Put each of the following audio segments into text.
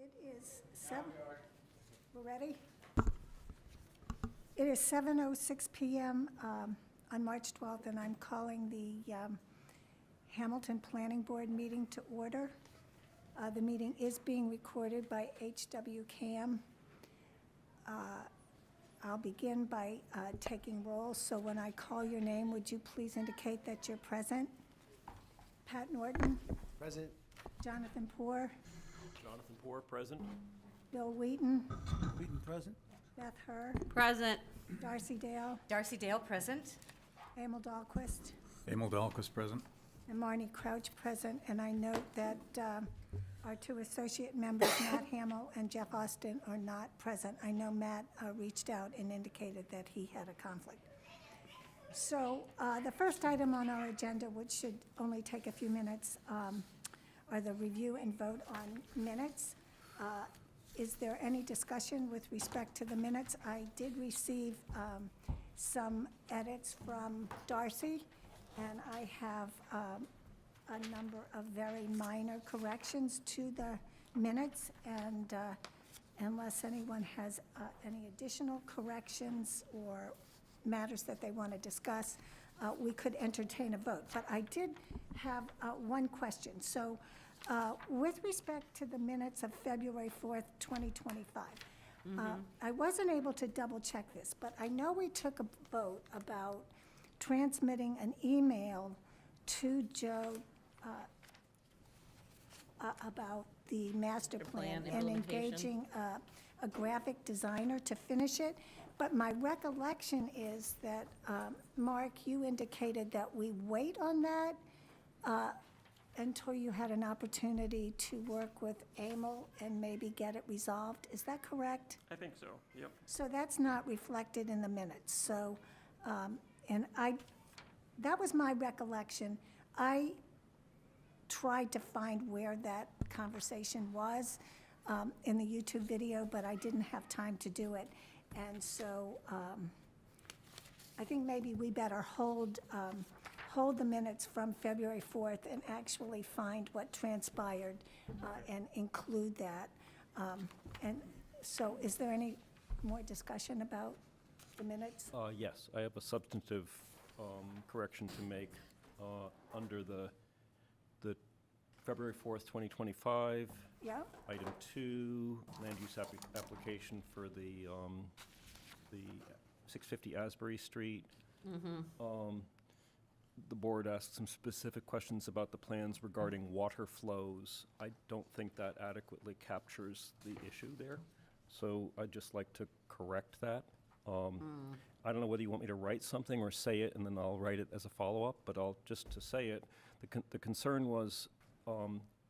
It is we're ready? It is 7:06 PM on March 12th, and I'm calling the Hamilton Planning Board meeting to order. The meeting is being recorded by HWCAM. I'll begin by taking roll, so when I call your name, would you please indicate that you're present? Pat Norton, Present. Jonathan Poor, Jonathan Poor, present. Bill Wheaton, Wheaton, present. Beth Herr, Present. Darcy Dale, Darcy Dale, present. Emil Dahlquist, Emil Dahlquist, present. and Marnie Crouch present. And I note that our two associate members, Matt Hamill and Jeff Austin, are not present. I know Matt reached out and indicated that he had a conflict. So the first item on our agenda, which should only take a few minutes, are the review and vote on minutes. Is there any discussion with respect to the minutes? I did receive some edits from Darcy, and I have a number of very minor corrections to the minutes, and unless anyone has any additional corrections or matters that they want to discuss, we could entertain a vote. But I did have one question. So with respect to the minutes of February 4th, 2025, I wasn't able to double check this, but I know we took a vote about transmitting an email to Joe about the master plan and engaging a graphic designer to finish it. But my recollection is that, Mark, you indicated that we wait on that until you had an opportunity to work with Emil and maybe get it resolved. Is that correct? I think so, yep. So that's not reflected in the minutes. So, that was my recollection. I tried to find where that conversation was in the YouTube video, but I didn't have time to do it. And so I think maybe we better hold the minutes from February 4th and actually find what transpired and include that. And so is there any more discussion about the minutes? Yes, I have a substantive correction to make under the February 4th, 2025. Yeah? Item 2, land use application for the 650 Asbury Street. The board asked some specific questions about the plans regarding water flows. I don't think that adequately captures the issue there, so I'd just like to correct that. I don't know whether you want me to write something or say it, and then I'll write it as a follow-up, but just to say it, the concern was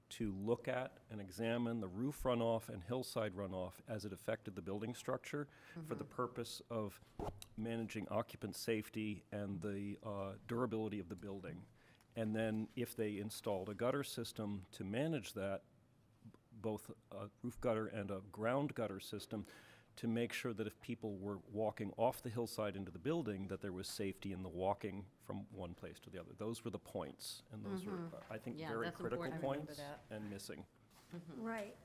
to look at and examine the roof runoff and hillside runoff as it affected the building structure for the purpose of managing occupant safety and the durability of the building. And then if they installed a gutter system to manage that, both a roof gutter and a ground gutter system, to make sure that if people were walking off the hillside into the building, that there was safety in the walking from one place to the other. Those were the points, and those were, I think, Yeah, very that's critical important. I remember points that. and missing. Right.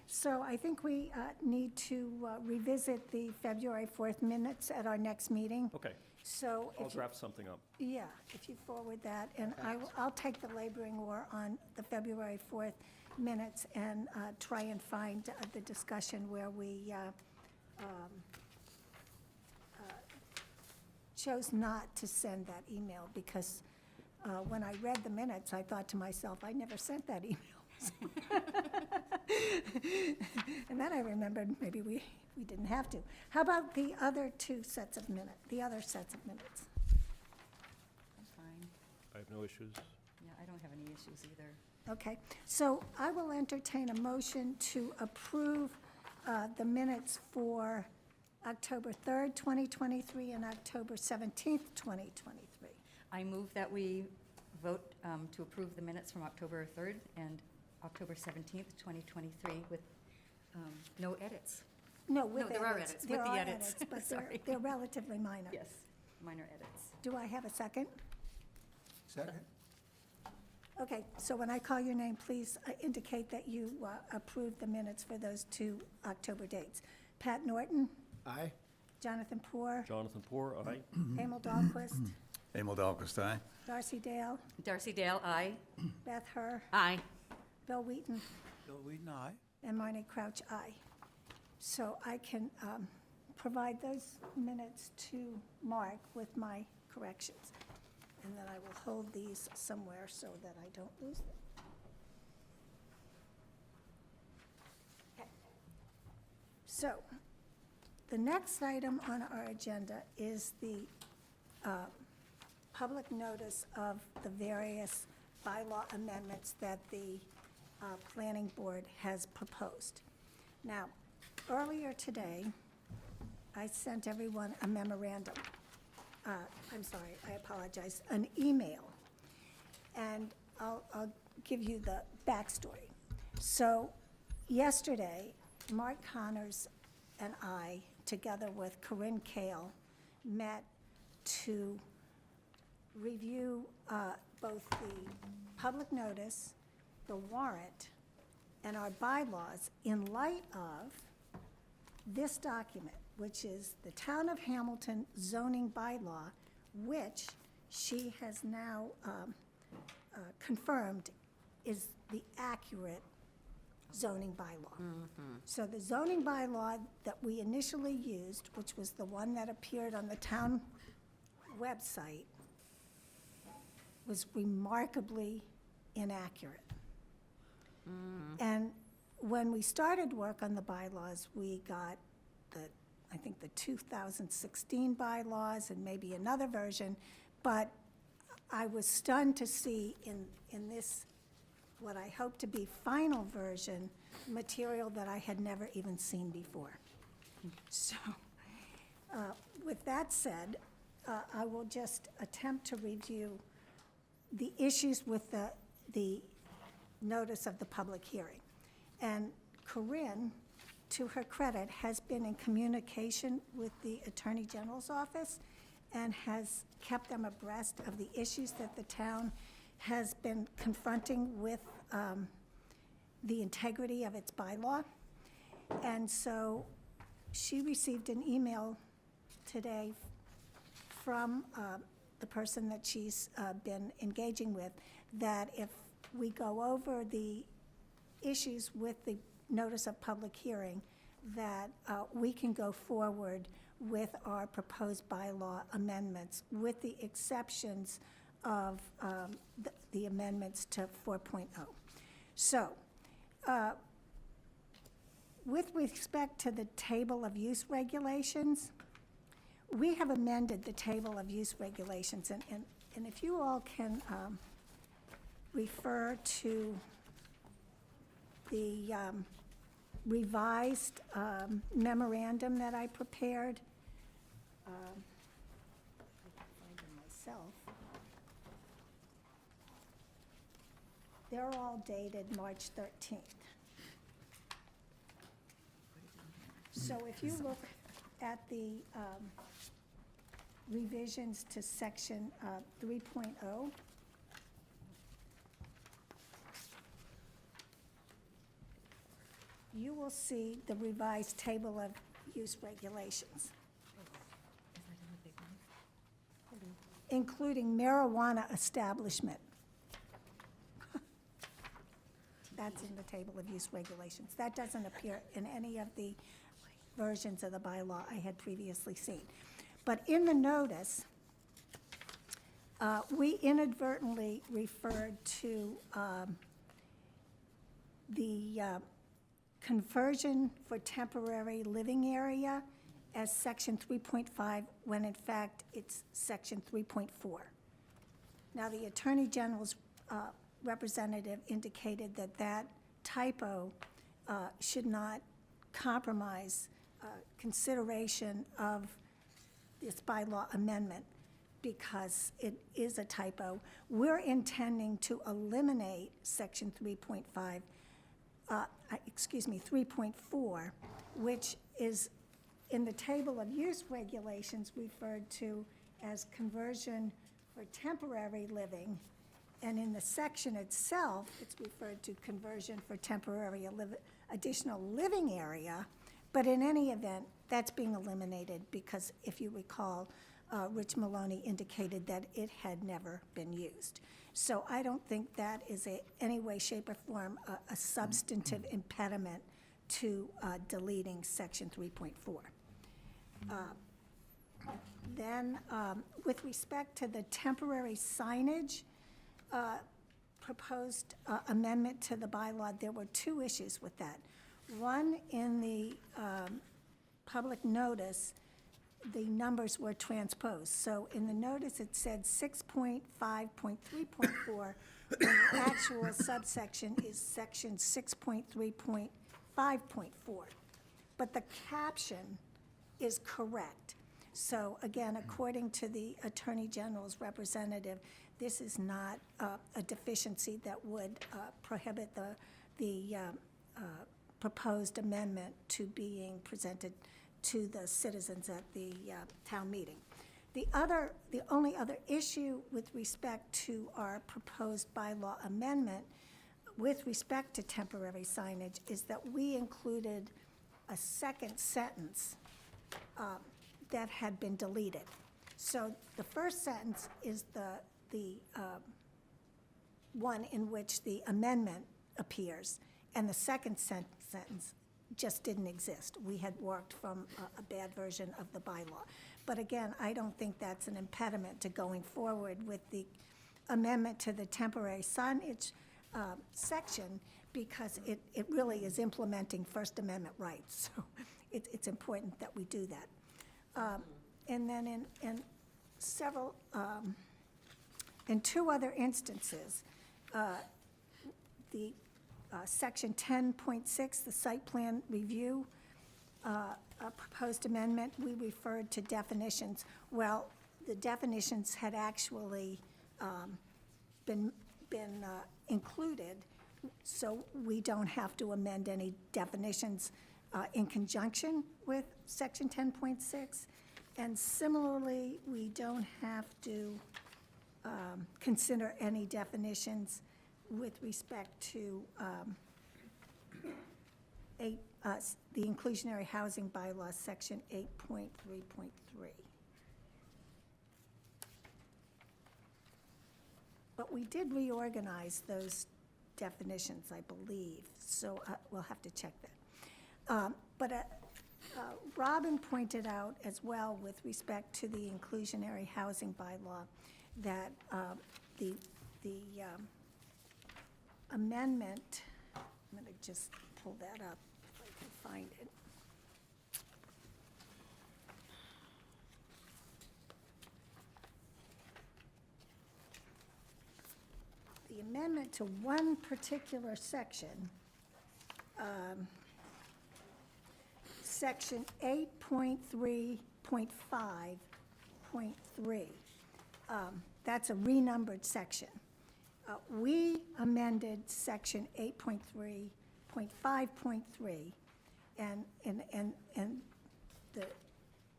So I think we need to revisit the February 4th minutes at our next meeting. Okay, So I'll if you, draft something up. yeah, if you forward that, and I'll take the laboring war on the February 4th minutes and try and find the discussion where we chose not to send that email, because when I read the minutes, I thought to myself, I never sent that email. And then I remembered maybe we didn't have to. How about the other sets of minutes? I'm fine. I have no issues. Yeah, I don't have any issues either. Okay, so I will entertain a motion to approve the minutes for October 3rd, 2023, and October 17th, 2023. I move that we vote to approve the minutes from October 3rd and October 17th, 2023 with no edits. No, with edits. there are edits, with There the are edits. But Sorry. they're relatively minor. Yes, minor edits. Do I have a second? Second. Okay, so when I call your name, please indicate that you approve the minutes for those two October dates. Pat Norton, Aye. Jonathan Poor, Jonathan Poor, aye. Emil Dahlquist, Emil Dahlquist, aye. Darcy Dale, Darcy Dale, aye. Beth Herr, Aye. Bill Wheaton, Bill Wheaton, aye. and Marnie Crouch, aye. So I can provide those minutes to Mark with my corrections. And then I will hold these somewhere so that I don't lose them. Okay. So, the next item on our agenda is the public notice of the various bylaw amendments that the planning board has proposed. Now, earlier today, I sent everyone a memorandum. I'm sorry, I apologize, an email. And I'll give you the backstory. So yesterday, Mark Connors and I, together with Corinne Kale, met to review both the public notice, the warrant, and our bylaws in light of this document, which is the Town of Hamilton zoning bylaw, which she has now confirmed is the accurate zoning bylaw. So the zoning bylaw that we initially used, which was the one that appeared on the town website, was remarkably inaccurate. And when we started work on the bylaws, we got I think the 2016 bylaws and maybe another version, but I was stunned to see in this, what I hope to be final version, material that I had never even seen before. So, with that said, I will just attempt to review the issues with the notice of the public hearing. And Corinne, to her credit, has been in communication with the Attorney General's office and has kept them abreast of the issues that the town has been confronting with the integrity of its bylaw. And so she received an email today from the person that she's been engaging with, that if we go over the issues with the notice of public hearing, that we can go forward with our proposed bylaw amendments, with the exceptions of the amendments to 4.0. So, with respect to the table of use regulations, we have amended the table of use regulations, and if you all can refer to the revised memorandum that I prepared. I can find them myself. They're all dated March 13th. So if you look at the revisions to section 3.0, you will see the revised table of use regulations, including marijuana establishment. That's in the table of use regulations. That doesn't appear in any of the versions of the bylaw I had previously seen. But in the notice, we inadvertently referred to the conversion for temporary living area as section 3.5, when in fact it's section 3.4. Now, the Attorney General's representative indicated that that typo should not compromise consideration of this bylaw amendment because it is a typo. We're intending to eliminate section 3.5, 3.4, which is in the table of use regulations referred to as conversion for temporary living, And in the section itself, it's referred to conversion for temporary additional living area, but in any event, that's being eliminated because if you recall, Rich Maloney indicated that it had never been used. So I don't think that is any way, shape, or form a substantive impediment to deleting section 3.4. Then, with respect to the temporary signage proposed amendment to the bylaw, there were two issues with that. One, in the public notice, the numbers were transposed. So in the notice, it said 6.5.3.4, and the actual subsection is section 6.3.5.4. But the caption is correct. So again, according to the Attorney General's representative, this is not a deficiency that would prohibit the proposed amendment to being presented to the citizens at the town meeting. The only other issue with respect to our proposed bylaw amendment with respect to temporary signage is that we included a second sentence that had been deleted. So the first sentence is the one in which the amendment appears, and the second sentence just didn't exist. We had worked from a bad version of the bylaw. But again, I don't think that's an impediment to going forward with the amendment to the temporary signage section, because it really is implementing First Amendment rights. So it's important that we do that. And then in two other instances, the section 10.6, the site plan review, a proposed amendment, we referred to definitions. Well, the definitions had actually been included, so we don't have to amend any definitions in conjunction with section 10.6. And similarly, we don't have to consider any definitions with respect to the inclusionary housing bylaw, section 8.3.3. But we did reorganize those definitions, I believe, so we'll have to check that. But Robin pointed out as well with respect to the inclusionary housing bylaw that the amendment, I'm going to just pull that up if I can find it. The amendment to one particular section, section 8.3.5.3, that's a renumbered section. We amended section 8.3.5.3, and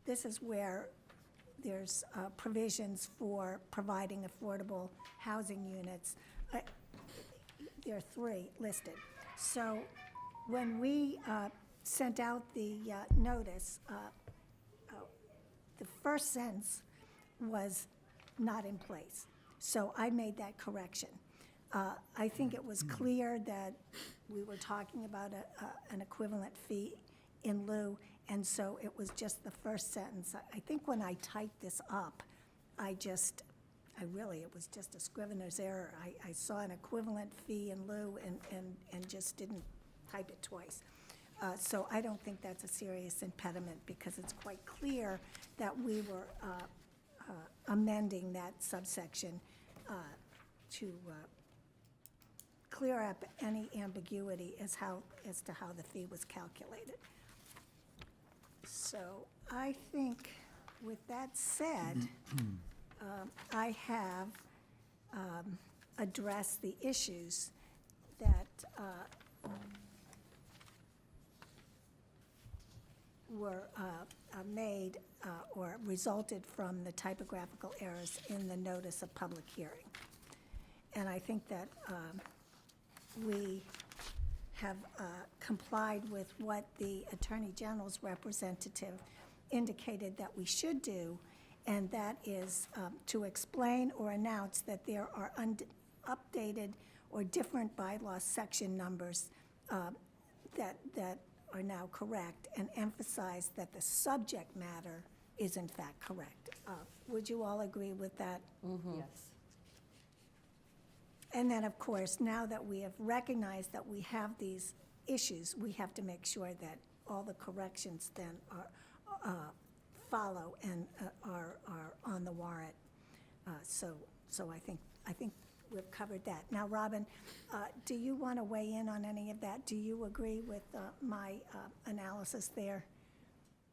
this is where there's provisions for providing affordable housing units. There are three listed. So when we sent out the notice, the first sentence was not in place. So I made that correction. I think it was clear that we were talking about an equivalent fee in lieu, and so it was just the first sentence. I think when I typed this up, it was just a scrivener's error. I saw an equivalent fee in lieu and just didn't type it twice. So I don't think that's a serious impediment, because it's quite clear that we were amending that subsection to clear up any ambiguity as to how the fee was calculated. So I think with that said, I have addressed the issues that were made or resulted from the typographical errors in the notice of public hearing. And I think that we have complied with what the Attorney General's representative indicated that we should do, and that is to explain or announce that there are updated or different bylaw section numbers that are now correct, and emphasize that the subject matter is in fact correct. Would you all agree with that? Yes. And then, of course, now that we have recognized that we have these issues, we have to make sure that all the corrections then are, follow and are on the warrant. So I think we've covered that. Now, Robin, do you want to weigh in on any of that? Do you agree with my analysis there?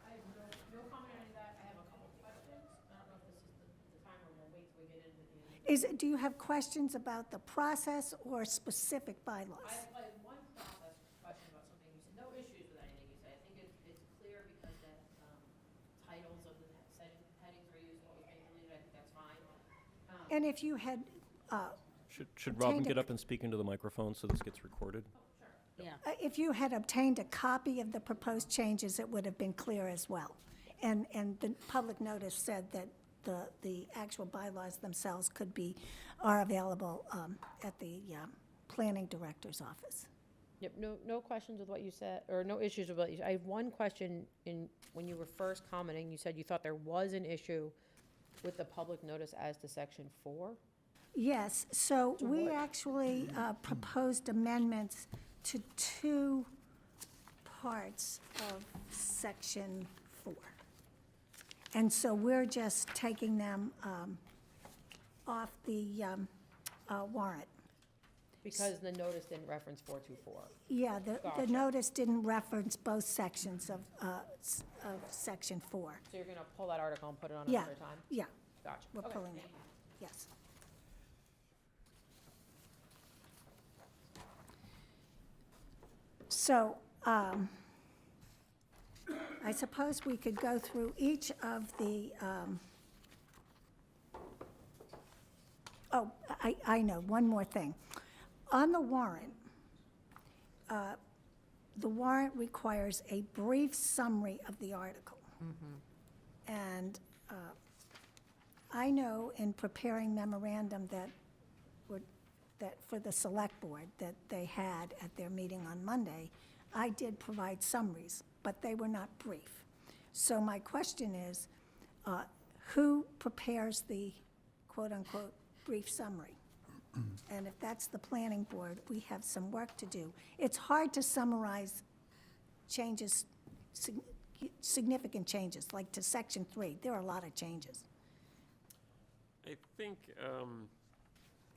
I have no comment on that. I have a couple questions. I don't know if this is the time or we'll wait till we get into the. Do you have questions about the process or specific bylaws? I have like one process question about something you said. No issues with anything you said. I think it's clear because the titles of the headings are used, what was being deleted. I think that's fine. And if you had, Should Robin Obtained a- get up and speak into the microphone so this gets recorded? Yeah. if you had obtained a copy of the proposed changes, it would have been clear as well. And the public notice said that the actual bylaws themselves are available at the planning director's office. Yep, no questions with what you said, or no issues with what you said. I have one question when you were first commenting, you said you thought there was an issue with the public notice as to section 4? Yes, so we what? actually proposed amendments to 2 parts of section 4. And so we're just taking them off the warrant. Because the notice didn't reference 424. Yeah, the Gotcha. notice didn't reference both sections of section 4. So you're gonna pull that article and put it on Yeah, another time? yeah, Gotcha. we're Okay. pulling it, yes. So, I suppose we could go through each of the, I know, one more thing. On the warrant requires a brief summary of the article. And I know in preparing memorandum that for the select board that they had at their meeting on Monday, I did provide summaries, but they were not brief. So my question is, who prepares the quote-unquote brief summary? And if that's the planning board, we have some work to do. It's hard to summarize changes, significant changes, like to section 3. There are a lot of changes. I think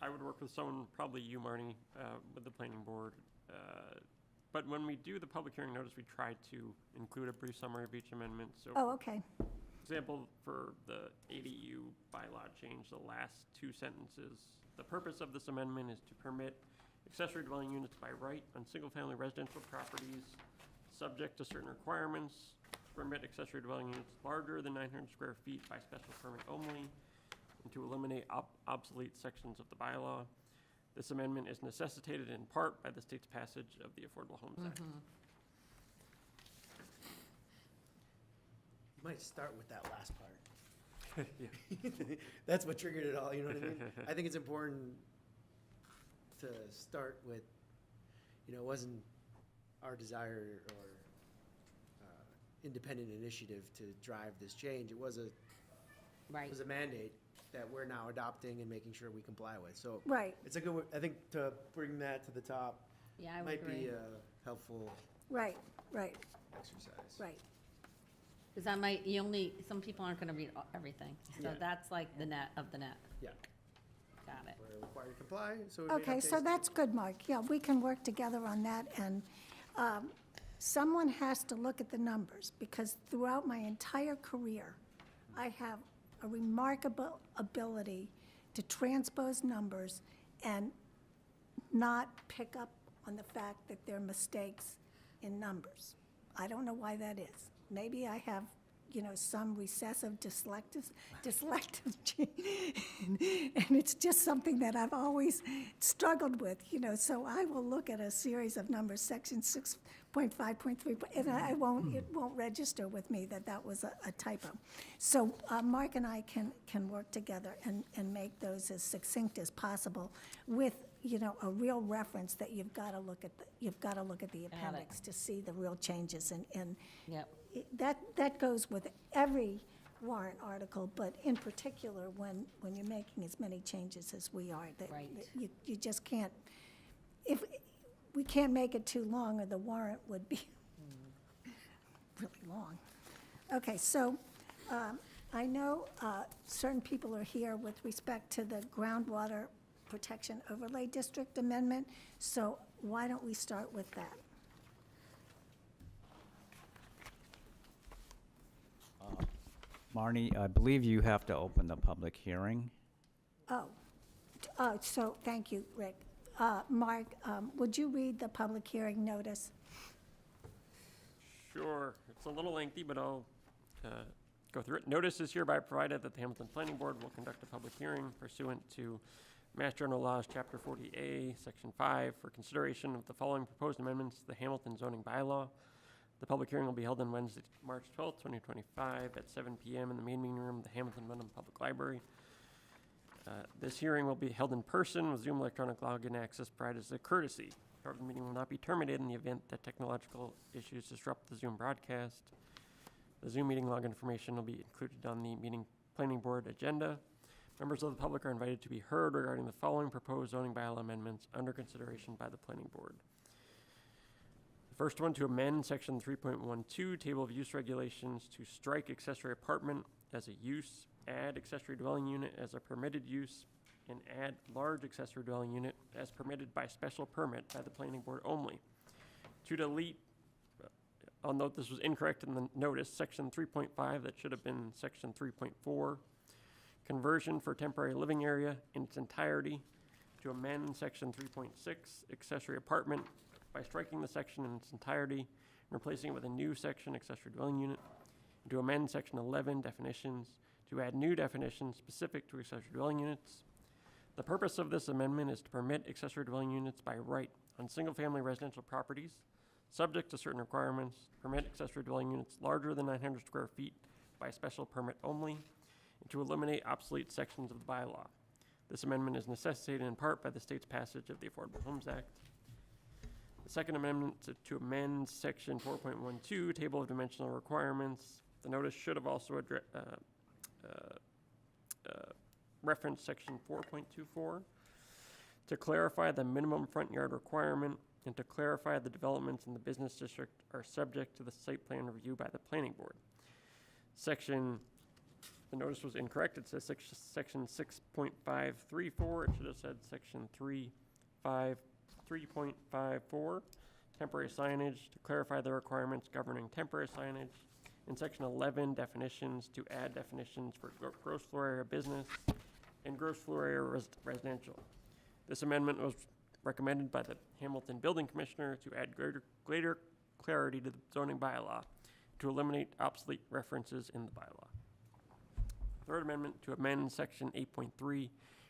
I would work with someone, probably you, Marnie, with the planning board. But when we do the public hearing notice, we try to include a brief summary of each amendment. So, Oh, okay. example, for the ADU bylaw change, the last 2 sentences. The purpose of this amendment is to permit accessory dwelling units by right on single-family residential properties, subject to certain requirements, to permit accessory dwelling units larger than 900 square feet by special permit only, and to eliminate obsolete sections of the bylaw. This amendment is necessitated in part by the state's passage of the Affordable Homes Act. You might start with that last part. That's what triggered it all, you know what I mean? I think it's important to start with, it wasn't our desire or independent initiative to drive this change. It was a mandate that we're now adopting and making sure we comply with. So Right, it's a good, I think to bring that to the top Yeah, I would might agree. be a helpful right, exercise. right. Because some people aren't gonna read everything, so Yeah. that's like the net of the net. Yeah, Got it. we're required to comply, so. we may Okay, have so to- that's good, Mark. Yeah, we can work together on that, and someone has to look at the numbers, because throughout my entire career, I have a remarkable ability to transpose numbers and not pick up on the fact that there are mistakes in numbers. I don't know why that is. Maybe I have some recessive dyslectic gene. And it's just something that I've always struggled with, so I will look at a series of numbers, section 6.5.3, and it won't register with me that was a typo. So Mark and I can work together and make those as succinct as possible with, a real reference that you've got to look at the appendix to see the real changes. And Yep. that goes with every warrant article, but in particular, when you're making as many changes as we are, that Right. you just can't, we can't make it too long, or the warrant would be really long. Okay, so I know certain people are here with respect to the groundwater protection overlay district amendment, so why don't we start with that? Marnie, I believe you have to open the public hearing. So, thank you, Rick. Mark, would you read the public hearing notice? Sure, it's a little lengthy, but I'll go through it. Notice is hereby provided that the Hamilton Planning Board will conduct a public hearing pursuant to Mass General Laws, Chapter 40A, Section 5, for consideration of the following proposed amendments to the Hamilton zoning bylaw. The public hearing will be held on Wednesday, March 12th, 2025, at 7 p.m. in the main meeting room of the Hamilton Wyndham Public Library. This hearing will be held in person with Zoom electronic login access provided as a courtesy. However, the meeting will not be terminated in the event that technological issues disrupt the Zoom broadcast. The Zoom meeting log information will be included on the meeting planning board agenda. Members of the public are invited to be heard regarding the following proposed zoning bylaw amendments under consideration by the planning board. The first one, to amend section 3.12, table of use regulations, to strike accessory apartment as a use, add accessory dwelling unit as a permitted use, and add large accessory dwelling unit as permitted by special permit by the planning board only. To delete, I'll note this was incorrect in the notice, section 3.5, that should have been section 3.4. Conversion for temporary living area in its entirety, to amend section 3.6, accessory apartment, by striking the section in its entirety and replacing it with a new section, accessory dwelling unit, and to amend section 11, definitions, to add new definitions specific to accessory dwelling units. The purpose of this amendment is to permit accessory dwelling units by right on single-family residential properties, subject to certain requirements, permit accessory dwelling units larger than 900 square feet by special permit only, and to eliminate obsolete sections of the bylaw. This amendment is necessitated in part by the state's passage of the Affordable Homes Act. The second amendment to amend section 4.12, table of dimensional requirements. The notice should have also referenced section 4.24 to clarify the minimum front yard requirement and to clarify the developments in the business district are subject to the site plan review by the planning board. The notice was incorrect. It says section 6.534. It should have said section 3.54, temporary signage, to clarify the requirements governing temporary signage. In section 11, definitions, to add definitions for gross floor area business and gross floor area residential. This amendment was recommended by the Hamilton Building Commissioner to add greater clarity to the zoning bylaw, to eliminate obsolete references in the bylaw. Third amendment, to amend section 8.3,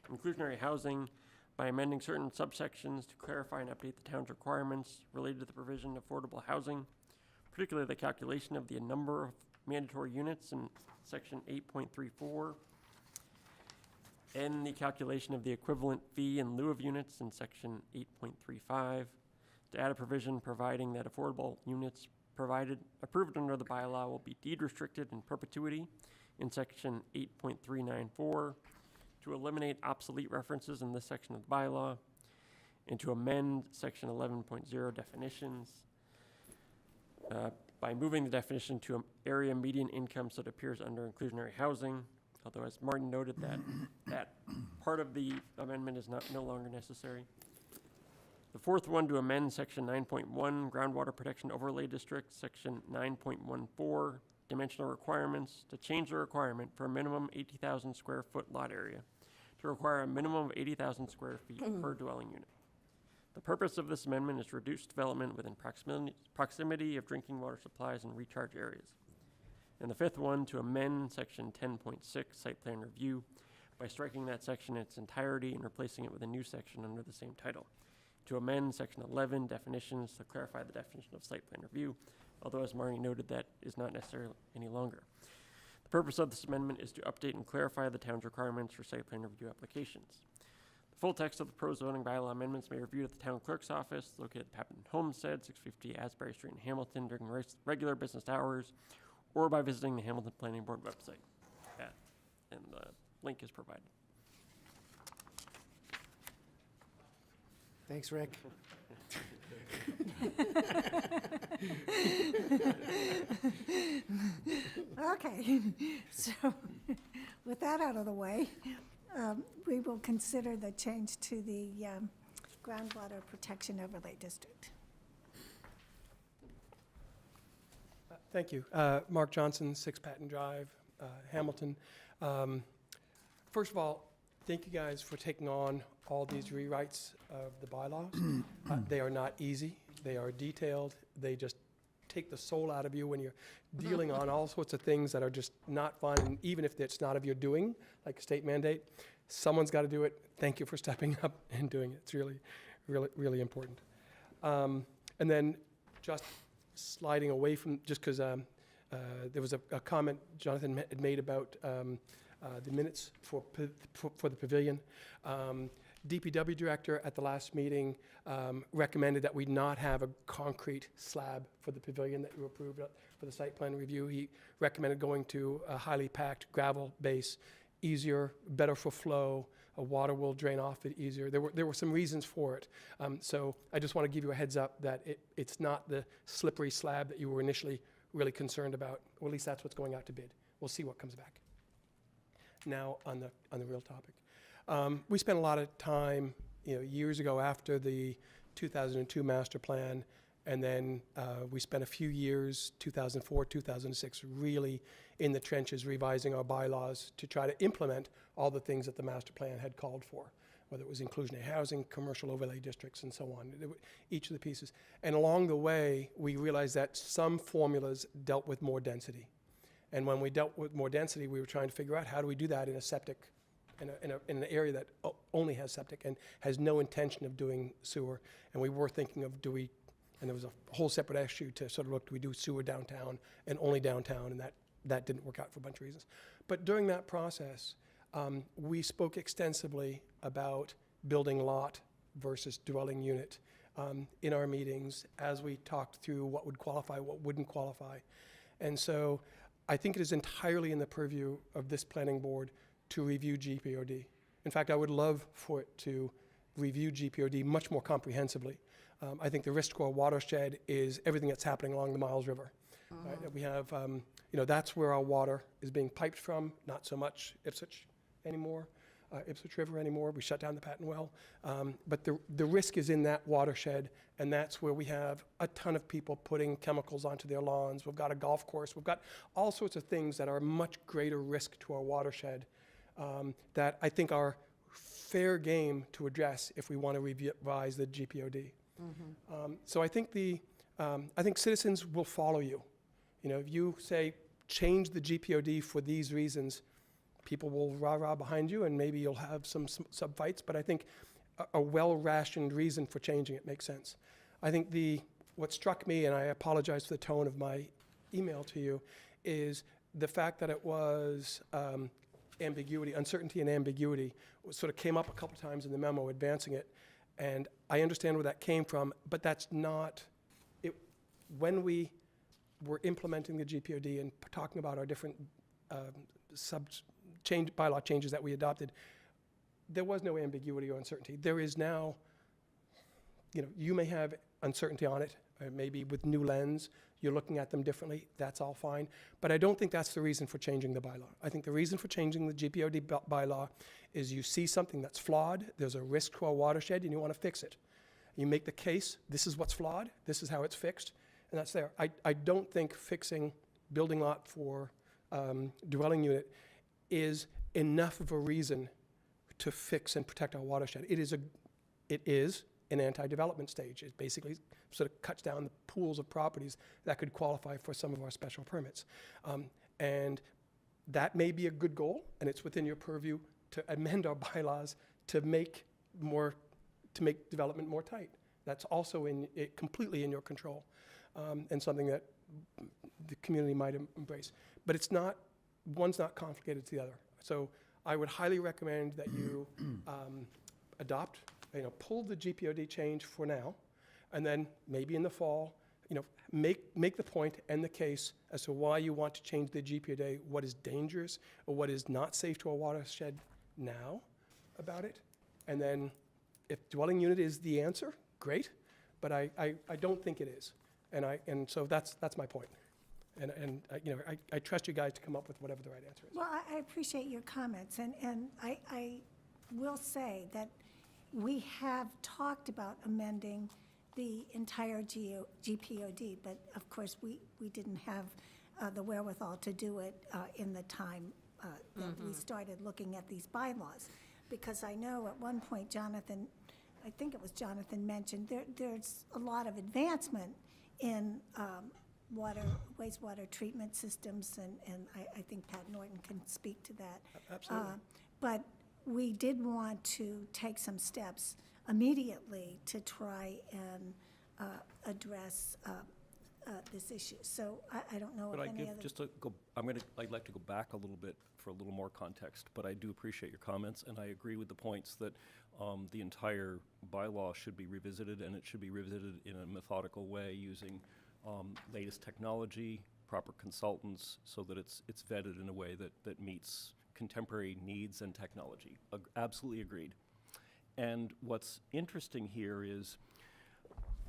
inclusionary housing, by amending certain subsections to clarify and update the town's requirements related to the provision of affordable housing, particularly the calculation of the number of mandatory units in section 8.34, and the calculation of the equivalent fee in lieu of units in section 8.35, to add a provision providing that affordable units approved under the bylaw will be deed restricted in perpetuity in section 8.394, to eliminate obsolete references in this section of the bylaw, and to amend section 11.0 definitions by moving the definition to area median income so it appears under inclusionary housing, although as Martin noted that part of the amendment is no longer necessary. The fourth one, to amend section 9.1 groundwater protection overlay district, section 9.14 dimensional requirements, to change the requirement for a minimum 80,000 square foot lot area to require a minimum of 80,000 square feet per dwelling unit. The purpose of this amendment is to reduce development within proximity of drinking water supplies and recharge areas. And the fifth one, to amend section 10.6, site plan review, by striking that section in its entirety and replacing it with a new section under the same title. To amend section 11, definitions, to clarify the definition of site plan review, although as Marnie noted, that is not necessary any longer. The purpose of this amendment is to update and clarify the town's requirements for site plan review applications. The full text of the proposed zoning bylaw amendments may be reviewed at the town clerk's office, located at Papton Homestead, 650 Asbury Street in Hamilton during regular business hours, or by visiting the Hamilton Planning Board website. And the link is provided. Thanks, Rick. Okay, so with that out of the way, we will consider the change to the groundwater protection overlay district. Thank you. Mark Johnson, 6 Patton Drive, Hamilton. First of all, thank you guys for taking on all these rewrites of the bylaws. They are not easy. They are detailed. They just take the soul out of you when you're dealing on all sorts of things that are just not fun. And even if it's not of your doing, like a state mandate, someone's got to do it. Thank you for stepping up and doing it. It's really, really, really important. And then just sliding away from, just because there was a comment Jonathan had made about the minutes for the pavilion. DPW director at the last meeting recommended that we not have a concrete slab for the pavilion that you approved for the site plan review. He recommended going to a highly packed gravel base, easier, better for flow. Water will drain off it easier. There were some reasons for it. So I just want to give you a heads up that it's not the slippery slab that you were initially really concerned about, or at least that's what's going out to bid. We'll see what comes back. Now on the real topic. We spent a lot of time, years ago after the 2002 master plan, and then we spent a few years, 2004, 2006, really in the trenches revising our bylaws to try to implement all the things that the master plan had called for, whether it was inclusionary housing, commercial overlay districts, and so on, each of the pieces. And along the way, we realized that some formulas dealt with more density. And when we dealt with more density, we were trying to figure out how do we do that in a septic, in an area that only has septic and has no intention of doing sewer. And we were thinking of and there was a whole separate issue to sort of look, do we do sewer downtown and only downtown? And that didn't work out for a bunch of reasons. But during that process, we spoke extensively about building lot versus dwelling unit in our meetings as we talked through what would qualify, what wouldn't qualify. And so I think it is entirely in the purview of this planning board to review GPOD. In fact, I would love for it to review GPOD much more comprehensively. I think the risk score watershed is everything that's happening along the Miles River. Right? That we have, that's where our water is being piped from, not so much Ipswich anymore, Ipswich River anymore. We shut down the Patton Well. But the risk is in that watershed, and that's where we have a ton of people putting chemicals onto their lawns. We've got a golf course. We've got all sorts of things that are much greater risk to our watershed that I think are fair game to address if we want to revise the GPOD. So I think I think citizens will follow you. If you say change the GPOD for these reasons, people will rah-rah behind you, and maybe you'll have some sub-fights, but I think a well-rationed reason for changing it makes sense. I think what struck me, and I apologize for the tone of my email to you, is the fact that it was ambiguity, uncertainty and ambiguity, sort of came up a couple times in the memo advancing it, and I understand where that came from, but that's not it. When we were implementing the GPOD and talking about our different bylaw changes that we adopted, there was no ambiguity or uncertainty. There is now, you may have uncertainty on it, maybe with new lens, you're looking at them differently, that's all fine. But I don't think that's the reason for changing the bylaw. I think the reason for changing the GPOD bylaw is you see something that's flawed, there's a risk to our watershed, and you want to fix it. You make the case, this is what's flawed, this is how it's fixed, and that's there. I don't think fixing building lot for dwelling unit is enough of a reason to fix and protect our watershed. It is an anti-development stage. It basically sort of cuts down the pools of properties that could qualify for some of our special permits. And that may be a good goal, and it's within your purview to amend our bylaws to make development more tight. That's also completely in your control, and something that the community might embrace. But one's not complicated to the other. So I would highly recommend that you pull the GPOD change for now, and then maybe in the fall, make the point and the case as to why you want to change the GPOD, what is dangerous or what is not safe to a watershed now about it. And then if dwelling unit is the answer, great, but I don't think it is. And so that's my point. And I trust you guys to come up with whatever the right answer is. Well, I appreciate your comments, and I will say that we have talked about amending the entire GPOD, but of course, we didn't have the wherewithal to do it in the time that we started looking at these bylaws. Because I know at one point, Jonathan, I think it was Jonathan mentioned, there's a lot of advancement in wastewater treatment systems, and I think Pat Norton can speak to that. Absolutely. But we did want to take some steps immediately to try and address this issue. So I don't know But if any other. I'd like to go back a little bit for a little more context, but I do appreciate your comments, and I agree with the points that the entire bylaw should be revisited, and it should be revisited in a methodical way using latest technology, proper consultants, so that it's vetted in a way that meets contemporary needs and technology. Absolutely agreed. And what's interesting here is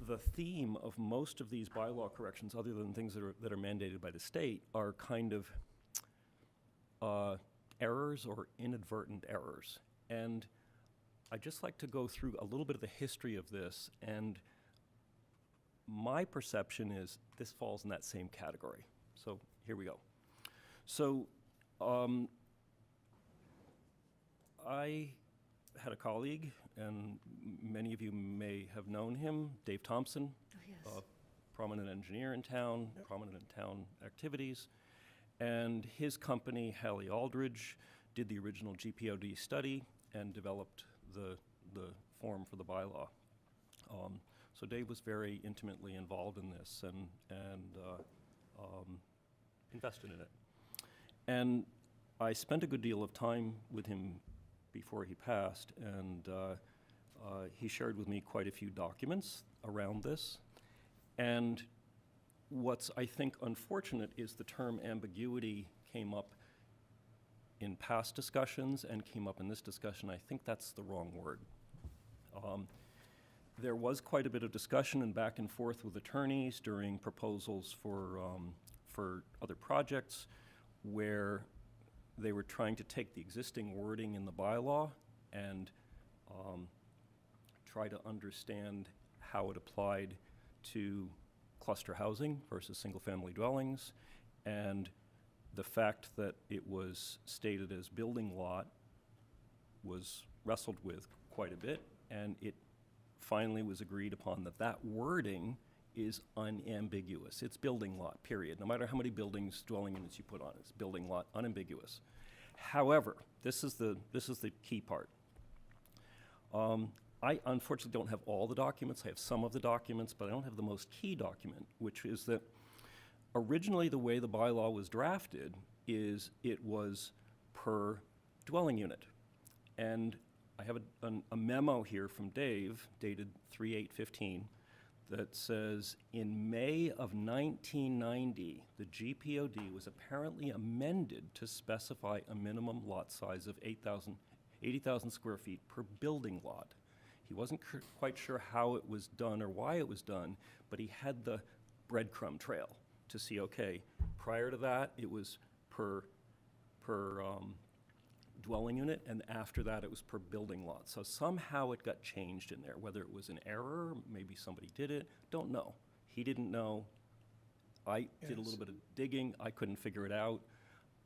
the theme of most of these bylaw corrections, other than things that are mandated by the state, are kind of errors or inadvertent errors. And I'd just like to go through a little bit of the history of this, and my perception is this falls in that same category. So here we go. So I had a colleague, and many of you may have known him, Dave Thompson, prominent engineer in town, prominent in town activities. And his company, Halley Aldridge, did the original GPOD study and developed the form for the bylaw. So Dave was very intimately involved in this and invested in it. And I spent a good deal of time with him before he passed, and he shared with me quite a few documents around this. And what's, I think, unfortunate is the term ambiguity came up in past discussions and came up in this discussion. I think that's the wrong word. There was quite a bit of discussion and back and forth with attorneys during proposals for other projects where they were trying to take the existing wording in the bylaw and try to understand how it applied to cluster housing versus single-family dwellings, and the fact that it was stated as building lot was wrestled with quite a bit, and it finally was agreed upon that that wording is unambiguous. It's building lot, period. No matter how many buildings, dwelling units you put on it, it's building lot, unambiguous. However, this is the key part. I unfortunately don't have all the documents. I have some of the documents, but I don't have the most key document, which is that originally the way the bylaw was drafted is it was per dwelling unit. And I have a memo here from Dave, dated 3/8/15, that says, in May of 1990, the GPOD was apparently amended to specify a minimum lot size of 80,000 square feet per building lot. He wasn't quite sure how it was done or why it was done, but he had the breadcrumb trail to see, okay, prior to that, it was per dwelling unit, and after that, it was per building lot. So somehow it got changed in there, whether it was an error, maybe somebody did it, don't know. He didn't know. I did a little bit of digging. I couldn't figure it out.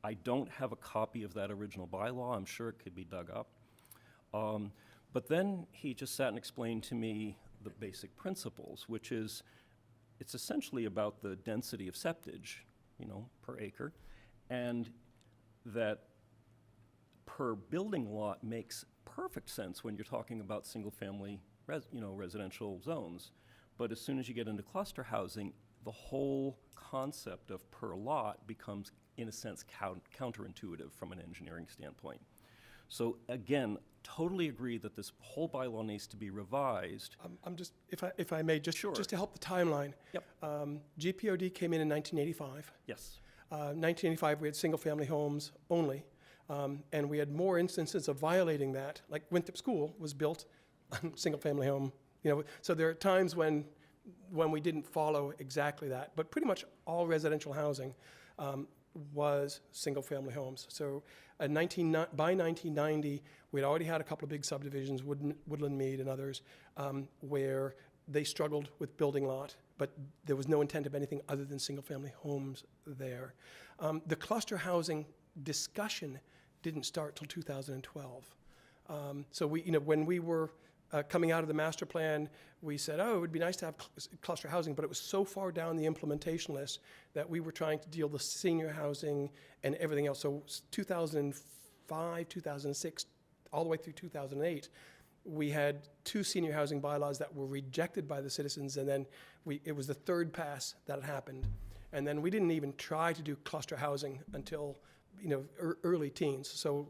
I don't have a copy of that original bylaw. I'm sure it could be dug up. But then he just sat and explained to me the basic principles, which is it's essentially about the density of septage, per acre, And that per building lot makes perfect sense when you're talking about single-family residential zones. But as soon as you get into cluster housing, the whole concept of per lot becomes, in a sense, counterintuitive from an engineering standpoint. So again, totally agree that this whole bylaw needs to be revised. I'm just, if I may, just Sure. to help the timeline. Yep. GPOD came in 1985. Yes. 1985, we had single-family homes only, and we had more instances of violating that, like Winthrop School was built on single-family home, so there are times when we didn't follow exactly that, but pretty much all residential housing was single-family homes. So by 1990, we'd already had a couple of big subdivisions, Woodland Mead and others, where they struggled with building lot, but there was no intent of anything other than single-family homes there. The cluster housing discussion didn't start till 2012. So when we were coming out of the master plan, we said, oh, it would be nice to have cluster housing, but it was so far down the implementation list that we were trying to deal with senior housing and everything else. So 2005, 2006, all the way through 2008, we had 2 senior housing bylaws that were rejected by the citizens, and then it was the third pass that had happened. And then we didn't even try to do cluster housing until early teens, so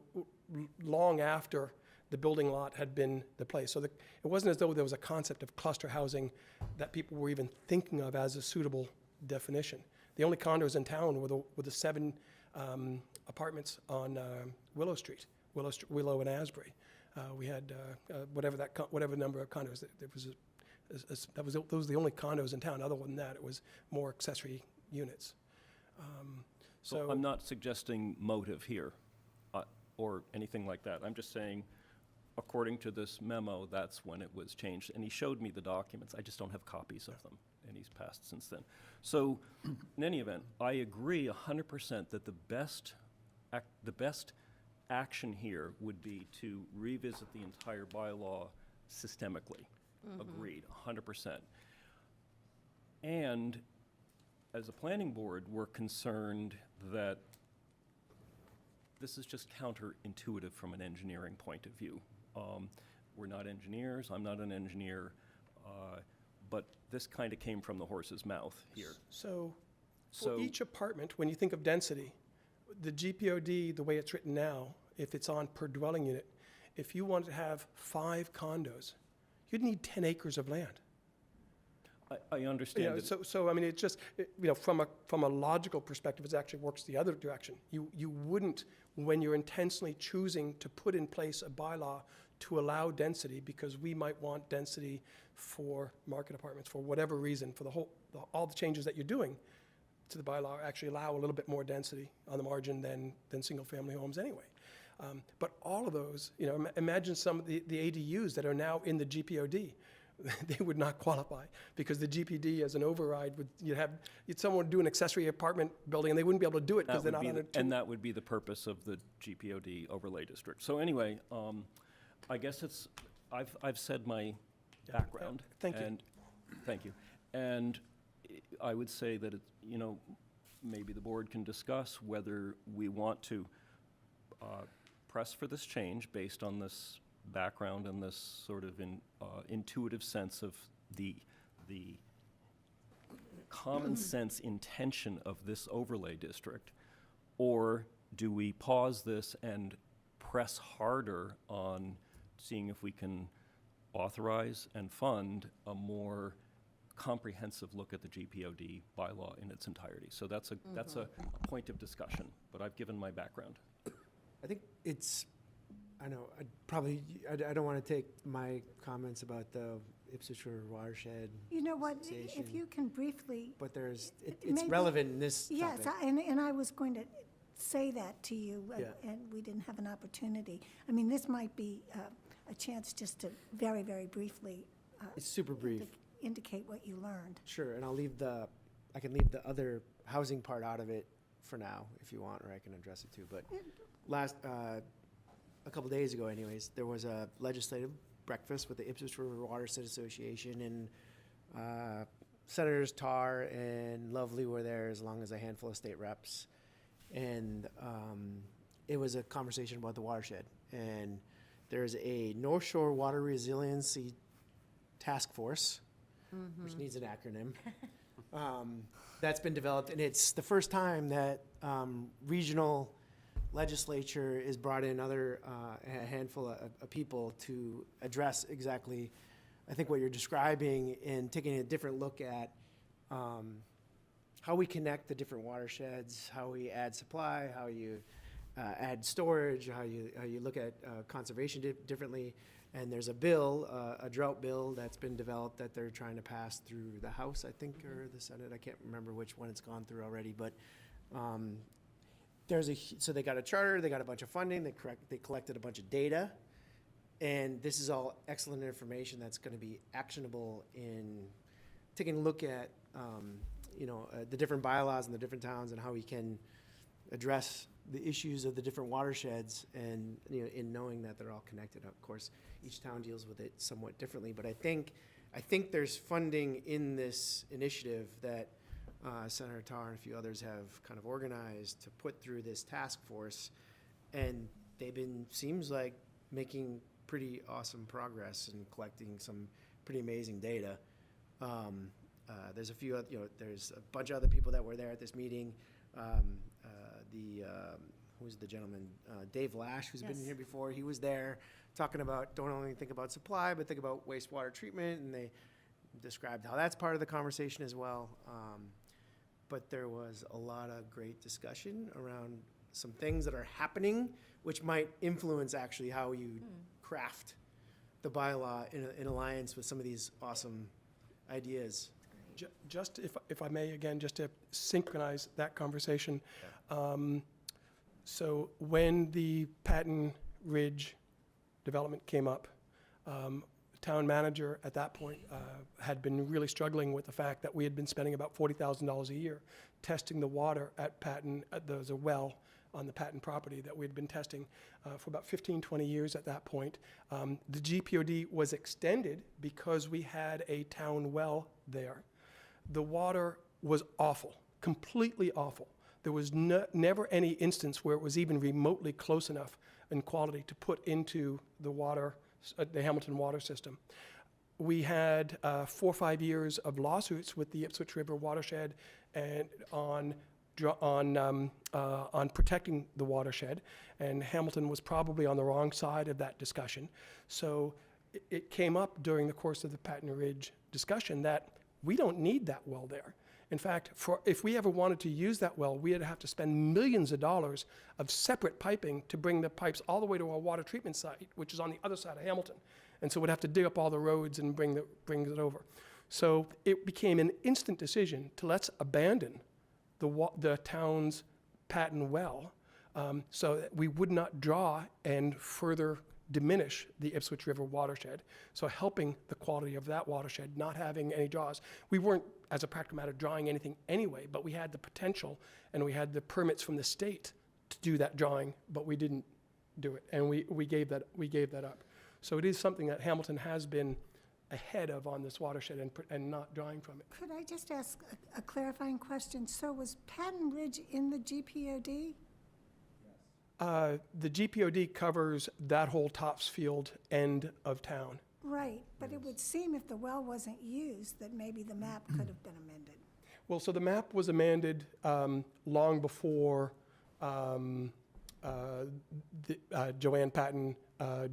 long after the building lot had been the place. So it wasn't as though there was a concept of cluster housing that people were even thinking of as a suitable definition. The only condos in town were the 7 apartments on Willow Street, Willow and Asbury. We had whatever number of condos. Those were the only condos in town. Other than that, it was more accessory units. So I'm not suggesting motive here or anything like that. I'm just saying, according to this memo, that's when it was changed. And he showed me the documents. I just don't have copies of them, and he's passed since then. So in any event, I agree 100% that the best action here would be to revisit the entire bylaw systemically. Agreed, 100%. And as a planning board, we're concerned that this is just counterintuitive from an engineering point of view. We're not engineers, I'm not an engineer, but this kind of came from the horse's mouth here. So for each apartment, when you think of density, the GPOD, the way it's written now, if it's on per dwelling unit, if you wanted to have 5 condos, you'd need 10 acres of land. I understand it. So I mean, it's just, from a logical perspective, it actually works the other direction. You wouldn't, when you're intentionally choosing to put in place a bylaw to allow density, because we might want density for market apartments, for whatever reason, for all the changes that you're doing to the bylaw actually allow a little bit more density on the margin than single-family homes anyway. But all of those, imagine some of the ADUs that are now in the GPOD. They would not qualify because the GPD as an override you'd someone do an accessory apartment building and they wouldn't be able to do it because they're not under. And that would be the purpose of the GPOD overlay district. So anyway, I guess I've said my background. Thank you. Thank you. And I would say that maybe the board can discuss whether we want to press for this change based on this background and this sort of intuitive sense of the common sense intention of this overlay district, or do we pause this and press harder on seeing if we can authorize and fund a more comprehensive look at the GPOD bylaw in its entirety? So that's a point of discussion, but I've given my background. I think I know, I don't want to take my comments about the Ipswich River watershed, You know what, Association. if you can briefly, but it's Maybe- relevant in this topic. yes, and I was going to say that to you, Yeah. and we didn't have an opportunity. I mean, this might be a chance just to very, very briefly It's super brief. indicate what you learned. Sure, and I can leave the other housing part out of it for now, if you want, or I can address it too. But a couple days ago anyways, there was a legislative breakfast with the Ipswich River Watershed Association, and Senators Tarr and Lovely were there, as long as a handful of state reps. And it was a conversation about the watershed. And there's a North Shore Water Resiliency Task Force, which needs an acronym, that's been developed. And it's the first time that regional legislature is brought in a handful of people to address exactly, I think, what you're describing, and taking a different look at how we connect the different watersheds, how we add supply, how you add storage, how you look at conservation differently. And there's a bill, a drought bill that's been developed that they're trying to pass through the House, I think, or the Senate. I can't remember which one it's gone through already, but so they got a charter, they got a bunch of funding, they collected a bunch of data, and this is all excellent information that's going to be actionable in taking a look at the different bylaws in the different towns and how we can address the issues of the different watersheds, and in knowing that they're all connected. Of course, each town deals with it somewhat differently, but I think there's funding in this initiative that Senator Tarr and a few others have kind of organized to put through this task force, and they've been, seems like, making pretty awesome progress in collecting some pretty amazing data. There's a few, there's a bunch of other people that were there at this meeting. Who's the gentleman? Dave Lash, who's been Yes. here before. He was there talking about, don't only think about supply, but think about wastewater treatment, and they described how that's part of the conversation as well. But there was a lot of great discussion around some things that are happening, which might influence actually how you craft the bylaw in alliance with some of these awesome ideas. Just if I may, again, just to synchronize that conversation. So when the Patton Ridge development came up, the town manager at that point had been really struggling with the fact that we had been spending about $40,000 a year testing the water at Patton. There was a well on the Patton property that we had been testing for about 15, 20 years at that point. The GPOD was extended because we had a town well there. The water was awful, completely awful. There was never any instance where it was even remotely close enough in quality to put into the water, the Hamilton water system. We had 4 or 5 years of lawsuits with the Ipswich River watershed and on protecting the watershed, and Hamilton was probably on the wrong side of that discussion. So it came up during the course of the Patton Ridge discussion that we don't need that well there. In fact, if we ever wanted to use that well, we'd have to spend millions of dollars of separate piping to bring the pipes all the way to our water treatment site, which is on the other side of Hamilton. And so we'd have to dig up all the roads and bring it over. So it became an instant decision to let's abandon the town's Patton well, so that we would not draw and further diminish the Ipswich River watershed, so helping the quality of that watershed, not having any draws. We weren't, as a practical matter, drawing anything anyway, but we had the potential and we had the permits from the state to do that drawing, but we didn't do it, and we gave that up. So it is something that Hamilton has been ahead of on this watershed and not drawing from it. Could I just ask a clarifying question? So was Patton Ridge in the GPOD? The GPOD covers that whole Topsfield end of town. Right, but it would seem if the well wasn't used, that maybe the map could have been amended. Well, so the map was amended long before Joanne Patton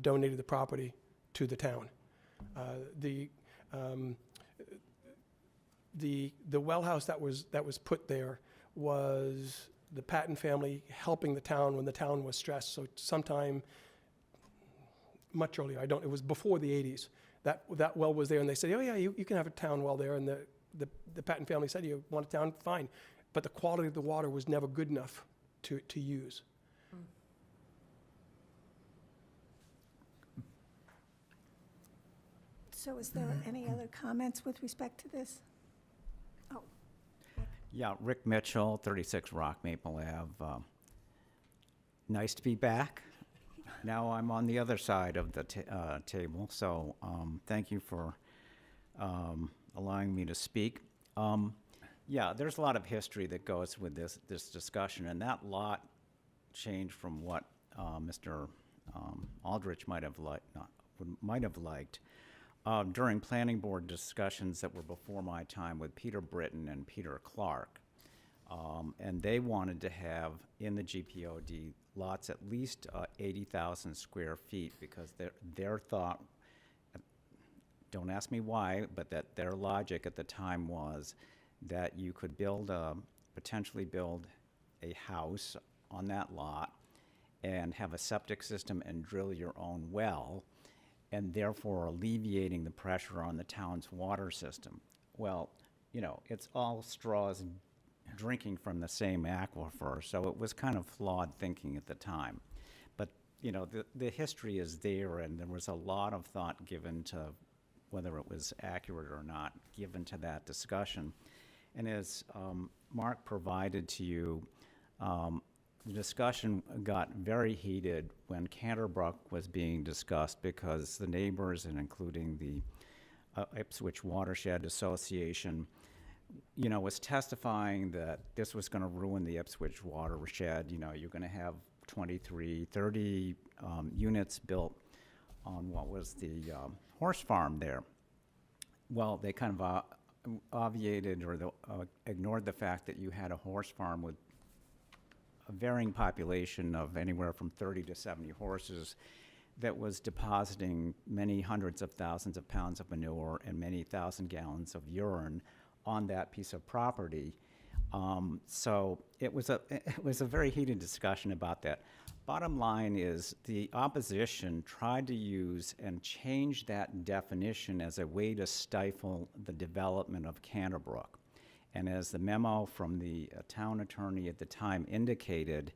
donated the property to the town. The well house that was put there was the Patton family helping the town when the town was stressed. So sometime much earlier, it was before the 80s, that well was there, and they said, oh yeah, you can have a town well there, and the Patton family said, you want a town? Fine. But the quality of the water was never good enough to use. So is there any other comments with respect to this? Oh, Yeah, Rick Mitchell, 36 Rock Maple Ave. Nice to be back. Now I'm on the other side of the table, so thank you for allowing me to speak. Yeah, there's a lot of history that goes with this discussion, and that lot changed from what Mr. Aldrich might have liked. During planning board discussions that were before my time with Peter Britton and Peter Clark, and they wanted to have in the GPOD lots at least 80,000 square feet, because their thought, don't ask me why, but that their logic at the time was that you could potentially build a house on that lot and have a septic system and drill your own well, and therefore alleviating the pressure on the town's water system. Well, it's all straws drinking from the same aquifer, so it was kind of flawed thinking at the time. But, the history is there, and there was a lot of thought given to whether it was accurate or not, given to that discussion. And as Mark provided to you, the discussion got very heated when Canterbrook was being discussed, because the neighbors, and including the Ipswich Watershed Association, was testifying that this was going to ruin the Ipswich watershed. You're going to have 23, 30 units built on what was the horse farm there. Well, they kind of obviated or ignored the fact that you had a horse farm with a varying population of anywhere from 30 to 70 horses that was depositing many hundreds of thousands of pounds of manure and many thousand gallons of urine on that piece of property. So it was a very heated discussion about that. Bottom line is the opposition tried to use and change that definition as a way to stifle the development of Canterbrook. And as the memo from the town attorney at the time indicated,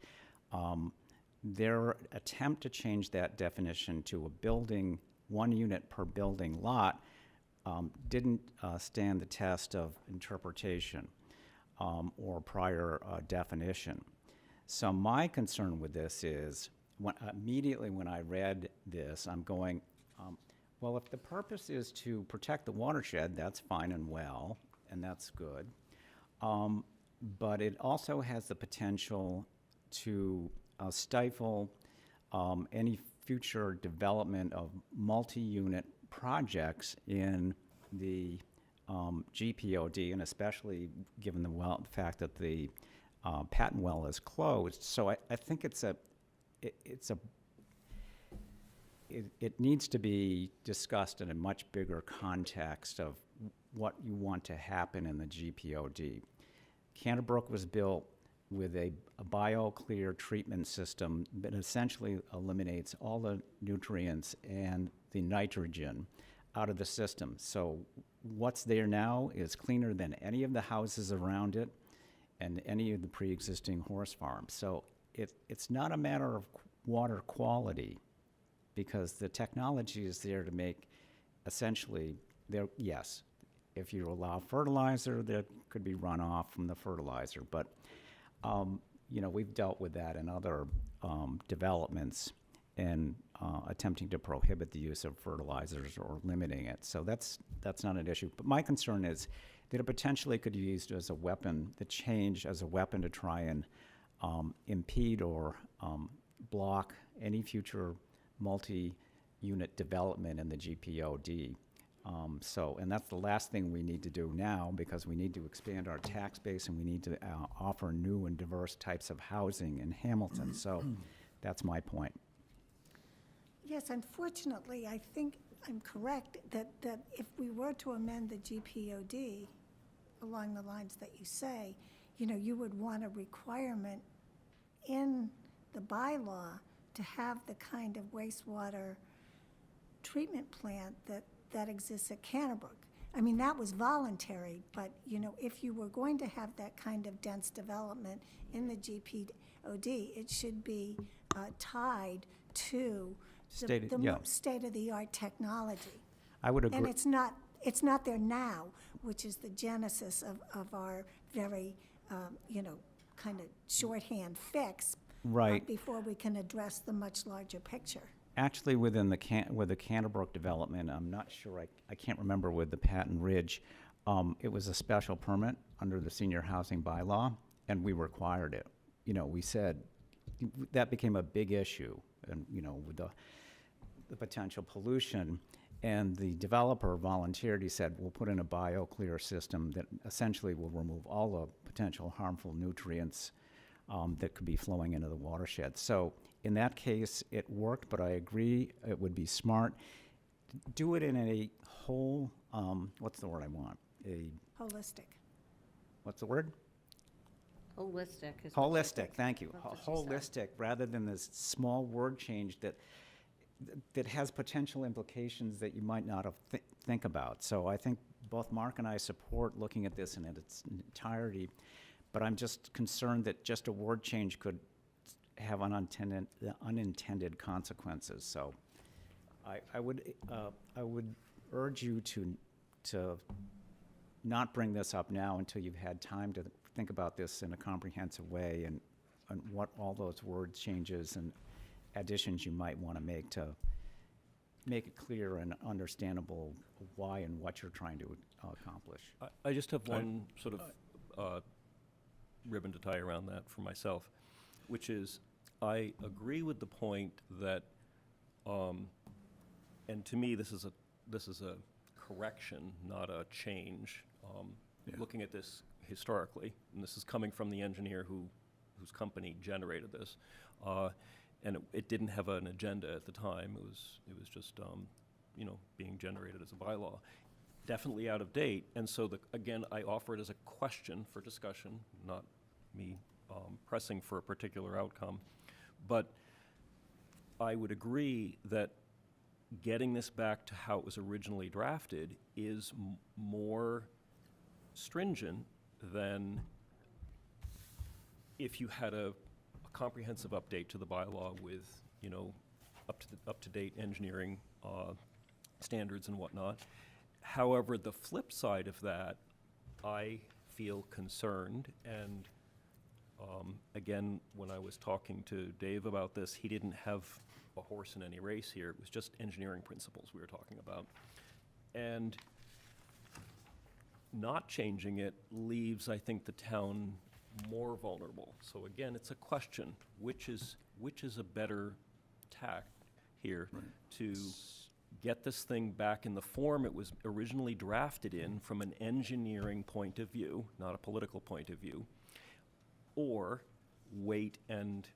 their attempt to change that definition to a building, 1 unit per building lot, didn't stand the test of interpretation or prior definition. So my concern with this is, immediately when I read this, I'm going, well, if the purpose is to protect the watershed, that's fine and well, and that's good. But it also has the potential to stifle any future development of multi-unit projects in the GPOD, and especially given the fact that the Patton well is closed. So I think it needs to be discussed in a much bigger context of what you want to happen in the GPOD. Canterbrook was built with a BioClear treatment system that essentially eliminates all the nutrients and the nitrogen out of the system. So what's there now is cleaner than any of the houses around it and any of the pre-existing horse farms. So it's not a matter of water quality, because the technology is there to make essentially, yes, if you allow fertilizer, there could be runoff from the fertilizer. But, we've dealt with that in other developments and attempting to prohibit the use of fertilizers or limiting it. So that's not an issue. But my concern is that it potentially could be used as a weapon, the change as a weapon to try and impede or block any future multi-unit development in the GPOD. And that's the last thing we need to do now, because we need to expand our tax base and we need to offer new and diverse types of housing in Hamilton. So that's my point. Yes, unfortunately, I think I'm correct that if we were to amend the GPOD along the lines that you say, you would want a requirement in the bylaw to have the kind of wastewater treatment plant that exists at Canterbrook. I mean, that was voluntary, but, if you were going to have that kind of dense development in the GPOD, it should be tied to the state-of-the-art technology. I would agree. And it's not there now, which is the genesis of our very, kind of shorthand fix. Right. Before we can address the much larger picture. Actually, with the Canterbrook development, I'm not sure, I can't remember with the Patton Ridge, It was a special permit under the senior housing bylaw, and we required it. You know, we said, that became a big issue, and, you know, with the potential pollution, and the developer volunteered. He said, we'll put in a BioClear system that essentially will remove all the potential harmful nutrients that could be flowing into the watershed. So in that case, it worked, but I agree it would be smart. Do it in a whole, what's the word I want? Holistic. What's the word? Holistic is. what you Holistic, said. thank you. That's what you said. Holistic, rather than this small word change that has potential implications that you might not have think about. So I think both Mark and I support looking at this in its entirety, but I'm just concerned that just a word change could have unintended consequences. So I would urge you to not bring this up now until you've had time to think about this in a comprehensive way and what all those word changes and additions you might want to make make it clear and understandable why and what you're trying to accomplish. I just have one sort of ribbon to tie around that for myself, which is I agree with the point that, and to me this is a correction, not a change. Looking at this historically, and this is coming from the engineer whose company generated this, and it didn't have an agenda at the time. It was just you know, being generated as a bylaw. Definitely out of date, and so again, I offer it as a question for discussion, not me pressing for a particular outcome. But I would agree that getting this back to how it was originally drafted is more stringent than if you had a comprehensive update to the bylaw with, you know, up-to-date engineering standards and whatnot. However, the flip side of that, I feel concerned, and again, when I was talking to Dave about this, he didn't have a horse in any race here. It was just engineering principles we were talking about. And not changing it leaves, I think, the town more vulnerable. So again, it's a question, which is a better tack here to get this thing back in the form it was originally drafted in from an engineering point of view, not a political point of view, or wait and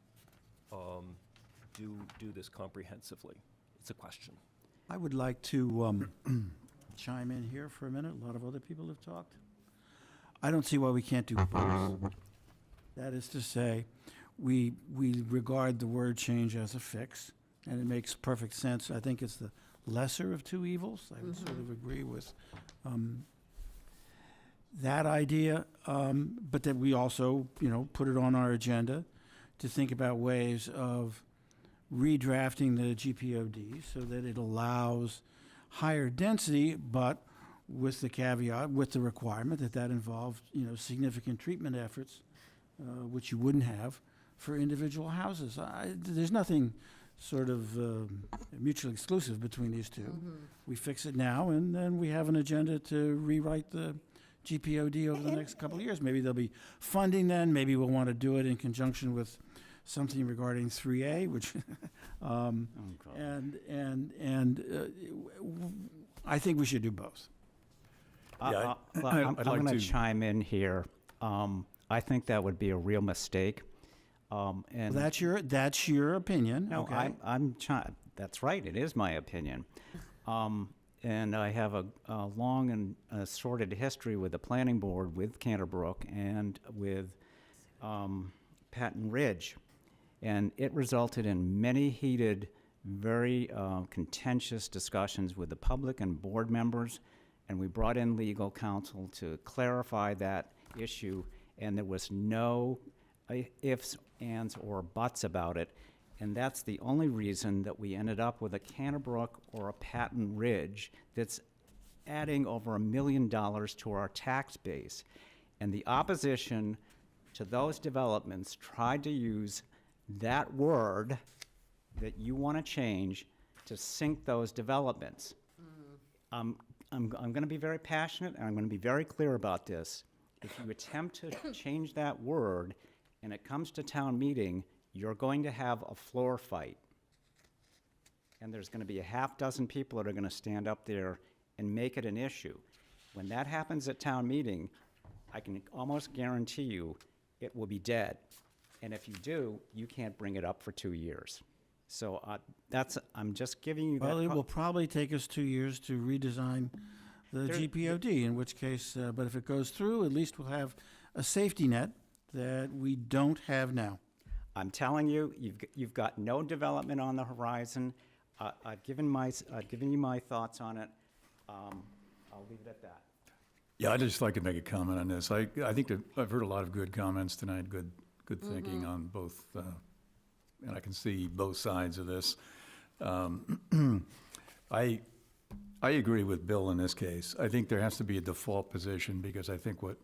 do this comprehensively? It's a question. I would like to chime in here for a minute. A lot of other people have talked. I don't see why we can't do both. That is to say, we regard the word change as a fix, and it makes perfect sense. I think it's the lesser of two evils. I would sort of agree with that idea, but that we also, you know, put it on our agenda to think about ways of redrafting the GPOD so that it allows higher density, but with the caveat, with the requirement that that involved, you know, significant treatment efforts, which you wouldn't have for individual houses. There's nothing sort of mutually exclusive between these two. We fix it now, and then we have an agenda to rewrite the GPOD over the next couple of years. Maybe there'll be funding then. Maybe we'll want to do it in conjunction with something regarding 3A, which, I think we should do both. I'm I'd like going to to- chime in here. I think that would be a real mistake. And That's your opinion, no, okay? that's right. It is my opinion. And I have a long and sordid history with the planning board, with Canterbrook, and with Patton Ridge. And it resulted in many heated, very contentious discussions with the public and board members. And we brought in legal counsel to clarify that issue. And there was no ifs, ands, or buts about it. And that's the only reason that we ended up with a Canterbrook or a Patton Ridge that's adding over $1 million to our tax base. And the opposition to those developments tried to use that word that you want to change to sink those developments. I'm going to be very passionate, and I'm going to be very clear about this. If you attempt to change that word, and it comes to town meeting, you're going to have a floor fight. And there's going to be a half dozen people that are going to stand up there and make it an issue. When that happens at town meeting, I can almost guarantee you it will be dead. And if you do, you can't bring it up for 2 years. So I'm just giving you that. Well, it will probably take us 2 years to redesign the There- GPOD, in which case, but if it goes through, at least we'll have a safety net that we don't have now. I'm telling you, you've got no development on the horizon. I've given you my thoughts on it. I'll leave it at that. Yeah, I'd just like to make a comment on this. I think that I've heard a lot of good comments tonight, good thinking on both, and I can see both sides of this. I agree with Bill in this case. I think there has to be a default position, because I think what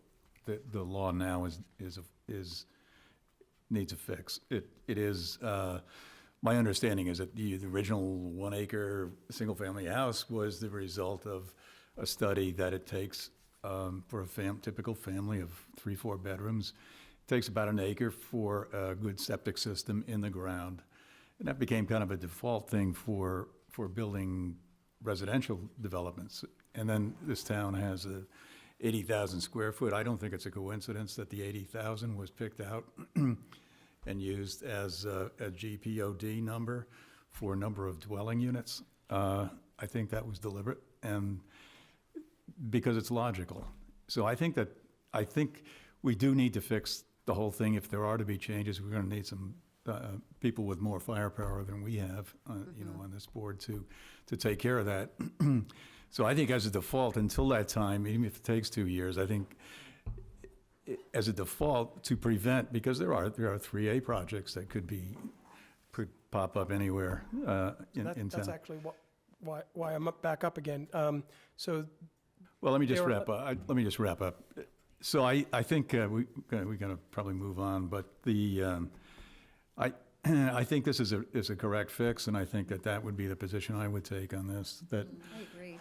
the law now needs a fix. It is, my understanding is that the original 1 acre single-family house was the result of a study that it takes for a typical family of 3-4 bedrooms. It takes about an acre for a good septic system in the ground. And that became kind of a default thing for building residential developments. And then this town has a 80,000 square foot. I don't think it's a coincidence that the 80,000 was picked out and used as a GPOD number for a number of dwelling units. I think that was deliberate, and because it's logical. So I think we do need to fix the whole thing. If there are to be changes, we're going to need some people with more firepower than we have, on this board to take care of that. So I think as a default, until that time, even if it takes 2 years, I think as a default to prevent, because there are 3A projects that could pop up anywhere in town. That's actually why I'm back up again. So Well, let me just There are- wrap up. So I think we're going to probably move on, but I think this is a correct fix, and I think that would be the position I would take on this. That I agree.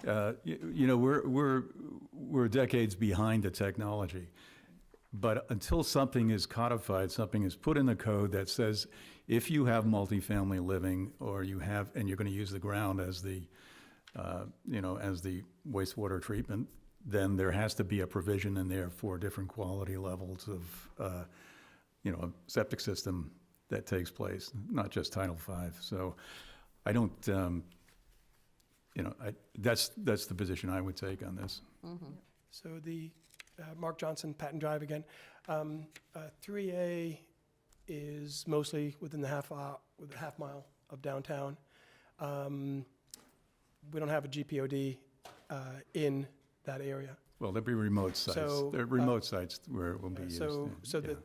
we're decades behind the technology, but until something is codified, something is put in the code that says if you have multifamily living, or and you're going to use the ground as the as the wastewater treatment, then there has to be a provision in there for different quality levels of, a septic system that takes place, not just Title V. So I don't, that's the position I would take on this. So Mark Johnson, Patton Drive again. 3A is mostly within the half mile of downtown. We don't have a GPOD in that area. Well, there'll be remote sites. So, There are remote sites where it will be used. So yeah.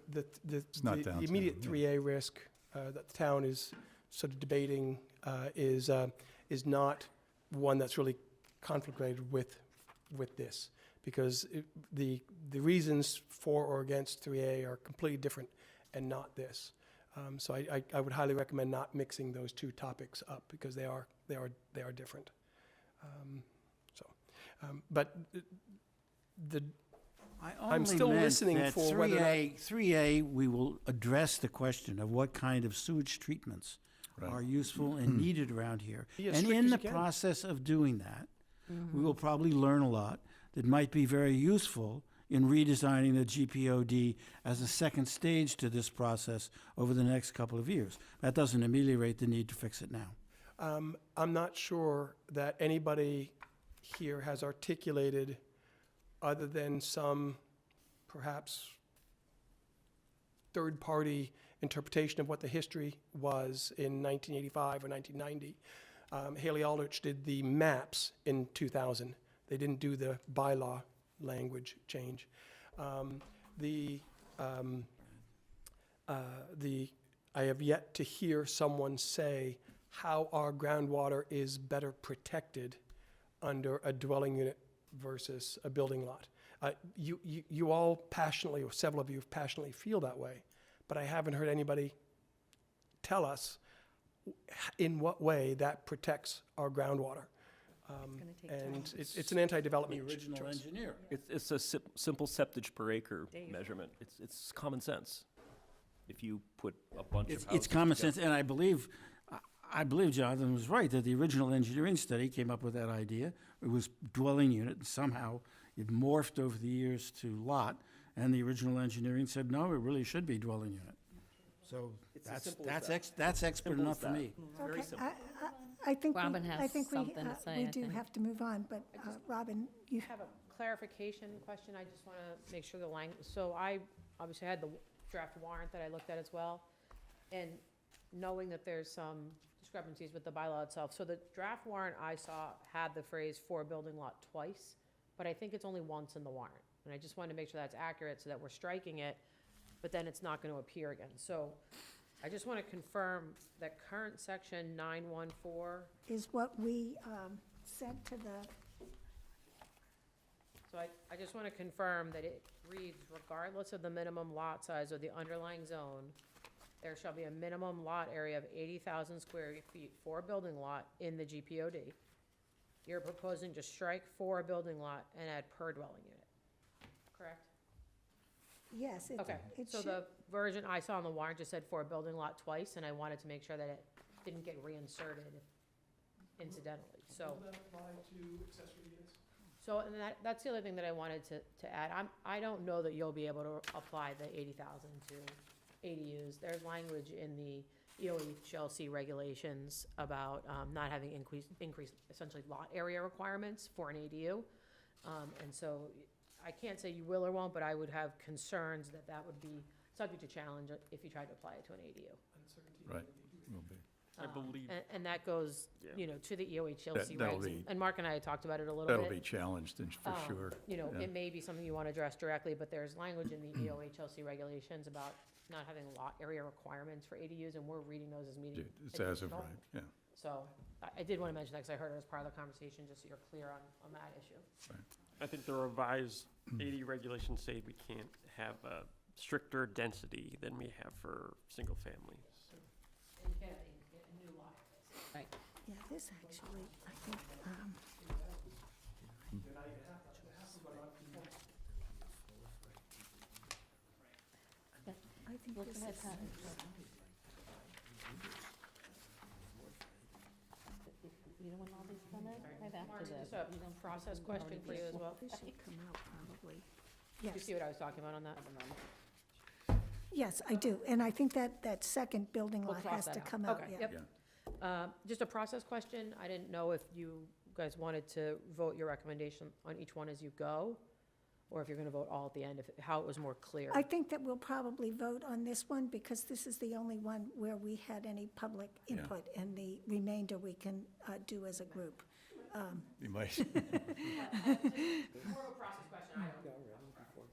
the not downtown, immediate yeah. 3A risk that the town is sort of debating is not one that's really conflicted with this, because the reasons for or against 3A are completely different and not this. So I would highly recommend not mixing those two topics up, because they are different. But I'm still listening for whether or not- 3A, we will address the question of what kind of sewage treatments Right. are useful and needed around here. Be as And strict in as the you can. process of doing that, we will probably learn a lot that might be very useful in redesigning the GPOD as a second stage to this process over the next couple of years. That doesn't ameliorate the need to fix it now. I'm not sure that anybody here has articulated, other than some perhaps third-party interpretation of what the history was in 1985 or 1990. Haley Aldrich did the maps in 2000. They didn't do the bylaw language change. I have yet to hear someone say how our groundwater is better protected under a dwelling unit versus a building lot. You all passionately, or several of you passionately feel that way, but I haven't heard anybody tell us in what way that protects our groundwater. gonna take And time. it's an The anti-development original choice. engineer. It's a simple septage per acre There you go. measurement. It's common sense. If you put a bunch of houses. It's common together- sense, and I believe Jonathan was right, that the original engineering study came up with that idea. It was dwelling unit, and somehow it morphed over the years to lot, and the original engineering said, no, it really should be dwelling unit. So It's as simple as that's expert Simple enough as for that. me. Very Okay, simple. I think, Robin we- has I think something to say, we I do think. have to move on, but Robin, you, I have a clarification question. I just want to make sure the language, so I obviously had the draft warrant that I looked at as well. And knowing that there's some discrepancies with the bylaw itself. So the draft warrant I saw had the phrase "for a building lot" twice, but I think it's only once in the warrant. And I just wanted to make sure that's accurate so that we're striking it, but then it's not going to appear again. So I just want to confirm that current section 914, is what we sent to the, so I just want to confirm that it reads, regardless of the minimum lot size of the underlying zone, there shall be a minimum lot area of 80,000 square feet for a building lot in the GPOD. You're proposing to strike "for a building lot" and add "per dwelling unit," correct? yes, it Okay, it so should, the version I saw on the warrant just said "for a building lot" twice, and I wanted to make sure that it didn't get reinserted incidentally, so. Will that apply to accessory units? So, and that's the other thing that I wanted to add. I don't know that you'll be able to apply the 80,000 to ADUs. There's language in the EOHLC regulations about not having increased essentially lot area requirements for an ADU. And so I can't say you will or won't, but I would have concerns that that would be subject to challenge if you tried to apply it to an ADU. Uncertainty. Right. Will be. I believe- And that goes, Yeah. you know, to the EOHLC That'll regs. be- And Mark and I had talked about it a little bit. That'll be challenged for sure. You know, yeah. it may be something you want to address directly, but there's language in the EOHLC regulations about not having lot area requirements for ADUs, and we're reading those as meeting. It's as of additional. right, yeah. So I did want to mention that because I heard it as part of the conversation, just so you're clear on that issue. I think the revised AD regulations say we can't have a stricter density than we have for single families. And you get a new lot. yeah, this actually, I think, I think Look this at is, that. You know when all these come in? Right after Mark, the. just a you don't- process you question already for you did. as well. this should come out probably. Do you Yes, see what I was talking about on that? yes, I do, and I think that second building We'll lot cross has that to out. come out, Okay, yeah. yep. Just a process question. I didn't know if you guys wanted to vote your recommendation on each one as you go, or if you're going to vote all at the end, how it was more clear. I think that we'll probably vote on this one, because this is the only one where we had any public Yeah. input, and the remainder we can do as a group. You might, More of a process question. I don't.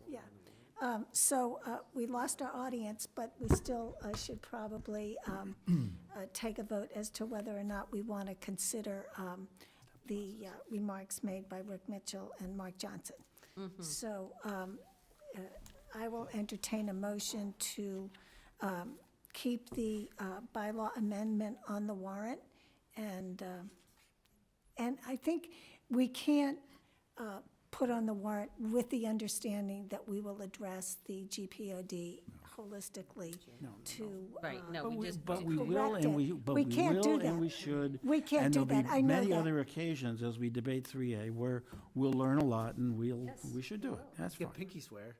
Yeah. So we lost our audience, but we still should probably take a vote as to whether or not we want to consider the remarks made by Rick Mitchell and Mark Johnson. So I will entertain a motion to keep the bylaw amendment on the warrant. And I think we can't put on the warrant with the understanding that we will address the GPOD holistically to. Right, no, we just. But we will, correct and it. we, but We we can't do will, and that. we should. We can't And do there'll that. be I know many that. other occasions as we debate 3A where we'll learn a lot and we should do it. That's fine. Get pinky swear.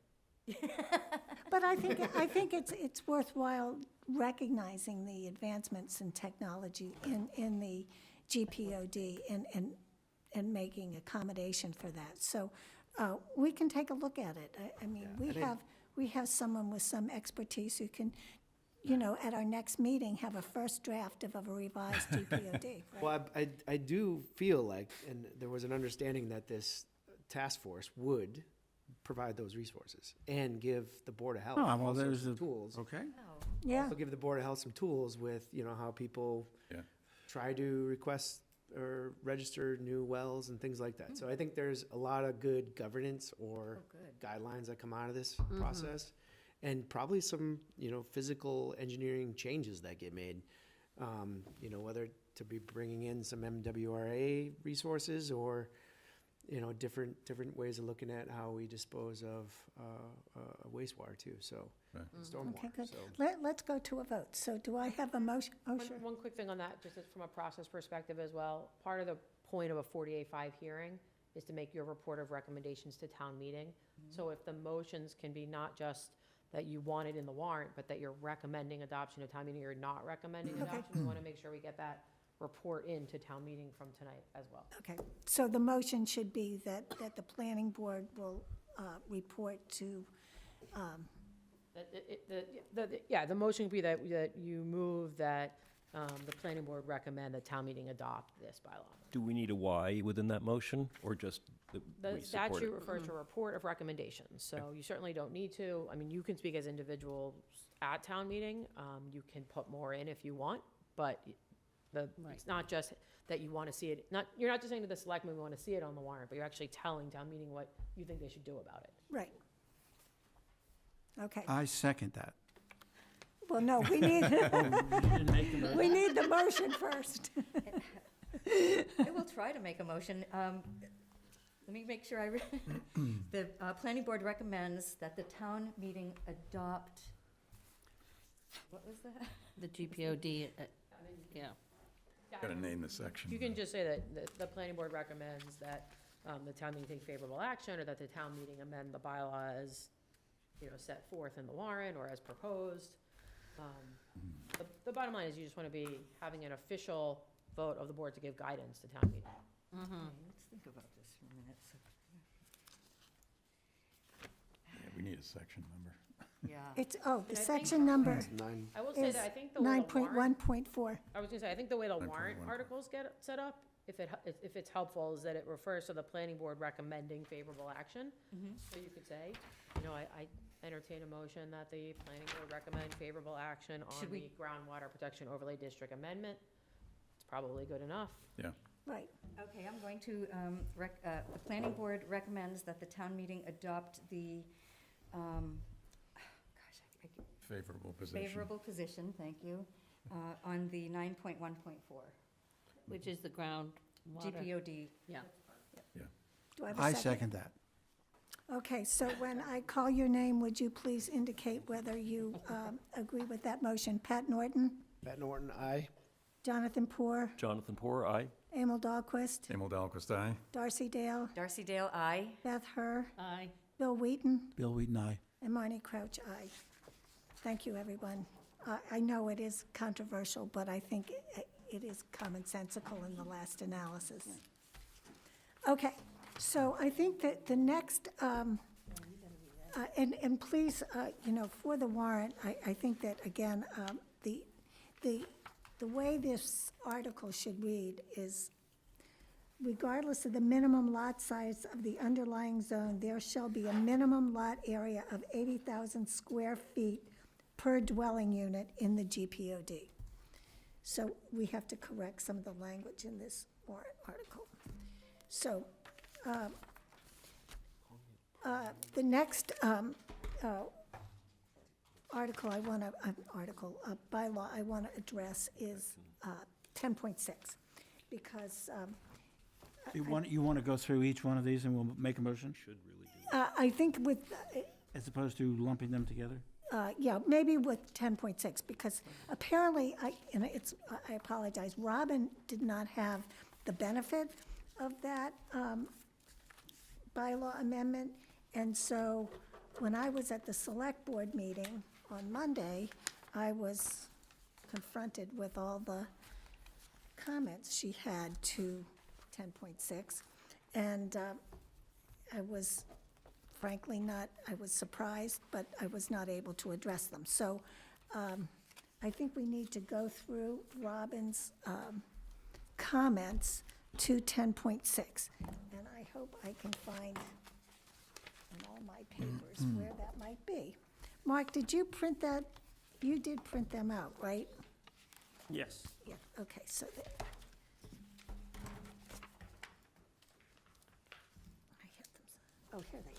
But I think it's worthwhile recognizing the advancements in technology in the GPOD and making accommodation for that. So we can take a look at it. I mean, we have someone with some expertise who can, you know, at our next meeting, have a first draft of a revised GPOD. right? Well, I do feel like, and there was an understanding that this task force would provide those resources and give the Board of Health Oh, well, also there's some a- tools. Okay? Yeah, Also give the Board of Health some tools with, you know, how people Yeah. try to request or register new wells and things like that. So I think there's a lot of good governance or guidelines that come out of this process. And probably some, you know, physical engineering changes that get made. You know, whether to be bringing in some MWRA resources or, you know, different ways of looking at how we dispose of wastewater too, so, Right. and stormwater, Okay, good. so. Let's go to a vote. So do I have a motion? Oh, sure. One quick thing on that, just as from a process perspective as well. Part of the point of a 48-5 hearing is to make your report of recommendations to town meeting. So if the motions can be not just that you want it in the warrant, but that you're recommending adoption of town meeting, or not recommending Okay. adoption, we want to make sure we get that report into town meeting from tonight as well. Okay, so the motion should be that the planning board will report to, The motion would be that you move that the planning board recommend that town meeting adopt this bylaw. Do we need a why within that motion, or just that The we support statute it? refers to a report of recommendations, so you certainly don't need to. I mean, you can speak as individuals at town meeting. You can put more in if you want, but it's not just that you want to see it, you're not just saying to the selectmen, we want to see it on the warrant, but you're actually telling town meeting what you think they should do about it. right. Okay, I second that. well, no, we need, Didn't make the motion. we need the motion first. I will try to make a motion. Let me make sure the planning board recommends that the town meeting adopt, what was that? The GPOD, yeah. Gotta name the section. You can just say that the planning board recommends that the town meeting take favorable action, or that the town meeting amend the bylaws, set forth in the warrant or as proposed. The bottom line is you just want to be having an official vote of the board to give guidance to town meeting. Okay, let's think about this for a minute. Yeah, we need a section number. Yeah. It's, the And I think- section number It's 9. I will say is that I think the way the warrant, 9.1.4. I was gonna say, I think the way the 9.1. warrant articles get set up, if it's helpful, is that it refers to the planning board recommending favorable action. So you could say, I entertain a motion that the planning board recommend favorable action on Should we- the groundwater protection overlay district amendment. It's probably good enough. Right, Okay, I'm going to, the planning board recommends that the town meeting adopt the, Favorable position. favorable position, thank you, on the 9.1.4, Which is the groundwater. GPOD. Yeah. do I have a I second? second that. Okay, so when I call your name, would you please indicate whether you agree with that motion? Pat Norton, Pat Norton, aye. Jonathan Poor, Jonathan Poor, aye. Emil Dahlquist, Emil Dahlquist, aye. Darcy Dale, Darcy Dale, aye. Beth Herr, Aye. Bill Wheaton, Bill Wheaton, aye. and Marnie Crouch, aye. Thank you, everyone. I know it is controversial, but I think it is commonsensical in the last analysis. Okay, so I think that the next, and please, for the warrant, I think that, again, the way this article should read is, regardless of the minimum lot size of the underlying zone, there shall be a minimum lot area of 80,000 square feet per dwelling unit in the GPOD. So we have to correct some of the language in this warrant article. So, the next bylaw I want to address is 10.6, because You want to go through each one of these and we'll make a motion, Should really do I think with, as opposed to lumping them together? yeah, maybe with 10.6, because apparently, I apologize, Robin did not have the benefit of that bylaw amendment, and so when I was at the select board meeting on Monday, I was confronted with all the comments she had to 10.6, and I was frankly not, I was surprised, but I was not able to address them. So I think we need to go through Robin's comments to 10.6, and I hope I can find in all my papers where that might be. Mark, did you print that? You did print them out, right? Yes. Yeah, okay, so I have them, oh, here they are.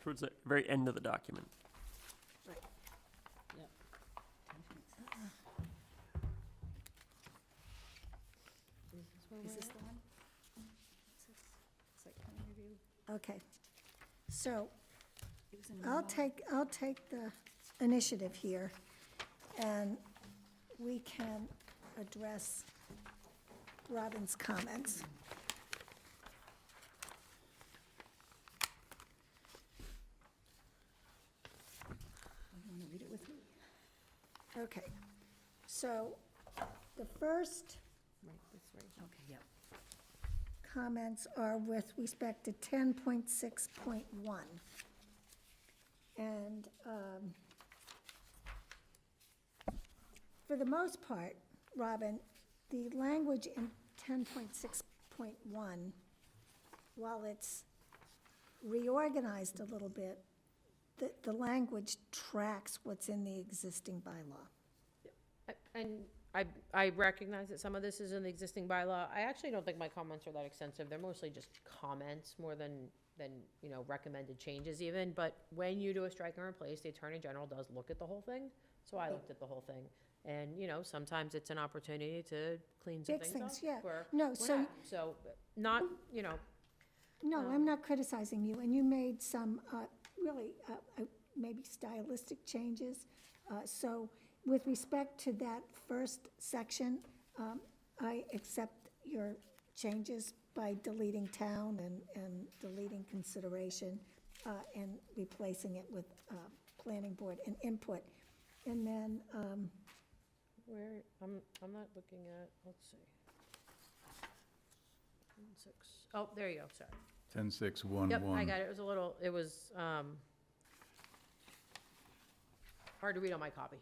Towards the very end of the document. Right. Yep. Okay. So I'll take the initiative here, and we can address Robin's comments. Okay, so the first Okay, yep. comments are with respect to 10.6.1. And for the most part, Robin, the language in 10.6.1, while it's reorganized a little bit, the language tracks what's in the existing bylaw. And I recognize that some of this is in the existing bylaw. I actually don't think my comments are that extensive. They're mostly just comments more than, you know, recommended changes even. But when you do a strike and replace, the Attorney General does look at the whole thing. So I looked at the whole thing. And, you know, sometimes it's an opportunity to clean some Fix things up. things, yeah. or No, what so- have you. So, not, you know, No, I'm not criticizing you, and you made some really maybe stylistic changes. So with respect to that first section, I accept your changes by deleting town and deleting consideration and replacing it with planning board and input. And then, where, I'm not looking at, let's see. 10.6. Oh, there you go, sorry. 10.6.1.1. Yep, I got it. It was a little, it was hard to read on my copy.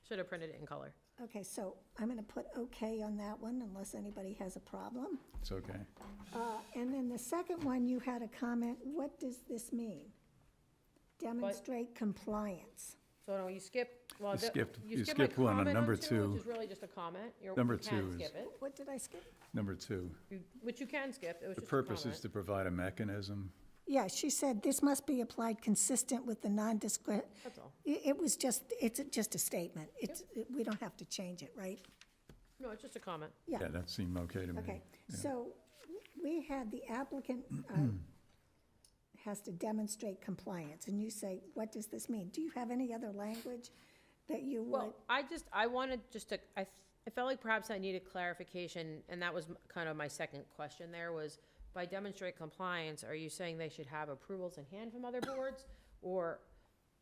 Should have printed it in color. okay, so I'm going to put okay on that one unless anybody has a problem. It's okay. And then the second one, you had a comment, what does this mean? Demonstrate compliance. So no, you skip, well, You skipped- you my skipped one on comment number two, two. which is really just a comment. Number You can two is- skip it, What did I skip? Number 2, which you can skip. It was the just a purpose is comment. to provide a mechanism. Yeah, she said this must be applied consistent with the non-discre, That's all. it was just, it's just a statement. We don't have to change it, right? No, it's just a comment. Yeah. Yeah, that seemed okay to me. Okay, Yeah. so we had the applicant has to demonstrate compliance, and you say, what does this mean? Do you have any other language that you would? Well, I wanted just to, I felt like perhaps I needed clarification, and that was kind of my second question there was, by demonstrate compliance, are you saying they should have approvals in hand from other boards? Or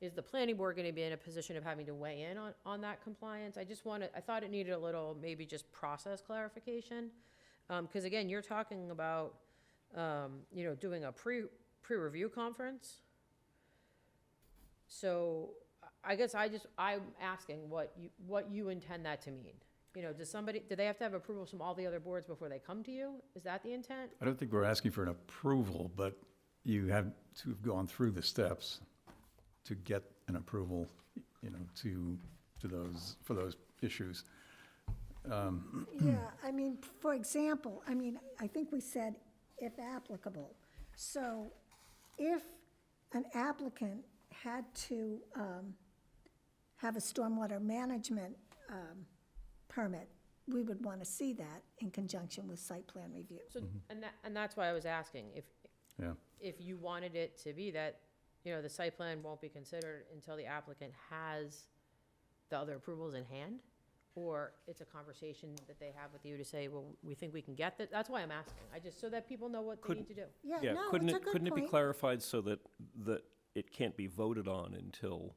is the planning board gonna be in a position of having to weigh in on that compliance? I thought it needed a little, maybe just process clarification. Cause again, you're talking about, you know, doing a pre-review conference. So I guess I'm asking what you intend that to mean. You know, do they have to have approvals from all the other boards before they come to you? Is that the intent? I don't think we're asking for an approval, but you have to have gone through the steps to get an approval, you know, for those issues. Yeah, I mean, for example, I think we said if applicable. So if an applicant had to have a stormwater management permit, we would want to see that in conjunction with site plan review. So, and that's why I was asking, Yeah. if you wanted it to be that, you know, the site plan won't be considered until the applicant has the other approvals in hand? Or it's a conversation that they have with you to say, well, we think we can get that? That's why I'm asking. so that people know what they need to do. Yeah, Yeah, no, couldn't it's a it, good couldn't it be point. clarified so that it can't be voted on until,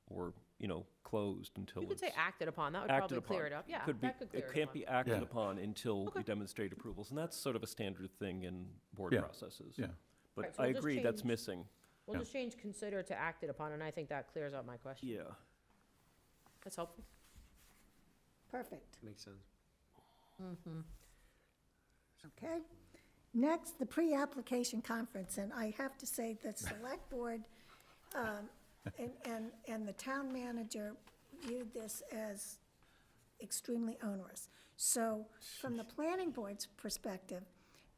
or, you know, closed until You could it's say acted upon. That would acted probably upon? clear it up. Yeah, Could be, that could clear it it can't up. be acted Yeah. upon until Okay. you demonstrate approvals, and that's sort of a standard thing in board Yeah. processes. Yeah. But Right, so I we'll just agree, that's change- missing. We'll Yeah. just change consider to acted upon, and I think that clears up my question. Yeah. That's helpful. Perfect, Makes sense. okay? Next, the pre-application conference, and I have to say that select board and the town manager viewed this as extremely onerous. So from the planning board's perspective,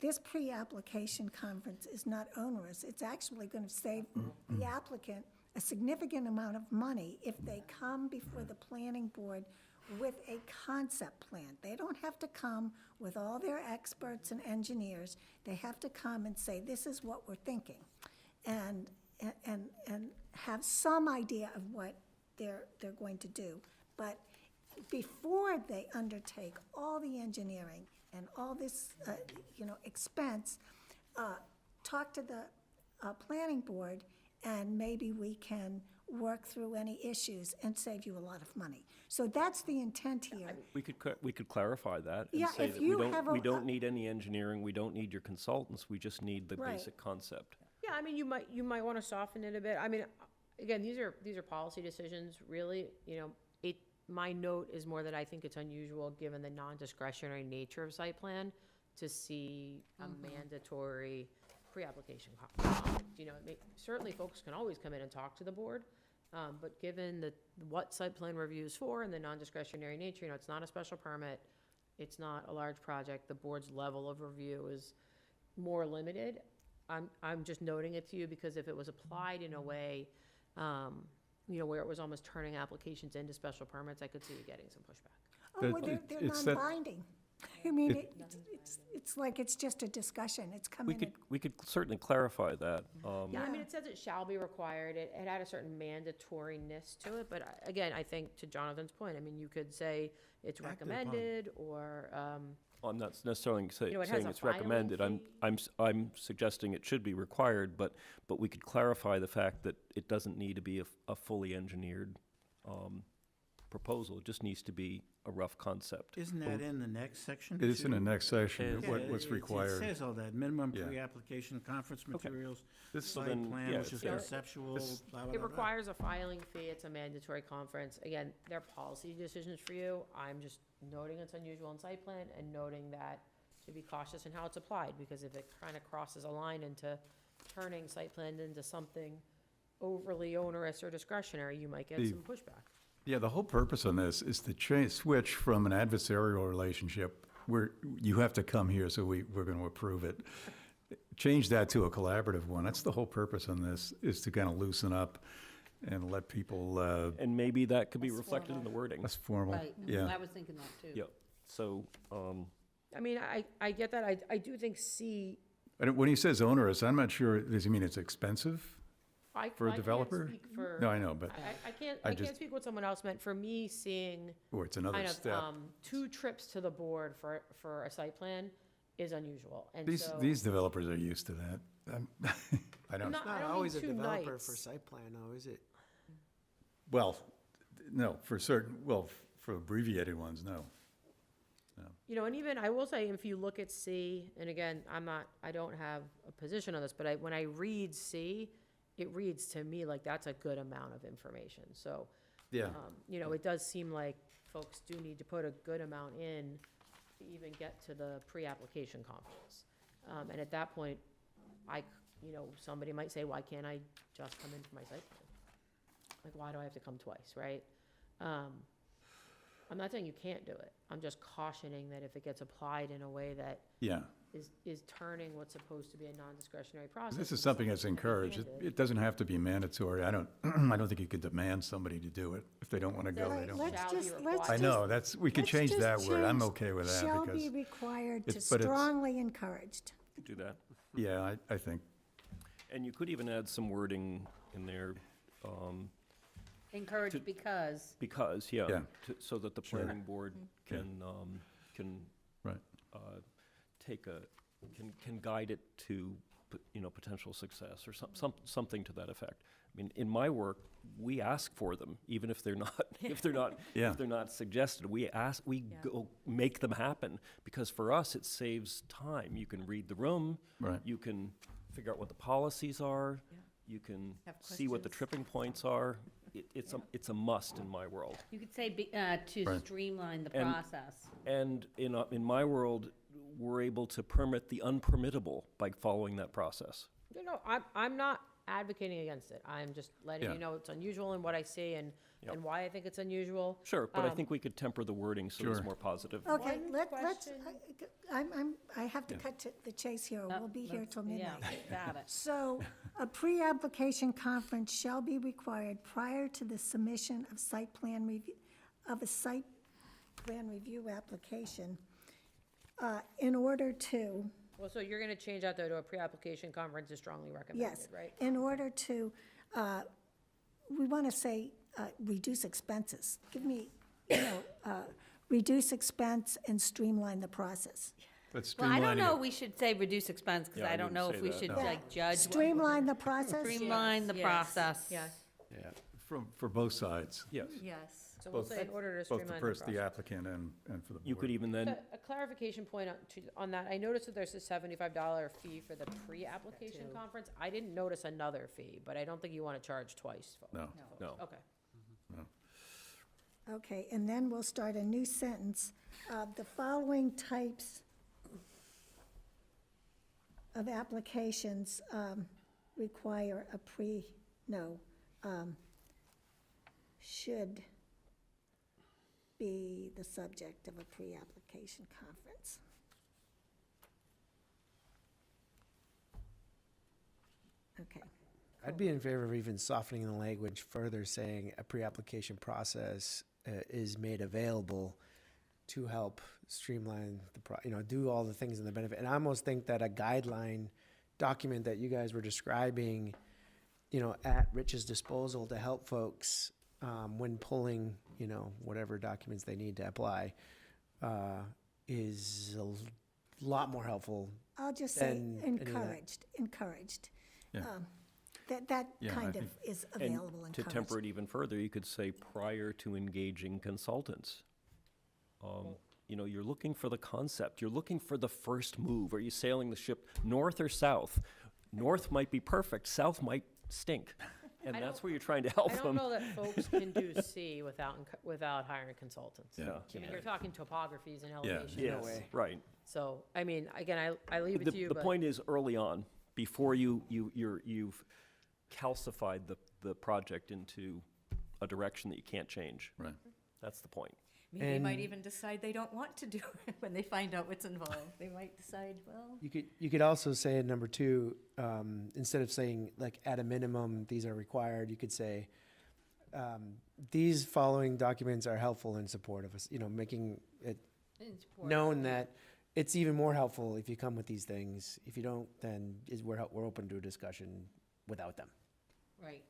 this pre-application conference is not onerous. It's actually going to save the applicant a significant amount of money if they come before the planning board with a concept plan. They don't have to come with all their experts and engineers. They have to come and say, this is what we're thinking. And have some idea of what they're going to do. But before they undertake all the engineering and all this, expense, talk to the planning board, and maybe we can work through any issues and save you a lot of money. So that's the intent here. We could clarify that and Yeah, say if that we you have we a- don't need any engineering, we don't need your consultants, we just need the Right. basic concept. Yeah, I mean, you might want to soften it a bit. I mean, again, these are policy decisions, really, my note is more that I think it's unusual, given the non-discretionary nature of site plan, to see a mandatory pre-application conference. Certainly folks can always come in and talk to the board, but given what site plan review is for and the non-discretionary nature, it's not a special permit, it's not a large project, the board's level of review is more limited. I'm just noting it to you because if it was applied in a way, where it was almost turning applications into special permits, I could see you getting some pushback. Oh, well, they're it's that- non-binding. I mean, it's like it's just a discussion. It's coming in. We could certainly clarify that. Yeah, I mean, it says it shall be required. It had a certain mandatoriness to it, but again, I think to Jonathan's point, I mean, you could say it's Acted upon. recommended or, I'm not necessarily You know, it has saying a it's filing recommended. fee. I'm suggesting it should be required, but we could clarify the fact that it doesn't need to be a fully engineered proposal. It just needs to be a rough concept. Isn't that in the next section? It's in the too? next section, Yeah, what's It required. says all that, minimum Yeah. pre-application conference materials, This- So site then, plan, yeah, which is yeah. conceptual, This- blah, blah, it blah, blah. requires a filing fee. It's a mandatory conference. Again, they're policy decisions for you. I'm just noting it's unusual in site plan and noting that to be cautious in how it's applied, because if it kind of crosses a line into turning site plan into something overly onerous or discretionary, you might get The- some pushback. Yeah, the whole purpose on this is to switch from an adversarial relationship where you have to come here, so we're going to approve it. Change that to a collaborative one. That's the whole purpose on this, is to kind of loosen up and let people, And maybe that could be Less reflected in formal. the wording. less formal. Right, Yeah. I was thinking that too. Yeah, so, I mean, I get that. I do think C, And when he says onerous, I'm not sure, does he mean it's expensive? I For a can't developer? speak for- No, I know, but, I can't, I I can't just- speak what someone else meant. For me, seeing or it's another kind of, step. 2 trips to the board for a site plan is unusual. And These, so, these developers are used to that. I don't, Not- I Not don't always a mean two developer nights. for site plan, though, is it? well, no, for abbreviated ones, no. and even, I will say, if you look at C, and again, I don't have a position on this, but when I read C, it reads to me like that's a good amount of information. So, Yeah, it does seem like folks do need to put a good amount in to even get to the pre-application conference. And at that point, somebody might say, why can't I just come in for my site plan? Like, why do I have to come twice, right? I'm not saying you can't do it. I'm just cautioning that if it gets applied in a way that yeah. is turning what's supposed to be a non-discretionary process. This is into something that's something encouraged. heavy-handed. It doesn't have to be mandatory. I don't think you could demand somebody to do it. If they don't want to go, they Right, don't. Let's Shall be just, required. let's I just. know, we could let's change just that word. I'm change okay with that Shall because, be required to it's- but it's- strongly encouraged. do that. yeah, I think, And you could even add some wording in there, Encouraged because, because, yeah, Yeah. so that the Sure. planning board Yeah. can right. can guide it to, potential success or something to that effect. I mean, in my work, we ask for them, even if they're not, Yeah. if they're not suggested. We go make them happen, because for us, it saves time. You can read the room. Right. You can figure out what the policies are. You can Have see what the questions. tripping points are. It's a must in my world. you could say to Right. streamline the And- process. And in my world, we're able to permit the unpermittable by following that process. I'm not advocating against it. I'm just letting Yeah. you know it's unusual in what I see and Yep. why I think it's unusual. Sure, but I Um, think we could temper the wording so it's Sure. more positive. Okay, One let's, question. I have to Yeah. cut to the chase here, or we'll be here till midnight. Yeah, got it. So, a pre-application conference shall be required prior to the submission of site plan review, of a site plan review application, in order to, Well, so you're gonna change that though to a pre-application conference is strongly yes, recommended, right? in order to, we want to say, reduce expenses. Give me, reduce expense and streamline the process. But Well, I don't streamlining know, it- we should say reduce expense, because Yeah, I I don't know wouldn't if we say should that, no. like judge. what- Streamline the process? Streamline the Yes, process. Yes, Yeah, for both sides. Yes. yes. So we'll Both- say in order to Both streamline the the first, the process. applicant and for the board. You could even then, A clarification point on that, I noticed that there's a $75 fee for the pre-application conference. I didn't notice another fee, but I don't think you want to charge twice. No. no. Okay. Okay, and then we'll start a new sentence. The following types of applications require a should be the subject of a pre-application conference. Okay, I'd be in favor of even softening the language further, saying a pre-application process is made available to help streamline do all the things in the benefit. And I almost think that a guideline document that you guys were describing, at Rich's disposal to help folks when pulling, whatever documents they need to apply, is a lot more helpful. I'll just say Then any of that. encouraged. Yeah. That Yeah, I kind of think- is And available, to encouraged. temper it even further, you could say prior to engaging consultants. You're looking for the concept, you're looking for the first move. Are you sailing the ship north or south? North might be perfect, south might stink. And I that's don't- where you're trying to help I don't them. know that folks can do C without hiring consultants. Yeah. I mean, you're talking topographies and Yeah. elevations. Yes, way. right. So, I mean, again, I leave it to you, The but. point is early on, before you've calcified the project into a direction that you can't change. Right. That's the point. Maybe they might And- even decide they don't want to do it when they find out what's involved. They might decide, well, You could also say in number 2, instead of saying like at a minimum, these are required, you could say, these following documents are helpful in support of us, making it known that it's even more helpful if you come with these things. If you don't, then we're open to a discussion without them. right.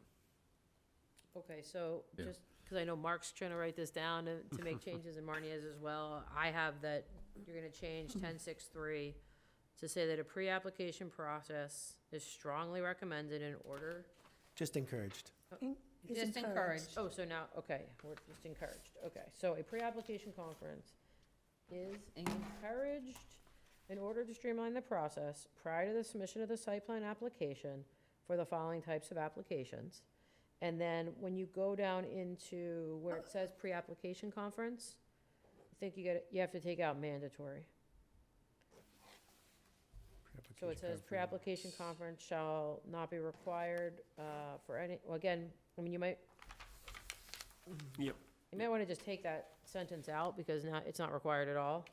Okay, so Yeah. just, because I know Mark's trying to write this down to make changes and Marnie is as well. I have that you're going to change 10.6.3 to say that a pre-application process is strongly recommended in order. Just encouraged. Is Just encouraged. Oh, so now, okay, we're just encouraged. Okay, so a pre-application conference is encouraged in order to streamline the process prior to the submission of the site plan application for the following types of applications. And then when you go down into where it says pre-application conference, I think you have to take out mandatory. So it says pre-application conference shall not be required for any, well, again, I mean, you might. Yep. You might want to just take that sentence out because now it's not required at all.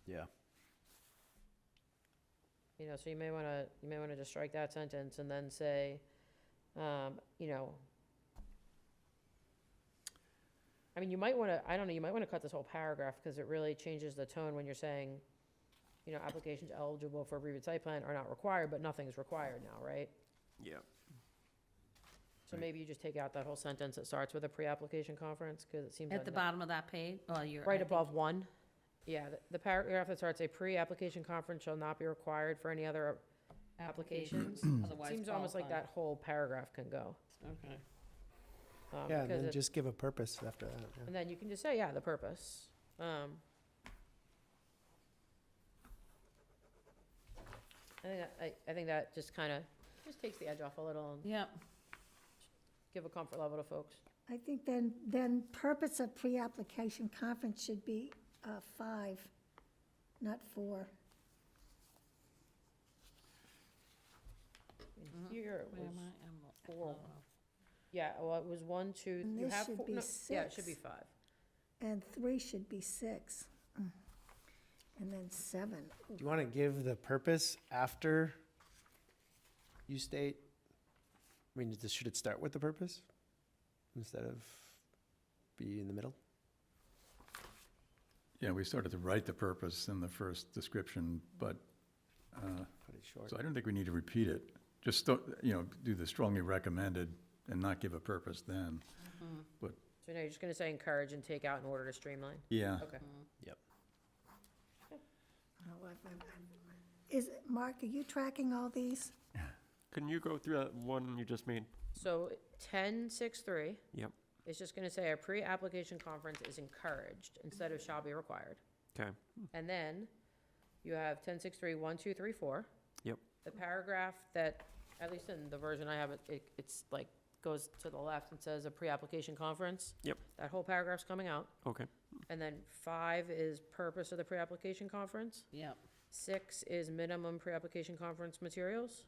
Yeah. So you may want to just strike that sentence and then say, I mean, you might want to, I don't know, you might want to cut this whole paragraph because it really changes the tone when you're saying, applications eligible for a review site plan are not required, but nothing's required now, right? Yeah. So maybe you just take out that whole sentence that starts with a pre-application conference because it seems. At the bottom of that page, oh, you're. Right above 1. Yeah, the paragraph that starts, a pre-application conference shall not be required for any other applications. Otherwise Seems almost like qualified. that whole paragraph can go. Okay. Yeah, and because then it- just give a purpose after that. yeah. And then you can just say, yeah, the purpose. I think that just kind of, just takes the edge off a little and Yep. give a comfort level to folks. I think then purpose of pre-application conference should be 5, not 4. here it Where was, am I? I'm four. oh, Yeah, well, it was 1, 2, And you this have should four, be no, yeah, it should be 6. 5. And 3 should be 6. And then 7. Do you want to give the purpose after you state? I mean, should it start with the purpose instead of be in the middle? Yeah, we started to write the purpose in the first description, but, Put it short. so I don't think we need to repeat it. Just, do the strongly recommended and not give a purpose then. So now you're just gonna say encourage and take out in order to streamline? Yeah. Okay. Mark, are you tracking all these? Can you go through that one you just made? So 10.6.3. Yep. It's just gonna say a pre-application conference is encouraged instead of shall be required. Okay. And then you have 10.6.3, 1, 2, 3, 4. Yep. The paragraph that, at least in the version I have, it's like, goes to the left and says a pre-application conference. Yep. That whole paragraph's coming out. Okay. And then 5 is purpose of the pre-application conference. Yep, 6 is minimum pre-application conference materials.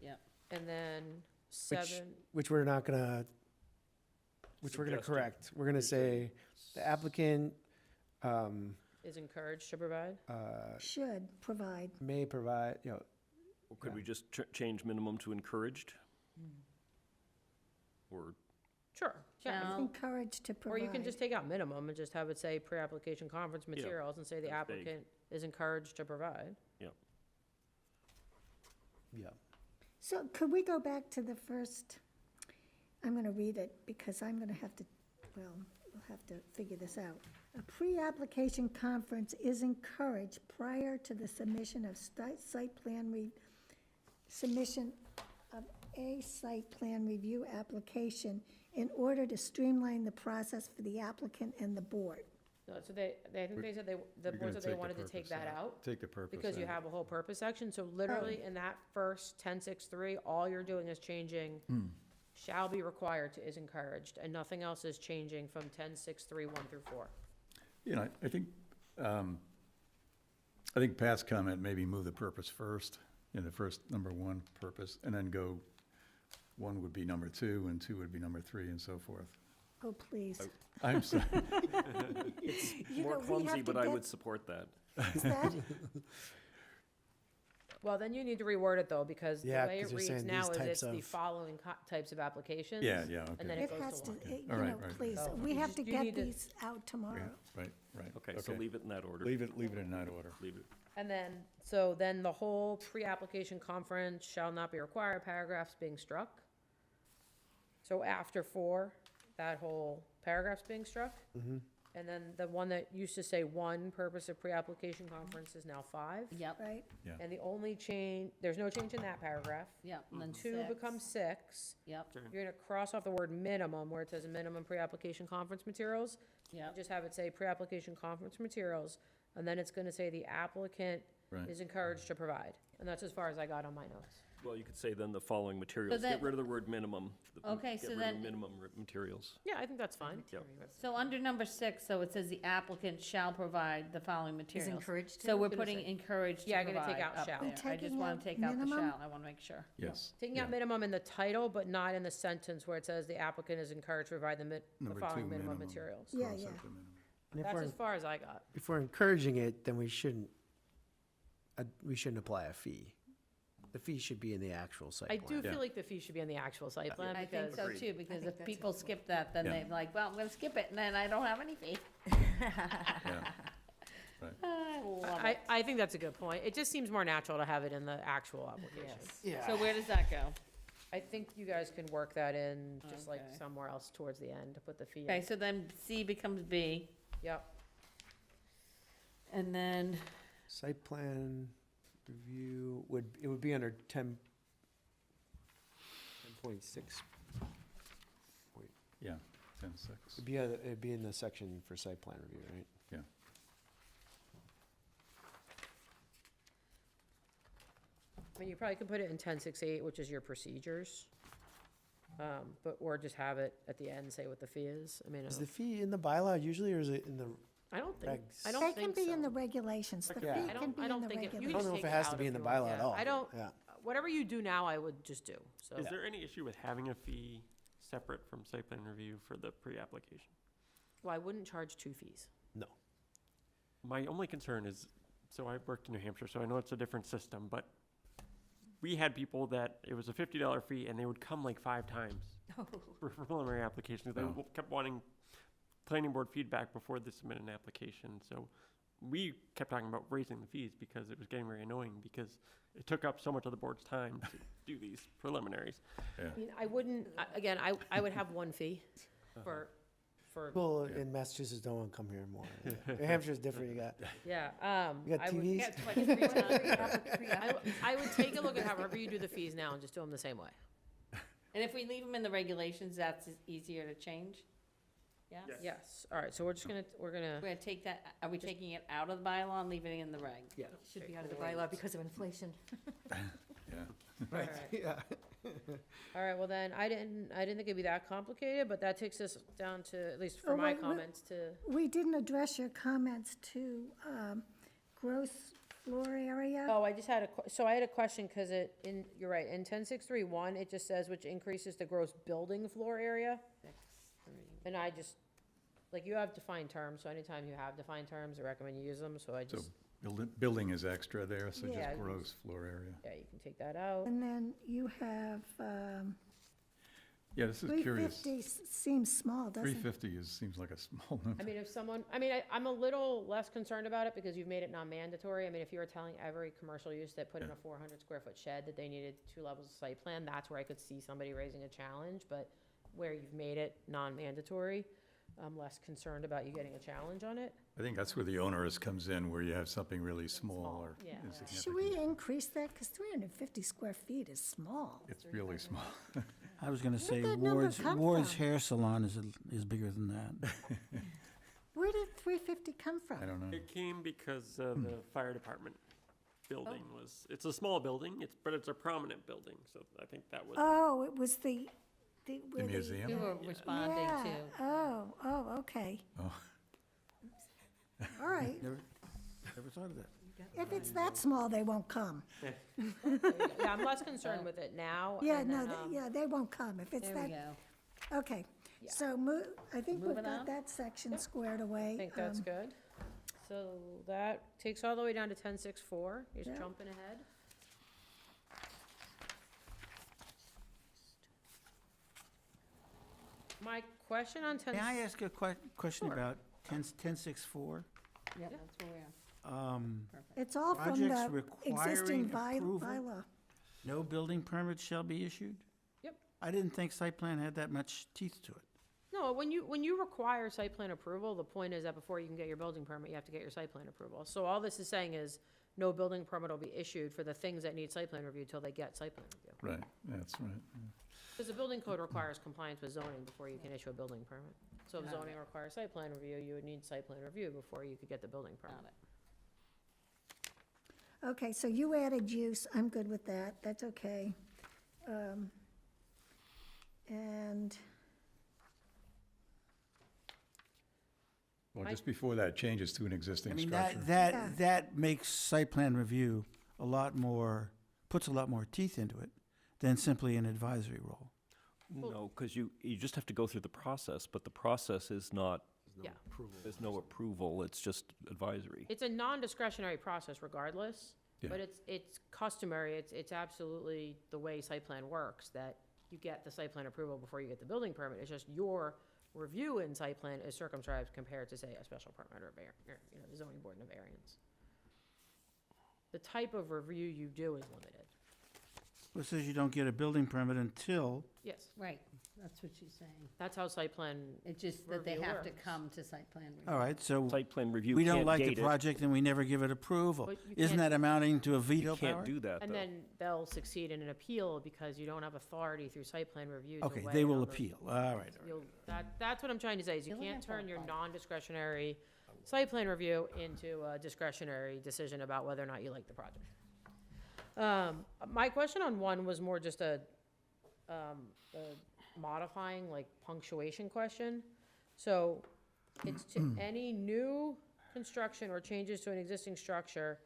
yep. And then 7, Which we're not gonna, which we're gonna Suggested. correct. We're gonna say the applicant, is encouraged to provide. Should provide. may provide, Or could we just change minimum to encouraged? Or, Sure. Yeah. Shall- Encouraged to provide. Or you can just take out minimum and just have it say pre-application conference Yeah, materials and say the that's vague. applicant is encouraged to provide. yeah. So could we go back to the first, I'm going to read it because I'm going to have to, well, we'll have to figure this out. A pre-application conference is encouraged prior to the submission of site plan submission of a site plan review application in order to streamline the process for the applicant and the board. No, so I think they said the You're board gonna said they take the wanted to take purpose that out. Take the purpose Because you out. have a whole purpose section, so literally in that first 10.6.3, all you're doing is changing shall be required to is encouraged, and nothing else is changing from 10.6.3, 1 through 4. I think Pat's comment, maybe move the purpose first, the first number 1 purpose, and then go, 1 would be number 2, and 2 would be number 3, and so forth. Oh, please. I'm sorry. You more know, we clumsy, have to but I get- would support that. Is that, Well, then you need to reword it, though, because the Yeah, way 'cause it you're reads saying now these is types it's the of- following types of applications. Yeah, And then okay. it it goes has to to, 1. you All right, know, right. please, So we you have just- to you get need to- these out tomorrow. Right. Okay, so leave it in that order. Leave it in that order. Leave it. And then, so then the whole pre-application conference shall not be required, paragraph's being struck. So after 4, that whole paragraph's being struck. And then the one that used to say 1, purpose of pre-application conference is now 5. Yep, Right? And the only change, there's no change in that paragraph. yep, and then 2 6. becomes 6. Yep, You're gonna cross off the word minimum where it says minimum pre-application conference materials. yep, Just have it say pre-application conference materials, and then it's gonna say the applicant Right. is encouraged to provide. And that's as far as I got on my notes. Well, you could say then the following materials. that- Get rid of the word minimum. Okay, so Get rid of then- minimum materials. Yeah, I think that's fine. Yep. so under number 6, so it says the applicant shall provide the following materials. encouraged to? So we're Gonna putting say- encouraged to Yeah, I'm provide gonna take out up shall. there. And I just taking want out to take out the minimum? shall, I want to make sure. Yes. Taking yeah. out minimum in the title, but not in the sentence where it says the applicant is encouraged to provide the Number following 2, minimum materials. Yeah, Cross yeah. out the minimum. And if That's we're, as far as I got. if we're encouraging it, then we shouldn't apply a fee. The fee should be in the actual site I plan. do feel like the fee should be on the actual site plan I think because, so too, because think if that's people skip that, then Yeah. they're like, well, I'm gonna skip it, and then I don't have any fee. Yeah. I love I, it. I think that's a good point. It just seems more natural to have it in the actual application. Yes. So where does that go? I think you guys can work that in just like Okay. somewhere else towards the end to put the fee Okay, in. so then C becomes B, Yep. and then, Site plan review would be under 10.6. Yeah, 10-6. It'd be in the section for site plan review, right? Yeah. I mean, you probably could put it in 10.6.8, which is your procedures. But, or just have it at the end, say what the fee is. I mean, Is the fee in the bylaw usually, or is it in the, I don't think, regs? I don't They think can be in so. the regulations. The fee Yeah. can I be in the don't think it- you I can don't just know take if it it has out to be if in the you want, bylaw at yeah. all. I don't, Yeah. whatever you do now, I would just do, so. Is there any issue with having a fee separate from site plan review for the pre-application? Well, I wouldn't charge 2 fees. No. My only concern is, so I worked in New Hampshire, so I know it's a different system, but we had people that it was a $50 fee and they would come like 5 times for preliminary applications. They Oh. kept wanting planning board feedback before they submit an application. So we kept talking about raising the fees because it was getting very annoying because it took up so much of the board's time to do these preliminaries. I mean, I wouldn't, again, I would have 1 fee for, People in Massachusetts don't want to come here more. New Hampshire's different, you got, yeah, you got I would- TVs? Yeah, it's like 3 times. I would take a look at however you do the fees now and just do them the same way. And if we leave them in the regulations, that's easier to change? Yeah? Yes. Yes, all right, so we're gonna, We're gonna take that, are we taking it out of the bylaw and leaving it in the reg? Yeah. Should be out of the bylaw because of inflation. Right, yeah. all right, well then, I didn't think it'd be that complicated, but that takes us down to, at least for Oh, my wait, comments, to, We didn't address your comments to gross floor area. oh, I just had so I had a question, cause you're right, in 10631, it just says which increases the gross building floor area. And I just, like, you have defined terms, so anytime you have defined terms, I recommend you use them, so I So just, building is extra there, so Yeah, just gross floor area. yeah, you can take that out. And then you have, Yeah, this is curious. 350 seems small, doesn't it? 350 seems like a small number. I mean, if someone, I'm a little less concerned about it because you've made it non-mandatory. I mean, if you were telling every commercial use that put in a 400 square foot shed that they needed 2 levels of site plan, that's where I could see somebody raising a challenge, but where you've made it non-mandatory, I'm less concerned about you getting a challenge on it. I think that's where the onerous comes in, where you have something really small or yeah. insignificant. Should we increase that? Because 350 square feet is small. It's really small. I was gonna say that number come Ward's from? Hair Salon is bigger than that. Where did 350 come from? I don't know. It came because the fire department building was, it's a small building, but it's a prominent building, so I think that was. Oh, it was the where The museum? We were responding Yeah. to. Oh, okay. Oh. All right. Never thought of that. If it's that small, they won't come. Yeah, I'm less concerned with it now. Yeah, and no, then, yeah, they won't come if it's There we that. go. Okay, Yeah. so I think we've Moving got on? that section squared away. I think that's good. So that takes all the way down to 1064, just Yeah. jumping ahead. My question on 10. May I ask a question Sure. about 1064? Yeah, that's where we are. It's all from Projects the existing requiring approval? bylaw. No building permit shall be issued? Yep. I didn't think site plan had that much teeth to it. No, when you require site plan approval, the point is that before you can get your building permit, you have to get your site plan approval. So all this is saying is, no building permit will be issued for the things that need site plan review till they get site plan review. Right, that's right. Because the building code requires compliance with zoning before you can issue a building permit. So if Got it. zoning requires site plan review, you would need site plan review before you could get the building permit. Got it. Okay, so you added use, I'm good with that, that's okay. And, Well, just before that, changes to an I existing mean, structure. Yeah. that makes site plan review a lot more, puts a lot more teeth into it than simply an advisory role. No, because you just have to go through the process, but the process is not, Yeah. there's no approval, it's just advisory. It's a non-discretionary process regardless, Yeah. but it's customary, it's absolutely the way site plan works, that you get the site plan approval before you get the building permit. It's just your review in site plan is circumscribed compared to, say, a special permit or the zoning board and a variance. The type of review you do is limited. Well, it says you don't get a building permit until, Yes, Right, that's what she's saying. that's how site plan, It's just that they Review have to works. come to site plan review. all right, so Site plan review we don't can't like the date it. project and we never give it approval. But you Isn't can't- that amounting to a veto You power? can't do that, though. and then they'll succeed in an appeal because you don't have authority through site plan review to Okay, weigh they in will on the- appeal, all right. That's what I'm trying to say, is you You're looking can't at turn your both. non-discretionary site plan review into a discretionary decision about whether or not you like the project. My question on 1 was more just a modifying, like, punctuation question. So, it's to any new construction or changes to an existing structure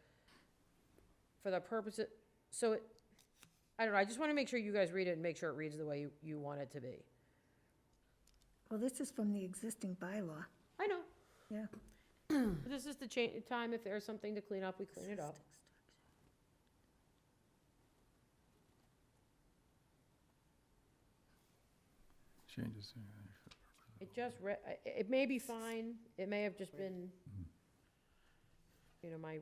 for the purpose, I don't know, I just want to make sure you guys read it and make sure it reads the way you want it to be. Well, this is from the existing bylaw, I know, yeah. but this is the time, if there's something to clean up, we clean it up. Changes. It just it may be fine, it may have just been, you know, my.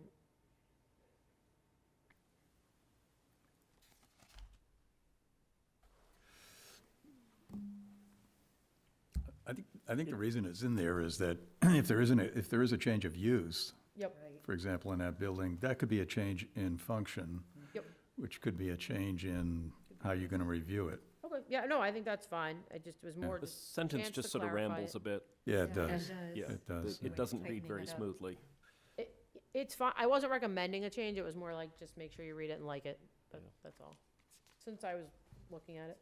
I think the reason it's in there is that if there is a change of use, Yep, for example, in that building, that could be a change in function. Yep. Which could be a change in how you're gonna review it. okay, yeah, no, I think that's fine, I just was more The just sentence chance just to sort of clarify rambles it. a bit. Yeah, it does. Yeah, It does. It doesn't read Tightening very it up. smoothly. It's fine, I wasn't recommending a change, it was more like, just make sure you read it and like it, but Yeah. that's all, since I was looking at it.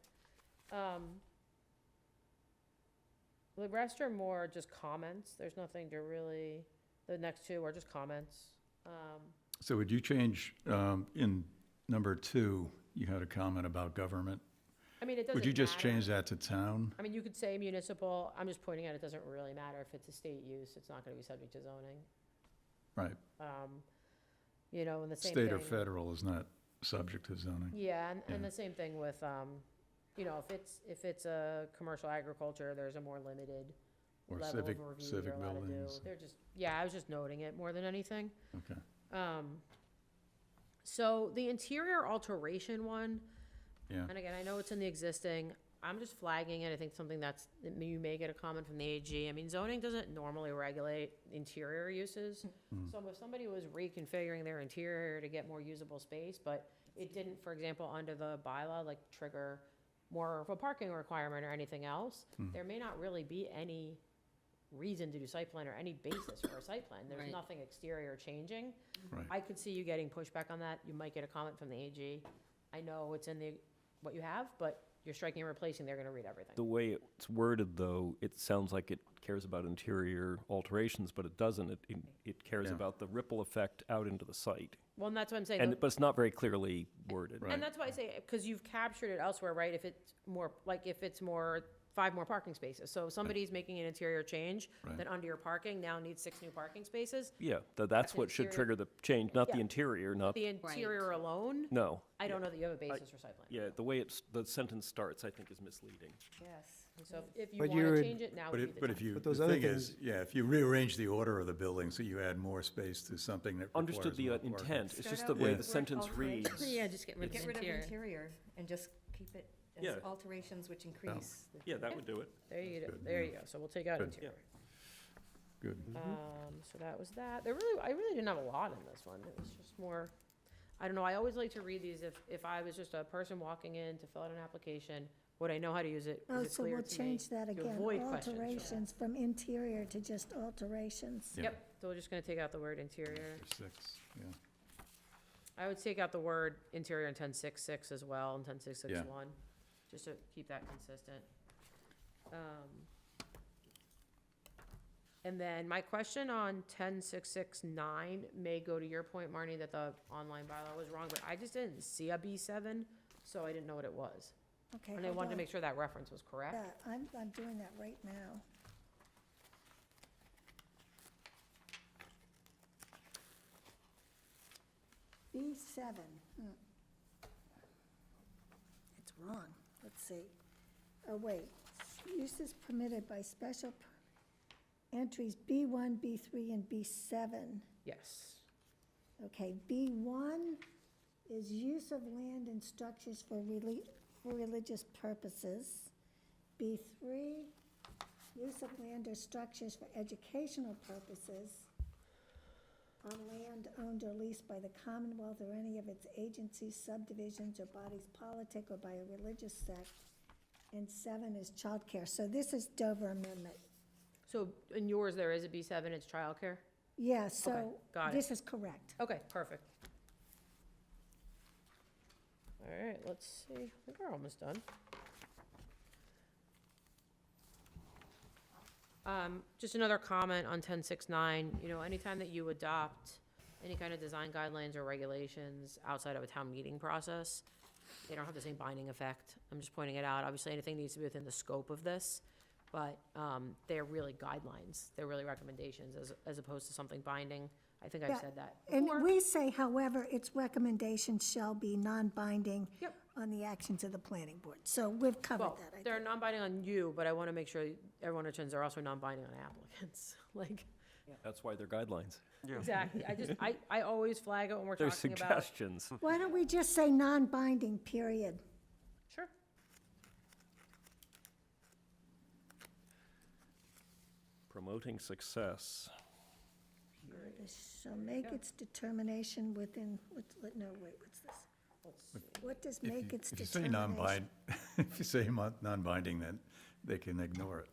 The rest are more just comments, there's nothing to really, the next two are just comments. So would you change, in number 2, you had a comment about government? I mean, it doesn't Would you just matter. change that to town? I mean, you could say municipal, I'm just pointing out, it doesn't really matter if it's a state use, it's not gonna be subject to zoning. Right. You know, and the same State or thing- federal is not subject to zoning. Yeah, and Yeah. the same thing with, you know, if it's a commercial agriculture, there's a more limited Or level of civic- review civic you're allowed to do. buildings. They're just, yeah, I was just noting it more than anything. Okay. So the interior alteration one, Yeah. and again, I know it's in the existing, I'm just flagging it, I think something that you may get a comment from the AG. I mean, zoning doesn't normally regulate interior uses. So if somebody was reconfiguring their interior to get more usable space, but it didn't, for example, under the bylaw, like trigger more of a parking requirement or anything else, there may not really be any reason to do site plan or any basis for a site plan. There's Right. nothing exterior changing. Right. I could see you getting pushback on that. You might get a comment from the AG. I know it's in the, what you have, but you're striking and replacing, they're gonna read everything. The way it's worded, though, it sounds like it cares about interior alterations, but it doesn't. It cares Yeah. about the ripple effect out into the site. Well, and that's what I'm saying. And, but it's not very clearly worded. Right. And that's why I say, because you've captured it elsewhere, right? If it's more, like, if it's more, 5 more parking spaces. So if somebody's making an interior change, Right. then under your parking now needs 6 new parking spaces. Yeah, that's what should interior- trigger the change, not the Yeah. interior, not, The interior alone, no. I don't know that you have a basis for site plan. Yeah, the way the sentence starts, I think, is misleading. Yes. So if you But want you to would- change it, now would be the But time. if you, But the those other thing is, things- yeah, if you rearrange the order of the building so you add more space to something that requires Understood the more parking. intent, it's Start just out the way with the word sentence alteration. reads. Yeah, just get rid Get of rid of interior. interior and just keep it Yeah. as alterations which increase. the- Yeah, that would do it. There you go, Good, there yeah. you go. So we'll take out Good. interior. Good. So that was that. I really didn't have a lot in this one. It was just more, I don't know, I always like to read these if I was just a person walking in to fill out an application, would I know how to use it? Oh, Is it so clear we'll to me? change that to again, avoid questions. alterations from interior to just alterations. Yeah. Yep, so we're just gonna take out the word interior. For 6, yeah. I would take out the word interior in 10.6.6 as well, and 10.6.6.1, just to keep that consistent. And then my question on 10.6.6.9 may go to your point, Marnie, that the online bylaw was wrong, but I just didn't see a B7, so I didn't know what it was. Okay, And I hold wanted to on. make sure that reference was correct. Yeah, I'm doing that right now. B7. It's wrong. Let's see. Oh, wait. Uses permitted by special entries B1, B3, and B7. Yes. Okay, B1 is use of land and structures for religious purposes. B3, use of land or structures for educational purposes on land owned or leased by the Commonwealth or any of its agencies, subdivisions, or bodies politic or by a religious sect. And 7 is childcare. So this is Dover Amendment. So in yours, there is a B7, it's childcare? Yeah, so got it. this is correct. Okay, perfect. All right, let's see. I think we're almost done. Just another comment on 10.6.9, you know, anytime that you adopt any kind of design guidelines or regulations outside of a town meeting process, they don't have the same binding effect. I'm just pointing it out. Obviously, anything needs to be within the scope of this, but they're really guidelines. They're really recommendations as opposed to something binding. I think I've Yeah, said that And before. we say, however, its recommendations shall be non-binding Yep. on the actions of the planning board. So we've covered Well, that, I they're think. non-binding on you, but I want to make sure everyone understands they're also non-binding on applicants. Like, That's why they're guidelines. exactly. I always flag it when we're They're talking about. suggestions. Why don't we just say non-binding, period? Sure. Promoting success. Shall make its determination within, no, wait, what's this? What does make its If you say determination? non-bind, if you say non-binding, then they can ignore it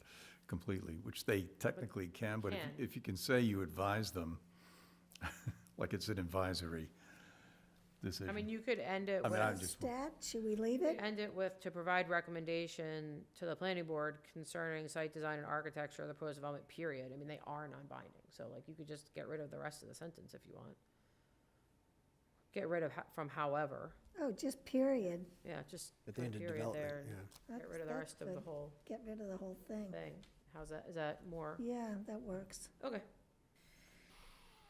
completely, which they technically can, but Can. if you can say you advise them, like it's an advisory decision. I mean, you could end it I with. mean, I'm just, Stat, should we leave it? End it with, to provide recommendation to the planning board concerning site design and architecture of the proposed development, period. I mean, they are non-binding, so like, you could just get rid of the rest of the sentence if you want. Get rid of from however, Oh, just period. yeah, just At put the a end of period development, there. yeah. Get rid of the That's rest of the good. whole Get rid of the whole thing. thing. How's that, is that more, Yeah, that works. okay.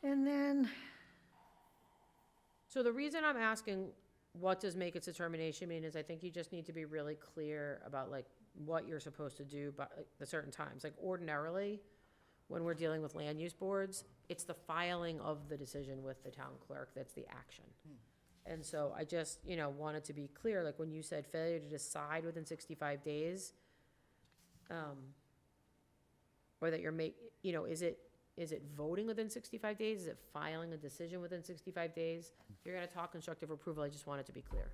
And then, So the reason I'm asking, what does make its determination mean, is I think you just need to be really clear about like what you're supposed to do by like, the certain times. Like ordinarily, when we're dealing with land use boards, it's the filing of the decision with the town clerk that's the action. And so I just, wanted to be clear, like when you said failure to decide within 65 days, or that you're is it voting within 65 days? Is it filing a decision within 65 days? If you're gonna talk constructive approval, I just want it to be clear.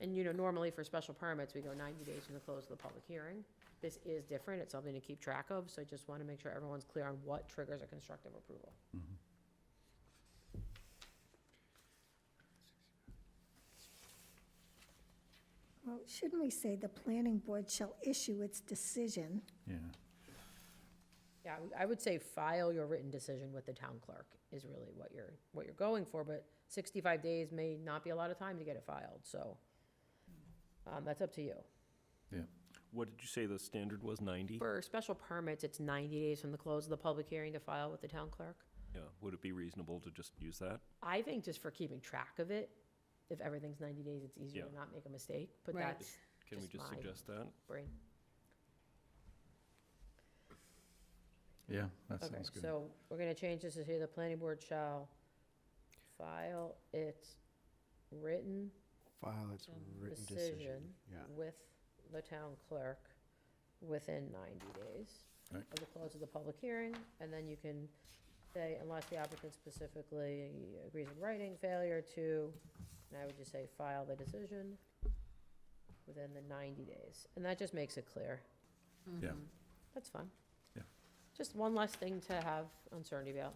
And, normally for special permits, we go 90 days from the close of the public hearing. This is different, it's something to keep track of, so I just wanna make sure everyone's clear on what triggers a constructive approval. well, shouldn't we say the planning board shall issue its decision? yeah. Yeah, I would say file your written decision with the town clerk is really what you're going for, but 65 days may not be a lot of time to get it filed, so, that's up to you. Yeah. What did you say the standard was, 90? For special permits, it's 90 days from the close of the public hearing to file with the town clerk. Yeah, would it be reasonable to just use that? I think just for keeping track of it, if everything's 90 days, it's easier to Yeah. not make a mistake, but Right. that's Can we Just just my- suggest that? brain. Yeah, that Okay, sounds good. so we're gonna change this to say the planning board shall file its written File its written decision decision, yeah. with the town clerk within 90 days Right. of the close of the public hearing, and then you can say, unless the applicant specifically agrees in writing, failure to, and I would just say, file the decision within the 90 days, and that just makes it clear. Yeah. That's fine. Yeah. Just one less thing to have uncertainty about.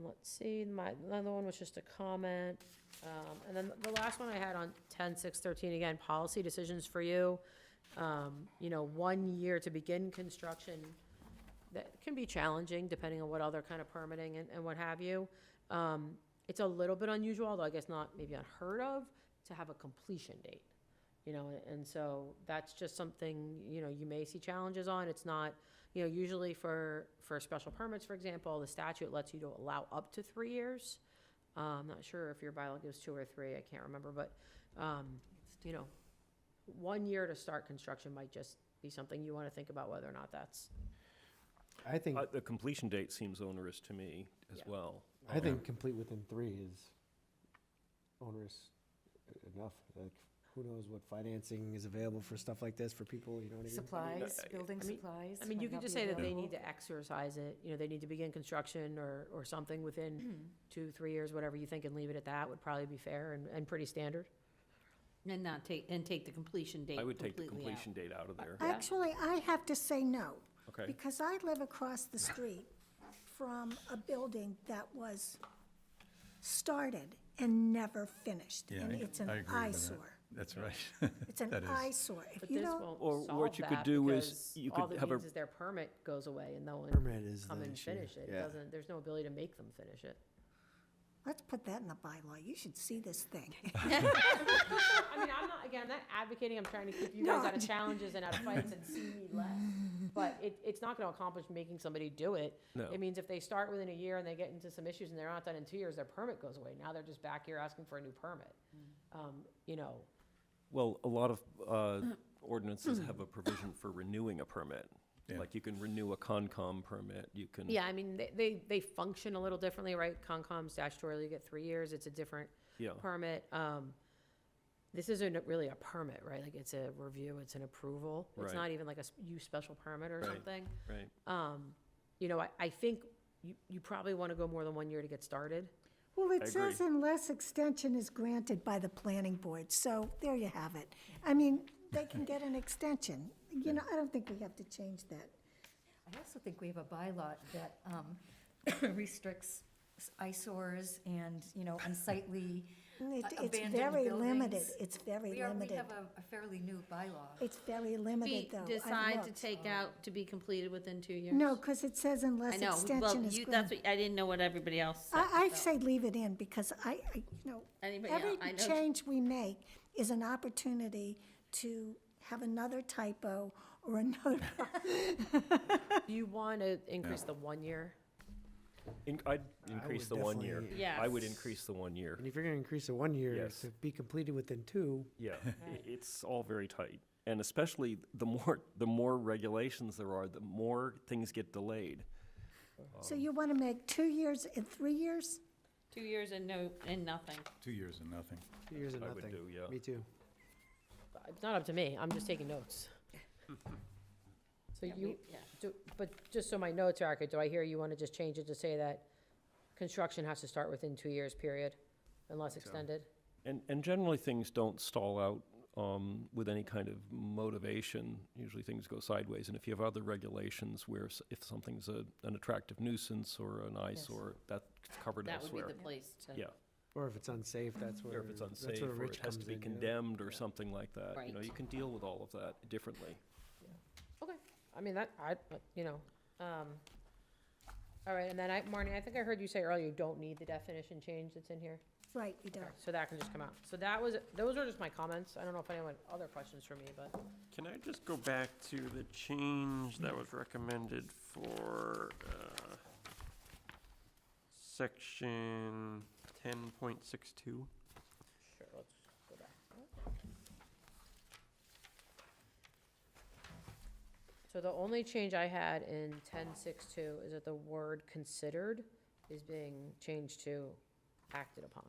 Let's see, another one was just a comment. And then the last one I had on 10-6-13, again, policy decisions for you. 1 year to begin construction, that can be challenging depending on what other kind of permitting and what have you. It's a little bit unusual, although I guess not maybe unheard of, to have a completion date. And so that's just something, you may see challenges on. It's not, usually for special permits, for example, the statute lets you to allow up to 3 years. I'm not sure if your bylaw gives 2 or 3, I can't remember, but, 1 year to start construction might just be something you want to think about whether or not that's, I think, The completion date seems onerous to me as Yeah. well. I think complete within 3 is onerous enough. Like, who knows what financing is available for stuff like this for people, you know what I mean? Supplies, I- building I mean- supplies. I mean, you might could not just be say that they available. need to exercise it, they need to begin construction or something within 2-3 years, whatever you think, and leave it at that would probably be fair and pretty standard. And not take, and take the completion date I would take the completely out. completion date out of there. Yeah. Actually, I have to say no. Okay. Because I live across the street from a building that was started and never finished. Yeah, And I- it's an I agree with that. eyesore. That's right. It's an That is. eyesore. If But you this don't, won't Or solve what you could that do is because you all could that have a- means is their permit goes away and no one Permit is come the and issue. finish it. It Yeah. doesn't, there's no ability to make them finish it. Let's put that in the bylaw. You should see this thing. I mean, I'm not, again, I'm not advocating, I'm trying to keep you guys No. out of challenges and out of fights and see me less. But it's not gonna accomplish making somebody do it. No. It means if they start within a year and they get into some issues and they're not done in 2 years, their permit goes away. Now they're just back here asking for a new permit. You know, Well, a lot of ordinances have a provision for renewing a permit. Yeah. Like you can renew a Concom permit, you can. yeah, I mean, they function a little differently, right? Concom statutorily, you get 3 years, it's a different Yeah, permit. This isn't really a permit, right? Like, it's a review, it's an approval. It's Right. not even like a use special permit or Right. something. right. You know, I think you probably want to go more than 1 year to get started. Well, I it says agree. unless extension is granted by the planning board, so there you have it. I mean, they can get an extension. You know, I don't think we have to change that. I also think we have a bylaw that restricts eyesores and, you know, unsightly It's abandoned very limited. buildings. It's very We limited. have a fairly new bylaw. It's very We limited, though. I've decide to looked. take out to be completed within 2 years? No, because it says I unless know, well, extension is you, that's granted. what, I didn't know what everybody else said. I so. say leave it in, because you know, Anybody every else? I know- change we make is an opportunity to have another typo or another. Do you want to increase the 1 year? I'd increase the would 1 year. definitely- I would Yes. increase the 1 year. And if you're gonna increase it 1 year, Yes. to be completed within 2, Yeah, it's all very tight. And especially the more regulations there are, the more things get delayed. So you want to make 2 years and 3 years? 2 years and nothing. 2 years and nothing. 2 years and I would nothing. do, yeah. Me too. It's not up to me, I'm just taking notes. So Yeah, you, yeah. but just so my notes are accurate, do I hear you want to just change it to say that construction has to start within 2 years, period, unless extended? And generally, things don't stall out with any kind of motivation. Usually, things go sideways. And if you have other regulations where if something's an attractive nuisance or an eyesore, that's covered That would be elsewhere. the place to. Yeah, Or if it's unsafe, that's where. or if it's that's unsafe, where or Rich it has to comes be in, you know? condemned or something like that. You know, Right. you can deal with all of that differently. Okay, I mean, you know, all right, and then Marnie, I think I heard you say earlier, you don't need the definition change that's in here? Right, you don't. So that can just come out. So those are just my comments. I don't know if anyone, other questions for me, but. Can I just go back to the change that was recommended for section 10.62? Sure, let's go back. So the only change I had in 10.62 is that the word considered is being changed to acted upon.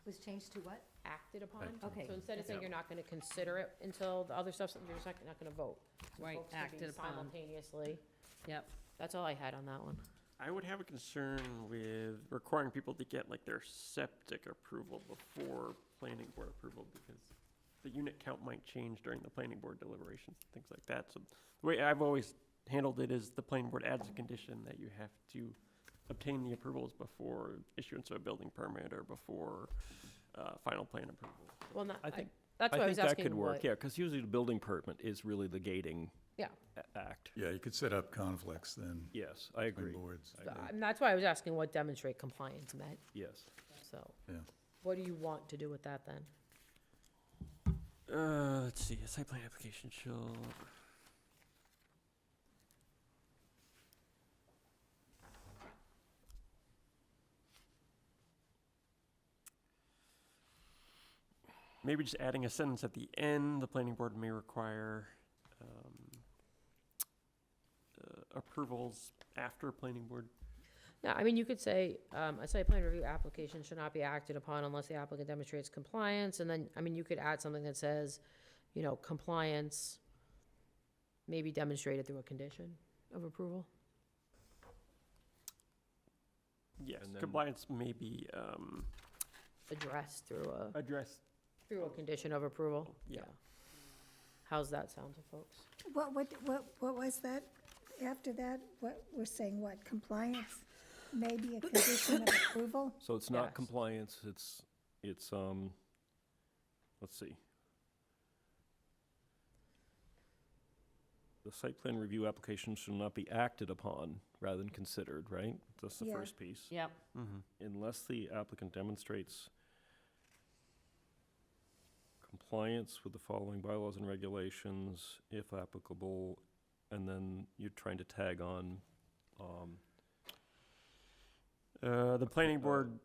Was changed to what? Acted upon? Acted Okay. So instead of saying you're not gonna consider it until the other stuff's, you're just not gonna vote. So Right, folks can be acted upon. Simultaneously. Yep. That's all I had on that one. I would have a concern with requiring people to get like their septic approval before planning board approval, because the unit count might change during the planning board deliberations, things like that. So the way I've always handled it is the planning board adds a condition that you have to obtain the approvals before issuance of a building permit or before final plan approval. Well, I think, that's I why I think was that asking could work, what. yeah, because usually the building permit is really the gating Yeah. act. Yeah, you could set up conflicts then Yes, I between agree. boards. And that's why I was asking what demonstrate compliance meant, Yes. so. Yeah. What do you want to do with that then? Let's see, a site plan application shall. Maybe just adding a sentence at the end, the planning board may require approvals after planning board. Yeah, I mean, you could say, a site plan review application should not be acted upon unless the applicant demonstrates compliance, and then, I mean, you could add something that says, you know, compliance may be demonstrated through a condition of approval. Yes, And then- compliance may be Addressed through addressed. a condition of approval. Yeah. How's that sound to folks? What was that? After that, what, we're saying what, compliance may be a condition of approval? So it's not Yes. compliance, it's, let's see. the site plan review application shall not be acted upon rather than considered, right? That's the Yeah. first piece. Yep. Unless the applicant demonstrates compliance with the following bylaws and regulations, if applicable, and then you're trying to tag on, The planning board,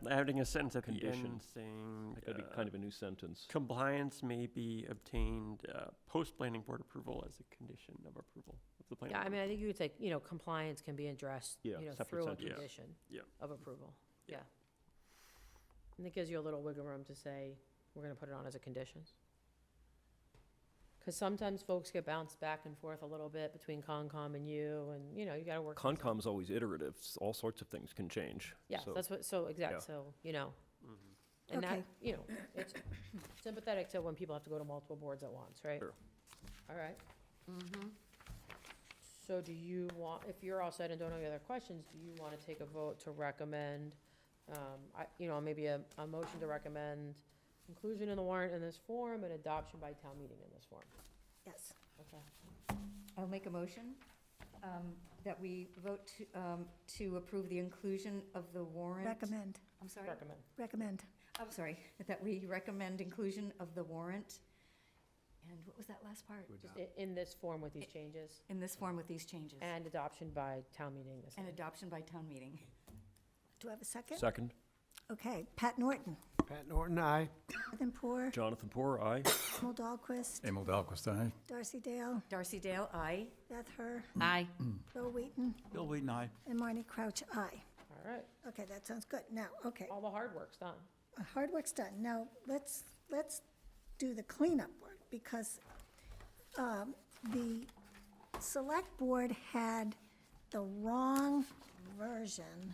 adding a sentence at the Condition. end saying. that could be kind of a new sentence. Compliance may be obtained, post-planning board approval as a condition of approval of the planning. Yeah, I board. mean, I think you could say, compliance can be addressed, Yeah, separate through a sentence. condition Yeah. of approval. Yeah. Yeah. And it gives you a little wiggle room to say, we're gonna put it on as a condition. Because sometimes folks get bounced back and forth a little bit between Concom and you, and, you gotta work. things out. Concom's always iterative, all sorts of things can change. Yeah, so- that's what, yeah. exact, so, Mhm. and that, Okay. it's sympathetic to when people have to go to multiple boards at once, right? Sure. All right, Mm-hmm. so do you want, if you're all set and don't have any other questions, do you want to take a vote to recommend, maybe a motion to recommend inclusion in the warrant in this form and adoption by town meeting in this form? Yes. Okay. I'll make a motion that we vote to approve the inclusion of the warrant. Recommend, I'm sorry? recommend. I'm sorry, that we recommend inclusion of the warrant. And what was that last part? Just in this form with these changes, In this form with these changes. and adoption by town meeting this. And adoption by town meeting. Do I have a second? Second, Okay, Pat Norton, Pat Norton, aye. Jonathan Poor, Jonathan Poor, aye. Emil Dahlquist, Emil Dahlquist, aye. Darcy Dale, Darcy Dale, aye. Beth Her, Aye. Bill Wheaton, Bill Wheaton, aye. and Marnie Crouch, aye. All right, Okay, that sounds good. Now, okay, all the hard work's done. hard work's done. Now, let's do the cleanup work, because the select board had the wrong version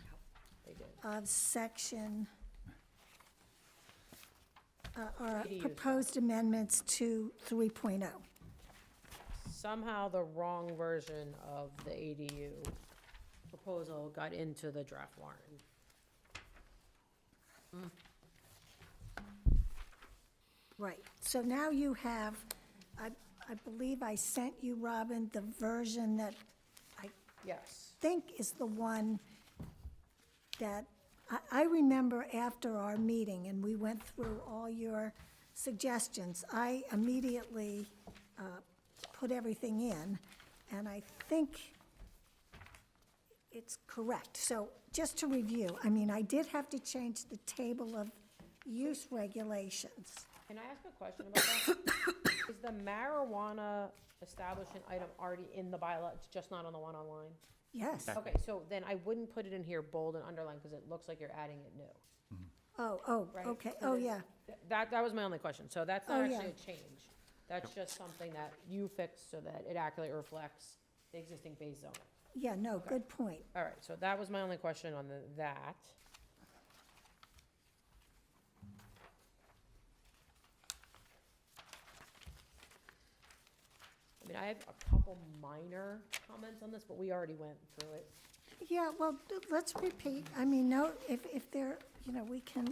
They did. of section, or ADUs. proposed amendments to 3.0. Somehow the wrong version of the ADU proposal got into the draft warrant. Right, so now you have, I believe I sent you, Robin, the version that I Yes. think is the one that, I remember after our meeting, and we went through all your suggestions, I immediately put everything in, and I think it's correct. So just to review, I mean, I did have to change the table of use regulations. Can I ask a question about that? Is the marijuana establishment item already in the bylaw? It's just not on the one online? Yes. Okay, so then I wouldn't put it in here bold and underlined because it looks like you're adding it new. Oh, Right. okay, So oh, that- yeah. That was my only question. So that's Oh, not yeah. actually a change. That's just something that you fixed so that it accurately reflects the existing phase zoning. Yeah, no, good point. All right, so that was my only question on that. I mean, I have a couple minor comments on this, but we already went through it. Yeah, well, let's repeat. I mean, no, if there, we can,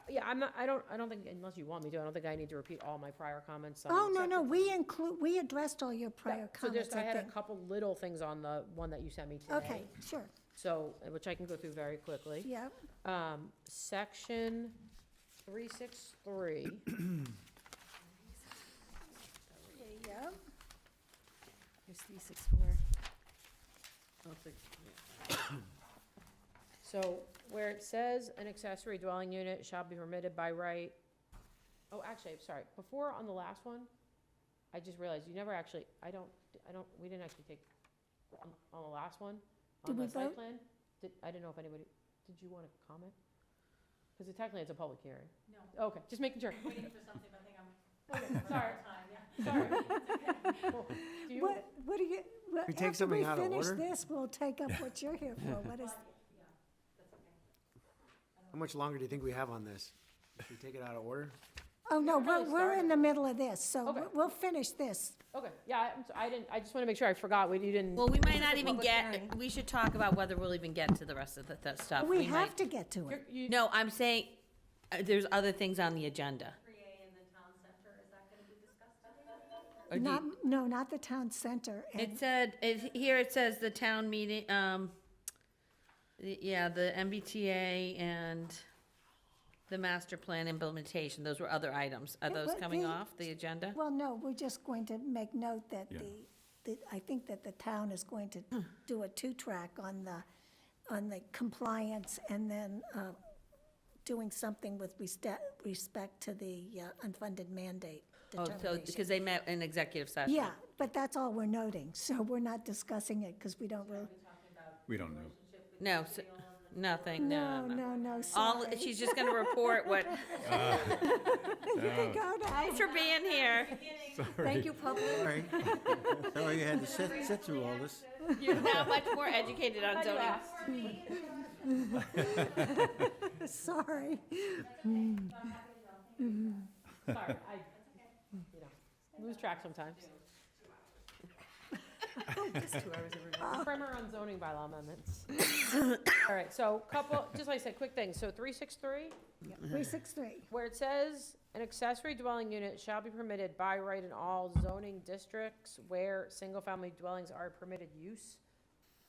Yeah, I don't think, unless you want me to, I don't think I need to repeat all my prior comments. on oh, no, section- no, we addressed all your prior Yeah, so comments, just, I had a think. couple little things on the one that you sent me today. Okay, sure, So, which I can go through very quickly. yeah, Section 363, yeah, Here's 364. so where it says an accessory dwelling unit shall be permitted by right. Oh, actually, I'm sorry, before on the last one, I just realized you never actually, we didn't actually take, on the last one, Did on we the site vote? plan. I didn't know if anybody, did you want to comment? Because technically it's a public hearing. No. Okay, just making sure. Waiting for something, I think I'm. Sorry. Sorry. Cool. Do you- what do you, We take something out of After we order? finish this, we'll take up what you're here for. What is, How much longer do you think we have on this? Should we take it out of order? oh, no, probably we're in started. the middle of this, so Okay. we'll finish this. Okay, yeah, I just want to make sure I forgot, you didn't. Well, we might not This is a even public get, hearing. we should talk about whether we'll even get to the rest of the stuff. We might- have to get to it. You- No, I'm saying, there's other things on the agenda. Or do Not, you- no, not the town center. It said, here it says the town meeting, yeah, the MBTA and the master plan implementation, those were other items. Are Yeah, those but coming the- off the agenda? Well, no, we're just going to make note that Yeah. I think that the town is going to do a two-track on the compliance and then doing something with respect to the unfunded mandate Oh, so, determination. because they met in executive session. Yeah, but that's all we're noting, so we're not discussing it because we don't really, We don't know. No, nothing, no, no. no, no, All, sorry. she's just gonna report what, You can go now. thanks for being here. Thank you, public. Sorry. Sorry you had to sit through all this. You're now much more educated on zoning. Sorry. Sorry, lose track sometimes. Primer on zoning bylaw amendments. All right, so just like I said, quick things. So 363, 363. where it says, an accessory dwelling unit shall be permitted by right in all zoning districts where single-family dwellings are permitted use.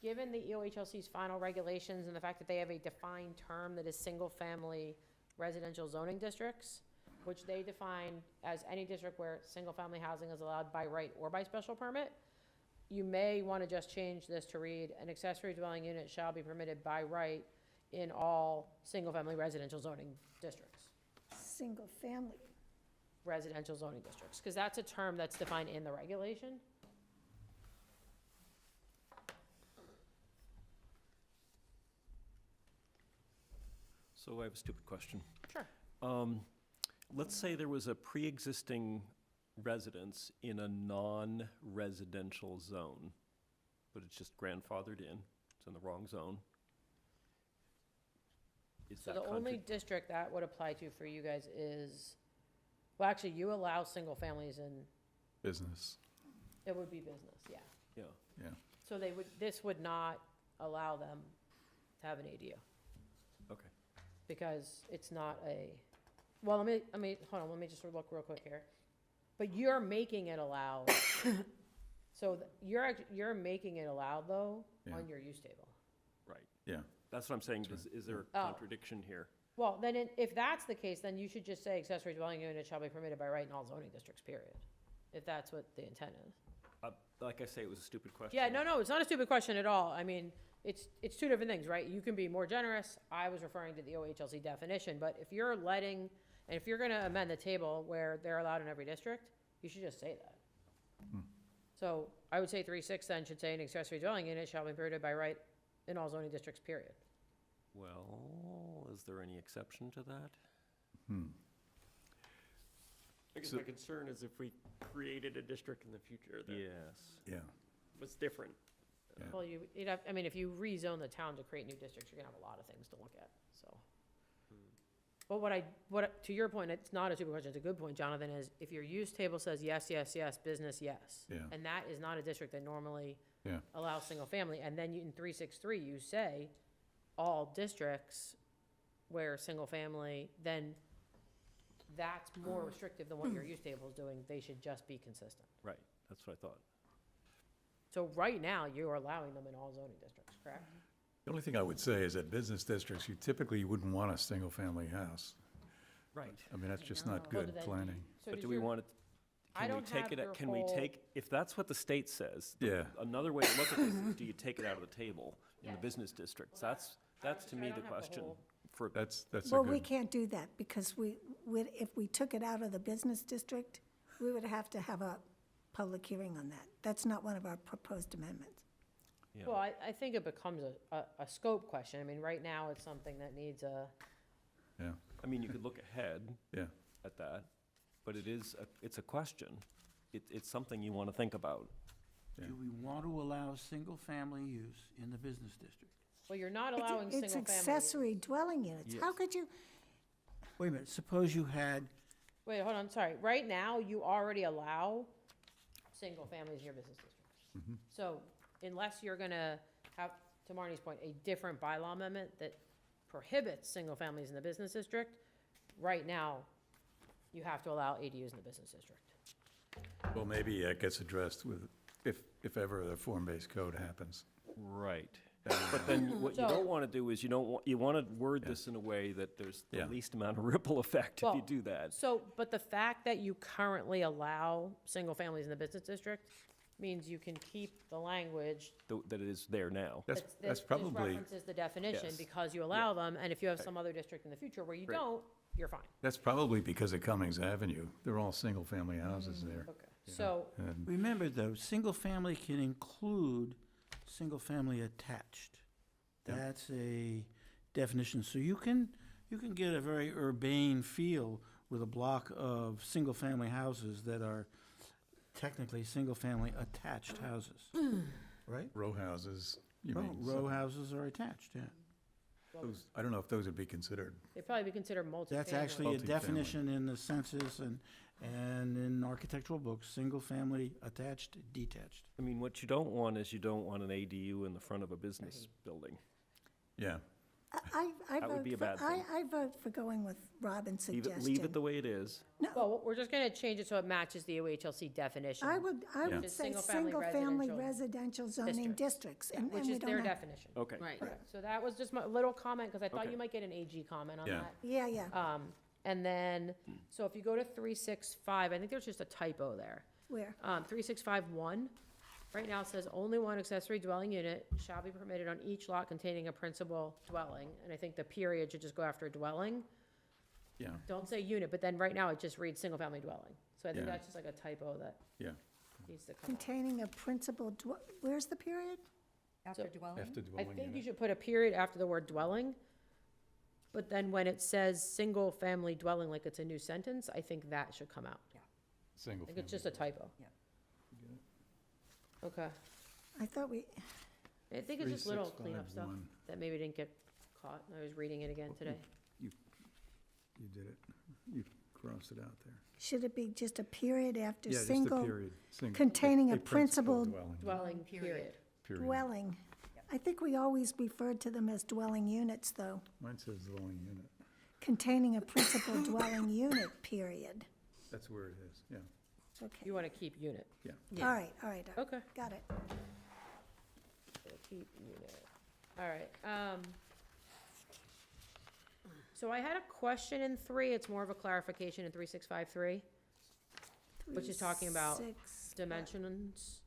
Given the EOHLC's final regulations and the fact that they have a defined term that is single-family residential zoning districts, which they define as any district where single-family housing is allowed by right or by special permit, you may want to just change this to read, an accessory dwelling unit shall be permitted by right in all single-family residential zoning districts, Single family. residential zoning districts, because that's a term that's defined in the regulation. So I have a stupid question. Sure. Let's say there was a pre-existing residence in a non-residential zone, but it's just grandfathered in, it's in the wrong zone. Is So that the only district that would apply to for you guys is, well, actually, you allow single families in, Business, it would be business, yeah. Yeah, yeah. So this would not allow them to have an ADU, okay. because it's not well, hold on, let me just look real quick here. But you're making it allowed, so you're making it allowed, though, Yeah. on your use table. Right. Yeah. That's what I'm saying, That's is there a Oh. contradiction here? Well, then, if that's the case, then you should just say accessory dwelling unit shall be permitted by right in all zoning districts, period. If that's what the intent is. Like I say, it was a stupid question. Yeah, no, it's not a stupid question at all. I mean, it's two different things, right? You can be more generous. I was referring to the OHLC definition, but if you're gonna amend the table where they're allowed in every district, you should just say that. So I would say 3.6 then should say an accessory dwelling unit shall be permitted by right in all zoning districts, period. Well, is there any exception to that? I guess So- my concern is if we created a district in the future that Yes. Yeah. was different. Yeah. Well, if you rezone the town to create new districts, you're gonna have a lot of things to look at, so. But to your point, it's not a stupid question, it's a good point, Jonathan, is if your use table says yes, yes, yes, business, yes. Yeah. And that is not a district that normally Yeah. allows single family, and then in 363, you say all districts where single family, then that's more restrictive than what your use table is doing, they should just be consistent. Right, that's what I thought. So right now, you're allowing them in all zoning districts, correct? The only thing I would say is that business districts, you typically wouldn't want a single-family house. Right. I mean, that's just not Well, good then- planning. So But does do we your- want it, I can we don't take have it, your can we whole- take, if that's what the state says, Yeah. another way to look at this is, do you take it out of the table in the business districts? That's to me I the don't have the question. whole- For, That's a Well, we good, can't do that because if we took it out of the business district, we would have to have a public hearing on that. That's not one of our proposed amendments. yeah. Well, I think it becomes a scope question. I mean, right now, it's something that needs yeah, I mean, you could look ahead yeah. at that, but it's a question. It's something you want to think about. Yeah. Do we want to allow single-family use in the business district? well, you're not It's- allowing single It's family. accessory dwelling units. How Yes. could you, Wait a minute, suppose you had, Wait, hold on, sorry. Right now, you already allow single families in your business districts. So unless you're gonna have, to Marnie's point, a different bylaw amendment that prohibits single families in the business district, right now, you have to allow ADUs in the business district. Well, maybe that gets addressed with, if ever a form-based code happens. Right. But then what you So- don't want to do is you want to word Yeah. this in a way that there's the Yeah. least amount of ripple effect if you Well, do that. So, but the fact that you currently allow single families in the business district means you can keep the language That it is there now. That's that just probably, references the definition Yes. because you allow them, and if you have some other district in the future where you Right. don't, you're fine. that's probably because of Cummings Avenue. They're all single-family houses there. Okay. So, And Remember, though, single-family can include single-family attached. Yep. That's a definition. So you can get a very urbane feel with a block of single-family houses that are technically single-family attached houses, right? row houses, you Row mean? row houses are attached, yeah. Those, I don't know if those would be considered. they'd probably be considered multifamily. That's actually a Multifamily. definition in the census and in architectural books, single-family attached, detached. I mean, what you don't want is you don't want an ADU in the front of a business building. Yeah, I That would vote be a for- bad thing. I vote for going with Robin's Leave suggestion. it the way it is. Well, we're just gonna change it so it matches the OHLC definition. I would Yeah. say Single-family single-family residential residential zoning districts, and Which we is don't their have. definition. Okay. Right. So that was just my little comment, because I thought Okay. you might get an AG comment on Yeah. that. Yeah, And then, so if you go to 365, I think there's just a typo there. where? 3651, right now it says only one accessory dwelling unit shall be permitted on each lot containing a principal dwelling. And I think the period should just go after dwelling. yeah, Don't say unit, but then right now it just reads single-family dwelling. So I think Yeah. that's just like a typo that yeah. needs to come out. Containing a principal, where's the period? After So- dwelling? After I dwelling think you unit. should put a period after the word dwelling. But then when it says single-family dwelling, like it's a new sentence, I think that should come out. I Single think it's just a typo. Yeah. Okay. I thought we, I think it's just little cleanup stuff 3651. that maybe didn't get caught. I was reading it again today. You did it. You crossed it out there. should it be just a period after Yeah, just a single period. containing a principal dwelling. Dwelling, Period. period. Period. dwelling? I think we always referred to them as dwelling units, though. Mine says dwelling unit. Containing a principal dwelling unit, period. That's where it is, yeah. Okay, You want to keep unit. all right, Okay. got it. So keep unit. All right. So I had a question in 3. It's more of a clarification in 3653. Which is talking about 3, 6, Dimensions.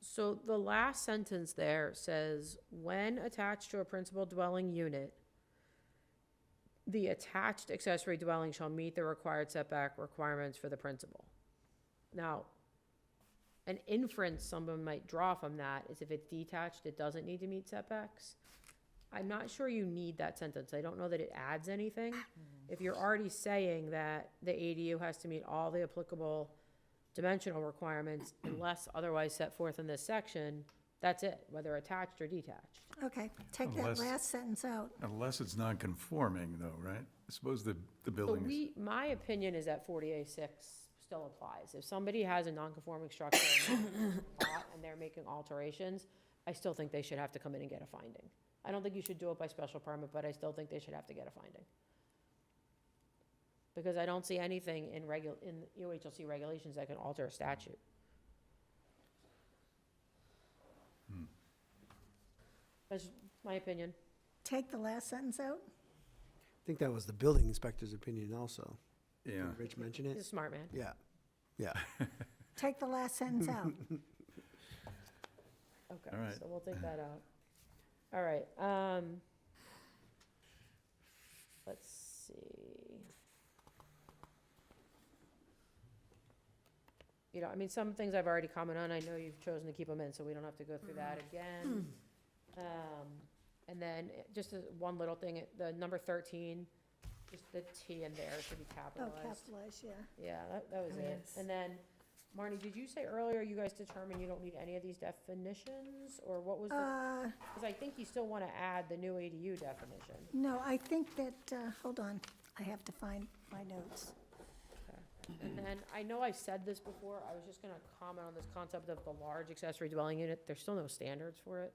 So the last sentence there says, when attached to a principal dwelling unit, the attached accessory dwelling shall meet the required setback requirements for the principal. Now, an inference someone might draw from that is if it's detached, it doesn't need to meet setbacks. I'm not sure you need that sentence. I don't know that it adds anything. If you're already saying that the ADU has to meet all the applicable dimensional requirements unless otherwise set forth in this section, that's it, whether attached or detached. Okay, take that Unless- last sentence out. Unless it's non-conforming though, right? Suppose the So building is, my opinion is that 40A6 still applies. If somebody has a non-conforming structure in their lot and they're making alterations, I still think they should have to come in and get a finding. I don't think you should do it by special permit, but I still think they should have to get a finding. Because I don't see anything in UHLC regulations that can alter a statute. That's my opinion. Take the last sentence out? I think that was the building inspector's opinion also. yeah. Did Rich mention He's a it? smart man. Yeah, yeah. Take the last sentence out. Okay, All right. so we'll take that out. All right, let's see. You know, I mean, some things I've already commented on, I know you've chosen to keep them in, so we don't have to go through that again. And then, just one little thing, the number 13, just the T in there should be Oh, capitalized. capitalize, yeah. Yeah, that was it. And then, Marnie, did you say earlier you guys determined you don't need any of these definitions, or what was the? Because I think you still want to add the new ADU definition. No, I think that, hold on, I have to find my notes. And then, I know I said this before, I was just gonna comment on this concept of the large accessory dwelling unit, there's still no standards for it.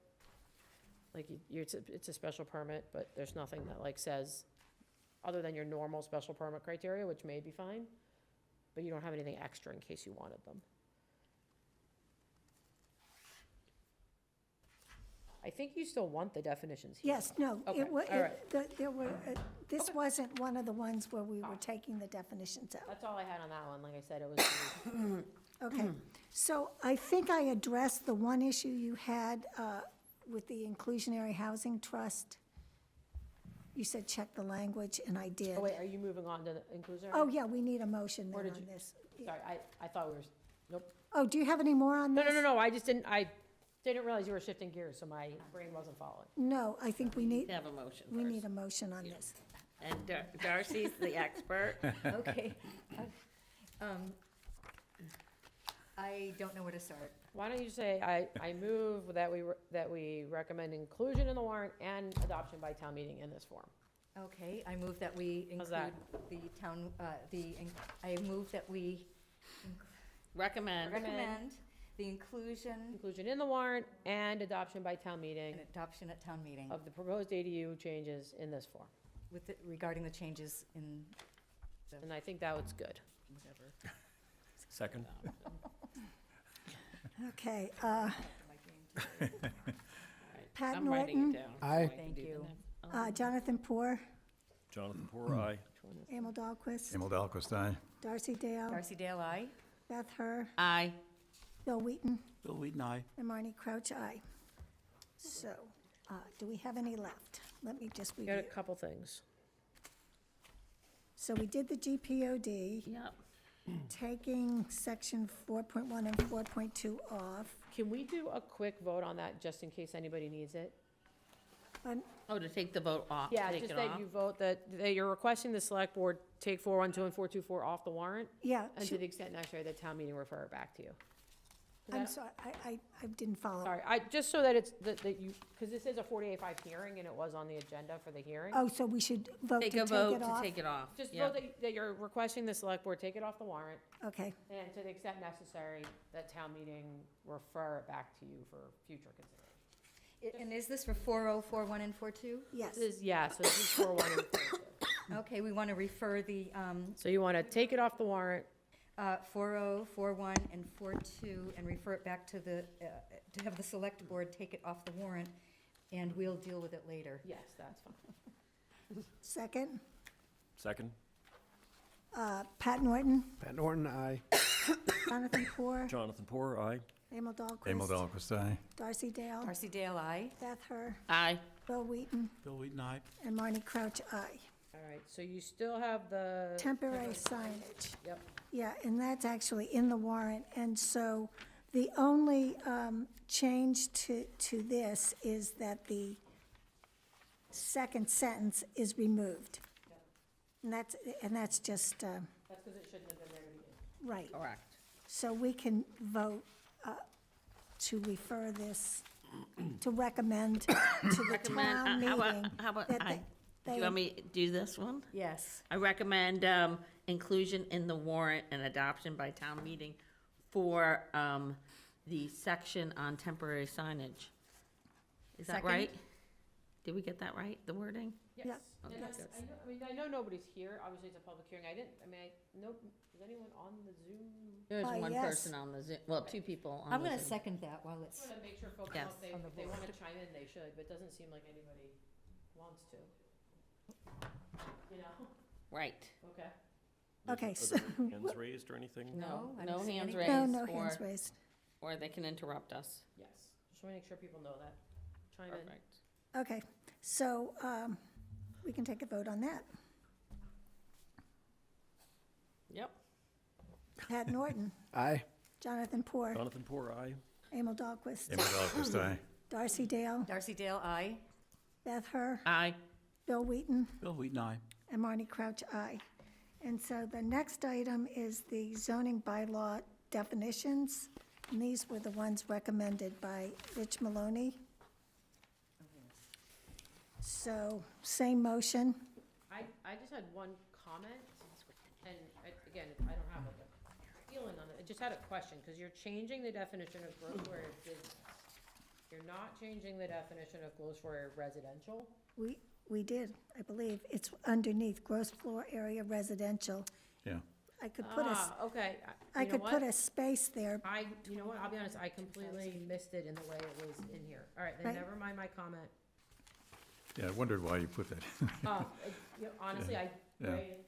Like, it's a special permit, but there's nothing that like says, other than your normal special permit criteria, which may be fine, but you don't have anything extra in case you wanted them. I think you still want the definitions here. Yes, no, Okay, it wa, all right. there were, this wasn't one of the ones where we were taking the definitions out. That's all I had on that one. Like I said, it was, Okay, so I think I addressed the one issue you had with the inclusionary housing trust. You said check the language, and I did. oh wait, are you moving on to the inclusionary? Oh, yeah, we need a motion Or then did on you- this. Sorry, I thought we were, nope. Oh, do you have any more on No, this? I didn't realize you were shifting gears, so my brain wasn't following. No, I think we need, Have a motion we first. need a motion on this. And Darcy's the expert. Okay. I don't know where to start. Why don't you say, I move that we recommend inclusion in the warrant and adoption by town meeting in this form. Okay, I move that we How's include that? the town, I move that we Recommend. recommend the inclusion Inclusion in the warrant and adoption by town meeting and adoption at town meeting of the proposed ADU changes in this form. with, regarding the changes in And I think that was good. whatever. Second? Okay, Pat I'm writing Norton, it down. Aye. so I can Thank do the you. next. Jonathan Poor, Jonathan Poor, aye. Emil Dahlquist, Emil Dahlquist, aye. Darcy Dale, Darcy Dale, aye. Beth Her, Aye. Bill Wheaton, Bill Wheaton, aye. and Marnie Crouch, aye. So, do we have any left? Let me just Got a review. couple things. So we did the GPOD, Yep. taking section 4.1 and 4.2 off. Can we do a quick vote on that, just in case anybody needs it? Oh, to take the vote off, Yeah, take just it that off? you vote that you're requesting the select board take 412 and 424 off the warrant, Yeah, and to the extent necessary, the town meeting refer it back to you. Is I'm that- sorry, I didn't follow. Sorry, just so that it's, that you, because this is a 48-5 hearing, and it was on the agenda for the hearing. Oh, so we should vote to Take take a it vote to off? take it off. Just Yep. vote that you're requesting the select board take it off the warrant, Okay, and to the extent necessary, that town meeting refer it back to you for future consideration. And is this for 40, 41, and 42? yes. This is, yeah, so this is 4-1 and 4-2. Okay, we want to refer the So you want to take it off the warrant, 40, 41, and 42, and refer it back to the, to have the select board take it off the warrant, and we'll deal with it later. yes, that's fine. Second, Second? Pat Norton, Pat Norton, aye. Jonathan Poor, Jonathan Poor, aye. Emil Dahlquist. Emil Dahlquist, aye. Darcy Dale, Darcy Dale, aye. Beth Her, Aye. Bill Wheaton, Bill Wheaton, aye. and Marnie Crouch, aye. All right, so you still have the. Temporary signage. Yep. Yeah, and that's actually in the warrant, and so the only change to this is that the second sentence is removed. And that's just, That's because it shouldn't have been there to begin. right. Correct. So we can vote to refer this, to recommend to the Recommend, town how meeting. about, how about, that I, do they- you want me to do this one? Yes. I recommend, inclusion in the warrant and adoption by town meeting for, the section on temporary signage. Is that Second. right? Did we get that right, the wording? Yes. Yeah. And Okay. I know nobody's here, obviously it's a public hearing, is anyone on the Zoom? There's one yes. person on the Zoom, well, two people on I'm the going to Zoom. second that while I it's, just want to make sure folks Yes. know if On the if they vote. want to chime in, they should, but it doesn't seem like anybody wants to. You know, Right. okay. Okay, Are so, there Hands raised or anything? No, I No don't see hands any. raised. no, no or- hands raised. Or they can interrupt us. Yes, just want to make sure people know that. Chime in. Perfect. Okay, so we can take a vote on that. Yep. Pat Norton, Aye. Jonathan Poor, Jonathan Poor, aye. Emil Dahlquist, Emil Dahlquist, aye. Darcy Dale, Darcy Dale, aye. Beth Her, Aye. Bill Wheaton, Bill Wheaton, aye. and Marnie Crouch, aye. And so the next item is the zoning bylaw definitions. And these were the ones recommended by Rich Maloney. So, same motion. I just had one comment, and again, I don't have like a feeling on it, I just had a question, because you're changing the definition of gross floor area business. You're not changing the definition of gross floor area residential. We did, I believe. It's underneath gross floor area residential. Yeah. I could put a, Okay. I You know could put what? a space there. You know what, I'll be honest, I completely missed it in the way it was in here. All right, then Right. never mind my comment. Yeah, I wondered why you put that. Honestly, Yeah.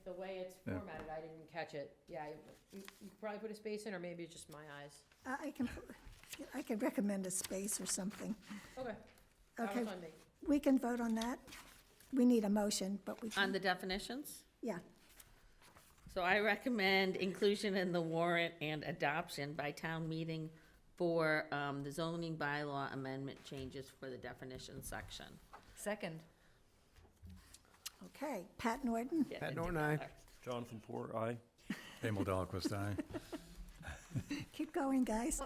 the way it's Yeah. formatted, I didn't catch it. Yeah, you could probably put a space in, or maybe it's just my eyes. I can recommend a space or something. Okay, that Okay, was on me. we can vote on that. We need a motion, but we On can, the definitions? yeah. So I recommend inclusion in the warrant and adoption by town meeting for the zoning bylaw amendment changes for the definition section. Second. Okay, Pat Norton, Get Pat into Norton, aye. color. Jonathan Poor, aye. Emil Dahlquist, aye. keep going, guys.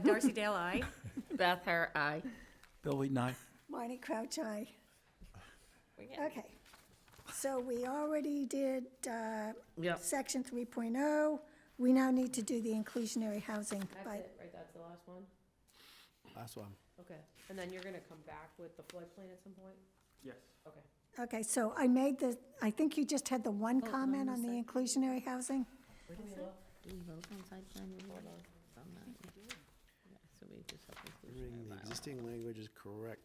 Darcy Dale, aye. Beth Hart, aye. Bill Wheaton, aye. Marnie Crouch, aye. We get- Okay. So we already did Yep. section 3.0. We now need to do the inclusionary housing. That's by it, right, that's the last one? Last one. Okay, and then you're gonna come back with the floodplain at some point? Yes. Okay. Okay, so I made the, I think you just had the one comment on the second. inclusionary housing? Do we vote on site plan review? On that? Yeah, so we just have Remembering inclusionary the bylaw. existing language is correct.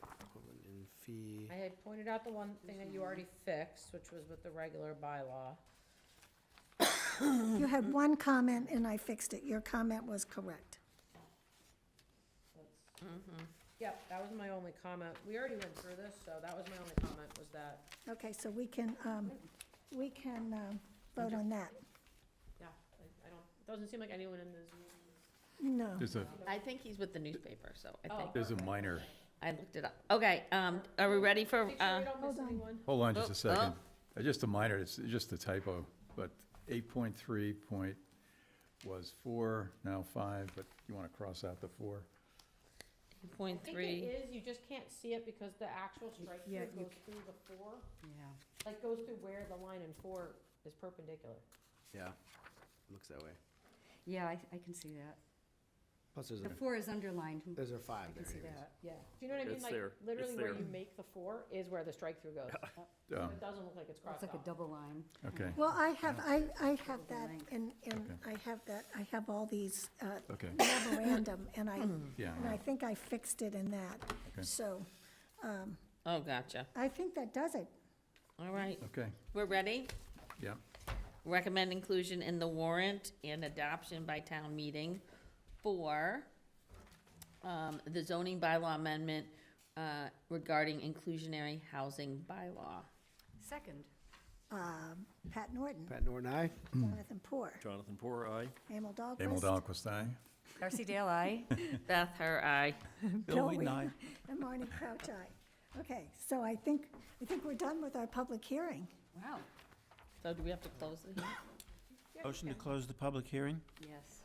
Equivalent in fee. I had pointed out the one thing that you already fixed, which was with the regular bylaw. You had one comment and I fixed it. Your comment was correct. Yep, that was my only comment. We already went through this, so that was my only comment, was that, Okay, so we can vote on that. yeah, I don't, it doesn't seem like anyone in the Zoom. No. I think he's with the newspaper, so I think, There's a minor, I looked it up. Okay, are we ready for, Make sure we don't miss anyone. hold on just a Oh, second. Just a minor, it's just a typo, but 8.3 point was 4, now 5, but you want to cross out the 4? point I think three? it is, you just can't see it because the actual strike Yeah, through you goes through the 4, Yeah. like goes through where the line in 4 is perpendicular. Yeah, looks that way. Yeah, I can see that. Plus there's The a, 4 is underlined. there's a I 5 can there see anyways. that. Yeah. Do you know what I mean? It's Like, there. literally It's where there. you make the 4 is where the strike through goes. So it doesn't look like it's It's crossed like a off. double line. Okay, Well, I have that, length. and Okay. I have all these okay, memorandum, and yeah, I think I fixed it in that. Okay. So Oh, gotcha. I think that does it. All right, okay, we're ready? yeah. Recommend inclusion in the warrant and adoption by town meeting for the zoning bylaw amendment regarding inclusionary housing bylaw. Second. Pat Norton, Pat Norton, aye. Jonathan Poor, Jonathan Poor, aye. Emil Dahlquist. Emil Dahlquist, aye. Darcy Dale, aye. Beth Hart, aye. Bill Wheaton, aye. And Marnie Crouch, aye. Okay, so I think we're done with our public hearing. Wow. So do we have to close the hearing? Motion to close the public hearing? Yes.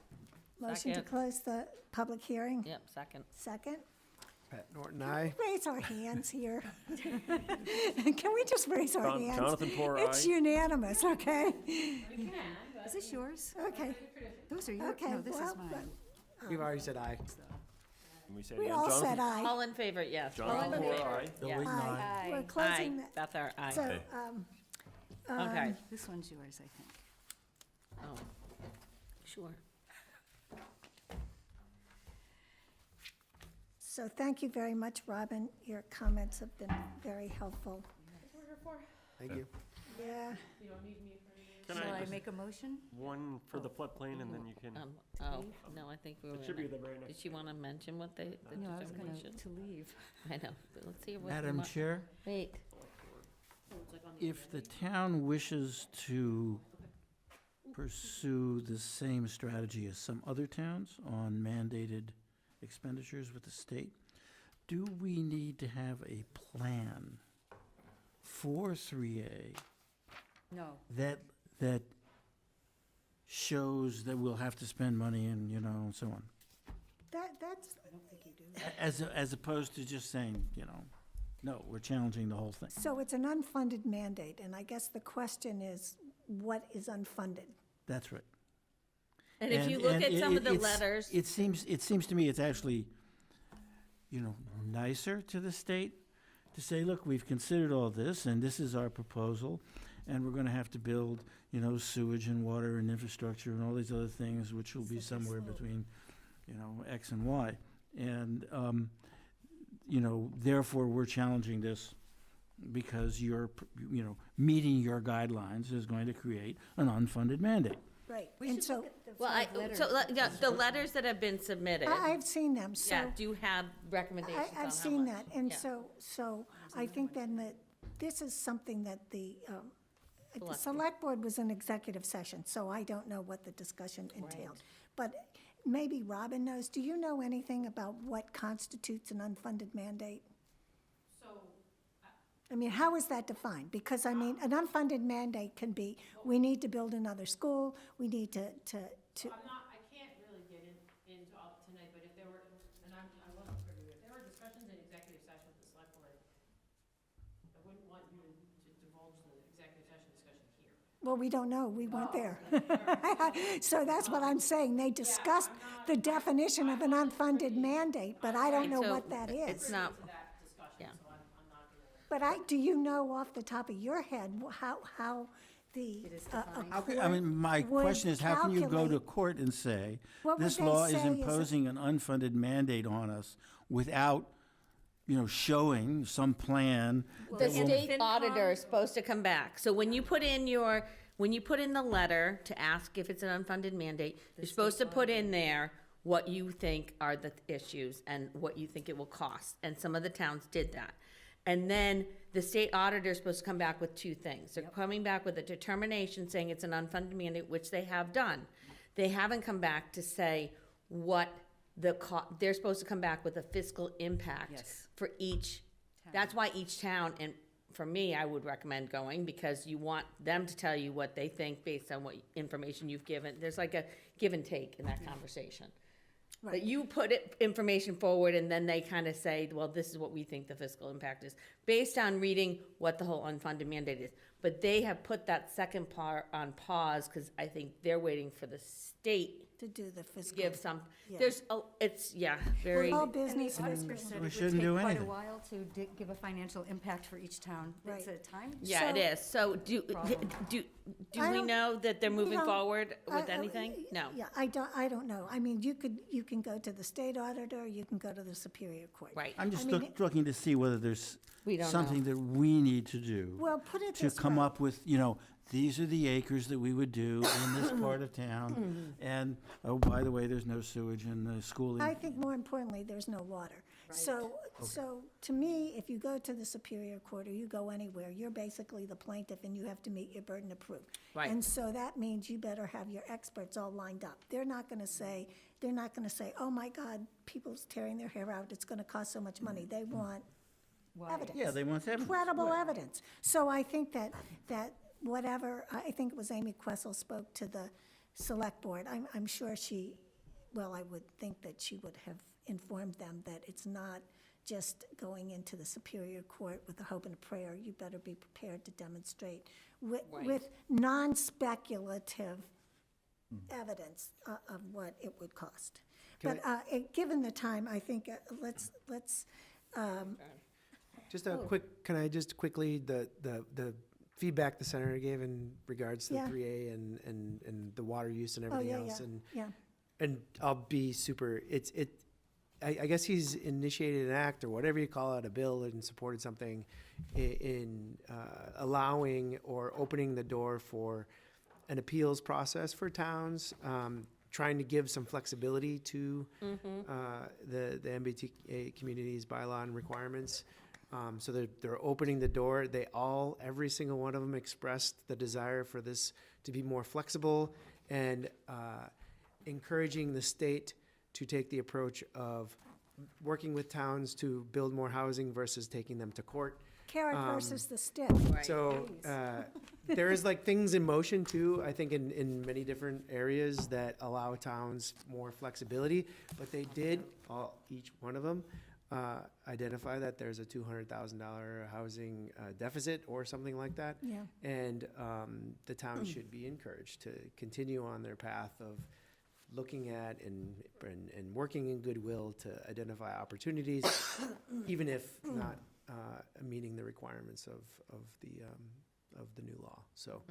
Motion to Second. close the public hearing. Yep, second. Second. Pat Norton, aye. Raise our hands here. Can we just raise our hands? Jonathan Poor, It's aye. unanimous, okay? You can, but Is this yours? Okay, Those are yours? Okay, No, this is well, mine. We've already said aye. Can we say it we again? all said Jonathan- aye. All in favor, yes. All Jonathan in Poor, favor. aye. Bill Yeah. Wheaton, aye. Aye. We're Aye, closing that. Beth Hart, aye. So, Okay. Okay, This one's yours, I think. oh, sure. so thank you very much, Robin. Your comments have been very helpful. That's what we're here for. Thank you. Yeah, You don't need me for anything. Can Shall I I just, make a motion? one for the floodplain and then you can, Oh, no, I think we were it should be gonna, the very did next. you wanna mention what they, the No, I was gonna, determination? to leave. I know, but let's see what. Madam Chair, Wait, It's like on the if the town wishes to pursue the same strategy as some other towns on mandated expenditures with the state, do we need to have a plan for 3A No. that shows that we'll have to spend money and, you know, and so on? that's, I don't think you do. As opposed to just saying, you know, no, we're challenging the whole thing. so it's an unfunded mandate, and I guess the question is, what is unfunded? That's right. and if you look and at some of the it's- letters, It seems to me it's actually, you know, nicer to the state to say, look, we've considered all this, and this is our proposal, and we're gonna have to build, you know, sewage and water and infrastructure and all these other things, which will be somewhere between, you know, X and Y. And, you know, therefore, we're challenging this because you're, you know, meeting your guidelines is going to create an unfunded mandate. Right, We and should so, look at the Well, five letters. yeah, the letters that have been submitted, I've seen them, so. yeah, do have recommendations on how I've much. seen that, and Yeah. so I think then that this is something that the Select select board was in executive session, so I don't know what the discussion entailed. But maybe Robin knows, do you know anything about what constitutes an unfunded mandate? So, I mean, how is that defined? Because, I mean, an unfunded mandate can be, we need to build another school, we need to, I can't really get into all tonight, but if there were, and I wasn't privy, if there were discussions in executive session with the select board, I wouldn't want you to divulge the executive session discussion here. well, we don't know, we weren't there. So that's what I'm saying, they discussed the definition of an unfunded mandate, but I don't know So what that is. It's not, To that discussion, Yeah. so I'm not gonna. But do you know off the top of your head how the, It is a defined. How court I mean, my would question is, how can you go to calculate- court and say, What would this they law is say is a- imposing an unfunded mandate on us without, you know, showing some plan? the that will- state auditor is supposed to come back. So when you put in the letter to ask if it's an unfunded mandate, you're supposed to put in there what you think are the issues and what you think it will cost. And some of the towns did that. And then the state auditor is supposed to come back with two things. They're coming back with a determination saying it's an unfunded mandate, which they have done. They haven't come back to say what they're supposed to come back with a fiscal impact Yes. for each. That's why each town, and for me, I would recommend going, because you want them to tell you what they think based on what information you've given. There's like a give and take in that conversation. But Right. you put information forward, and then they kind of say, well, this is what we think the fiscal impact is, based on reading what the whole unfunded mandate is. But they have put that second part on pause, because I think they're waiting for the state to do the to fiscal? give some, Yeah. there's, very. All And the business auditor fiscal. said We it shouldn't would do take quite a anything. while to give a financial impact for each town. It's Right. a time. Yeah, it So- is. So do I we don't- know that they're we moving don't- forward with I- anything? No. Yeah, I don't know. I mean, you can go to the state auditor, you can go to the Superior Court. Right. I'm just I mean, looking to see whether there's We don't know. something that we need to do Well, put it to this come way. up with, you know, these are the acres that we would do in this part of town. And, oh, by the way, there's no sewage in the schooling. I think more importantly, there's no water. So to me, if you go to the Superior Court or you go anywhere, you're basically the plaintiff and you have to meet your burden of proof. Right. And so that means you better have your experts all lined up. They're not gonna say, oh my God, people's tearing their hair out, it's gonna cost so much money. They want evidence. Yeah, they want evidence. Credible evidence. So I think that whatever, I think it was Amy Questle spoke to the select board. I'm sure I would think that she would have informed them that it's not just going into the Superior Court with a hope and a prayer. You better be prepared to demonstrate with non-speculative evidence of what it would cost. Can But given the time, I think let's Just a quick, can I just quickly, the feedback the senator gave in regards to the Yeah. 3A and the water use and Oh, everything yeah, else. yeah. And I'll be super, I guess he's initiated an act or whatever you call it, a bill, and supported something in allowing or opening the door for an appeals process for towns, trying to give some flexibility to the MBTA community's bylaw and requirements. So they're opening the door. Every single one of them expressed the desire for this to be more flexible and encouraging the state to take the approach of working with towns to build more housing versus taking them to court. Carrot versus the stick. So there is like things in motion too, I think in many different areas that allow towns more flexibility. But they did, each one of them, identify that there's a $200,000 housing deficit or something like that. Yeah. And the town should be encouraged to continue on their path of looking at and working in goodwill to identify opportunities, even if not meeting the requirements of the new law. So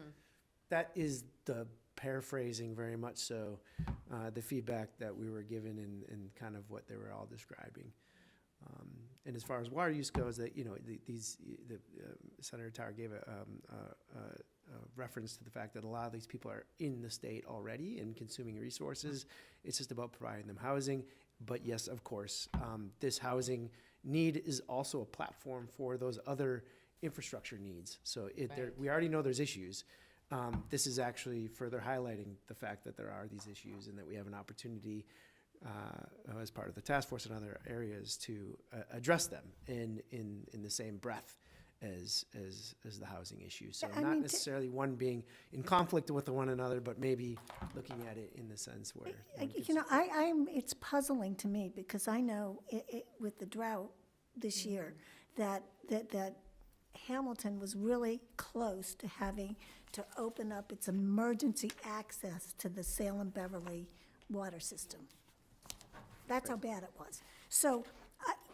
that is the paraphrasing very much so, the feedback that we were given and kind of what they were all describing. And as far as water use goes, that, you know, Senator Tower gave a reference to the fact that a lot of these people are in the state already and consuming resources. It's just about providing them housing. But yes, of course, this housing need is also a platform for those other infrastructure needs. So we already know there's issues. This is actually further highlighting the fact that there are these issues and that we have an opportunity as part of the task force and other areas to address them in the same breath as the housing issue. So I not mean, necessarily one being in conflict with one another, but maybe looking at it in the sense where. one You could know, it's puzzling to me because I know with the drought this year that Hamilton was really close to having to open up its emergency access to the Salem-Beverly water system. That's how bad it was. So,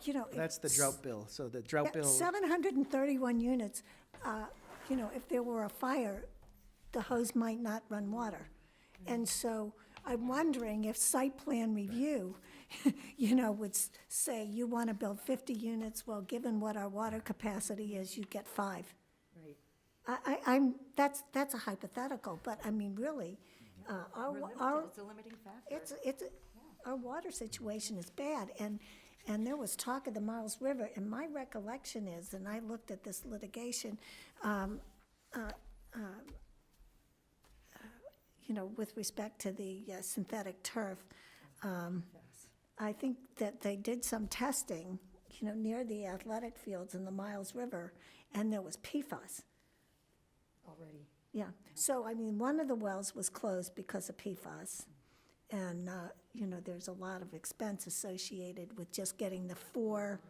you know. That's the drought bill. So the drought bill. 731 units, you know, if there were a fire, the hose might not run water. And so I'm wondering if site plan review, you know, would say, you want to build 50 units, well, given what our water capacity is, you get 5. Right. That's a hypothetical, but I mean, really, We're limited. It's a limiting factor. our water situation is bad, and there was talk of the Miles River, and my recollection is, and I looked at this litigation, you know, with respect to the synthetic turf, I think that they did some testing, you know, near the athletic fields in the Miles River, and there was PFAS. Already. Yeah, so, I mean, one of the wells was closed because of PFAS, and, you know, there's a lot of expense associated with just getting the 4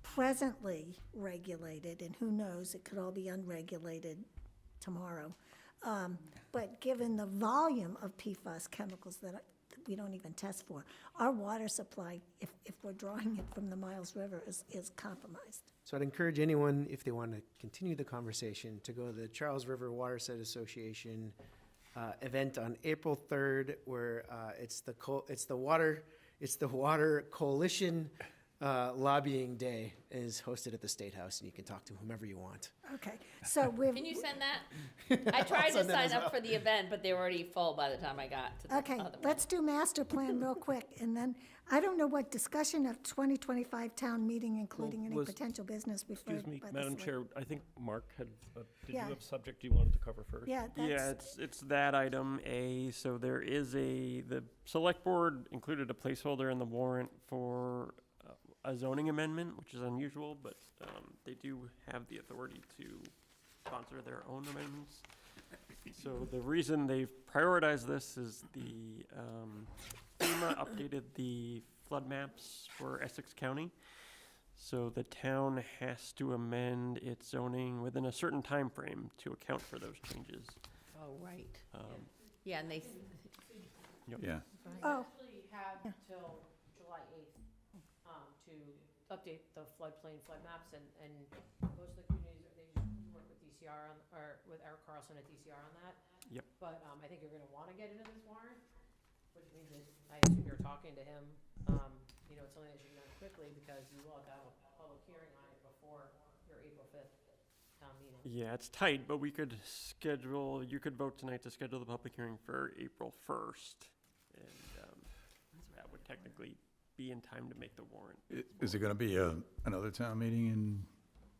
presently regulated, and who knows, it could all be unregulated tomorrow. But given the volume of PFAS chemicals that we don't even test for, our water supply, if we're drawing it from the Miles River, is compromised. So I'd encourage anyone, if they want to continue the conversation, to go to the Charles River Watershed Association event on April 3rd, where it's the Water Coalition Lobbying Day, is hosted at the State House, and you can talk to whomever you want. Okay, so we've. Can you send that? I tried to send that sign as up well. for the event, but they were already full by the time I got to the Okay, other one. let's do master plan real quick, and then, I don't know what discussion of 2025 town meeting, including any was- potential business referred Excuse me, by the Madam select- Chair, I think Mark had, did you Yeah. have a subject you wanted to cover first? Yeah, Yeah, that's, it's that item A, so there is the select board included a placeholder in the warrant for a zoning amendment, which is unusual, but they do have the authority to sponsor their own amendments. So the reason they've prioritized this is the FEMA updated the flood maps for Essex County. So the town has to amend its zoning within a certain time frame to account for those changes. Oh, right. Um, Yeah, and they, Yeah. oh, Actually have till July 8th to update the floodplain flood maps, and most of the communities, they just work with DCR or with Eric Carlson at DCR on that. Yep. But I think you're gonna wanna get into this warrant, which means that I assume you're talking to him. You know, it's something that should be done quickly, because you will have to have a public hearing on it before your April 5th town meeting. Yeah, it's tight, but we could schedule, you could vote tonight to schedule the public hearing for April 1st. And that would technically be in time to make the warrant. Is there going to be another town meeting in?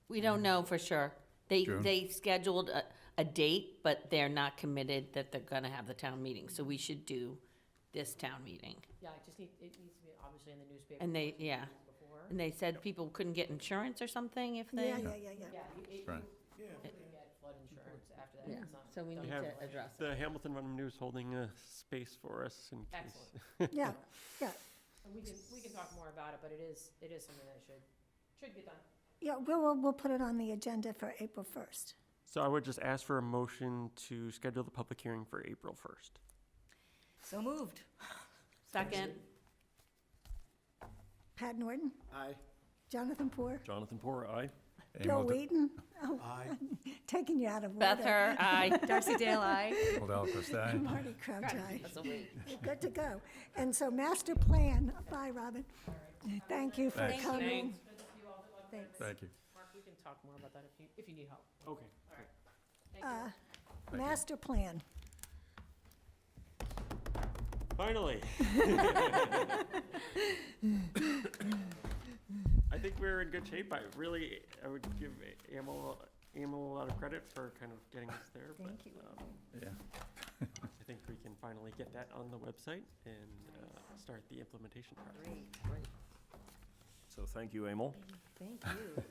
we don't know for sure. June? They scheduled a date, but they're not committed that they're gonna have the town meeting, so we should do this town meeting. Yeah, it needs to be obviously in the newspaper. And they, yeah, Before. and they said people couldn't get insurance or something if they. yeah. Yeah, Right. you can get flood insurance after that. Yeah, It's not so we done need have to until later. address it. The Hamilton Run News holding a space for us in case. Excellent. Yeah, And we can talk more about it, but it is something that should get done. yeah, we'll put it on the agenda for April 1st. So I would just ask for a motion to schedule the public hearing for April 1st. So moved. Second, Pat Norton, Aye. Jonathan Poor, Jonathan Porter, aye. Bill Emil Wheaton, oh, Aye. taking you out of order. Beth Hur, aye. Darcy Dale, aye. Dahlquist, aye. Marty Crouch, aye. That's a wait. We're good to go. And so master plan, bye, Robin. Thank you for Thanks. coming. Thanks. Thank you. Mark, we can talk more about that if you need help. Okay. Master plan. Finally. I think we're in good shape. I would give Emil a lot of credit for kind of getting us there. Thank you. Yeah. I think we can finally get that on the website and start the implementation process. Great, So thank you, Emil. thank you.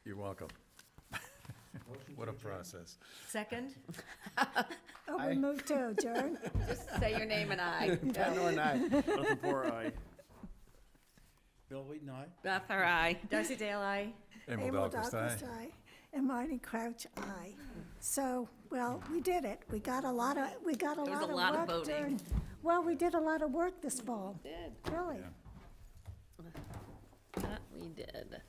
You're welcome. What a process. Second, Oh, we moved to adjourn. Just say your name and I. Pat Norton, aye. Jonathan Porter, aye. Bill Wheaton, aye. Beth Hur, aye. Darcy Dale, aye. Emil Emil Dahlquist, aye. Dahlquist, aye. And Marty Crouch, aye. So, well, we did it. We got a lot of, was a lot of work voting. done. Well, we did a lot of work this fall, Did, really. Yeah. that we did.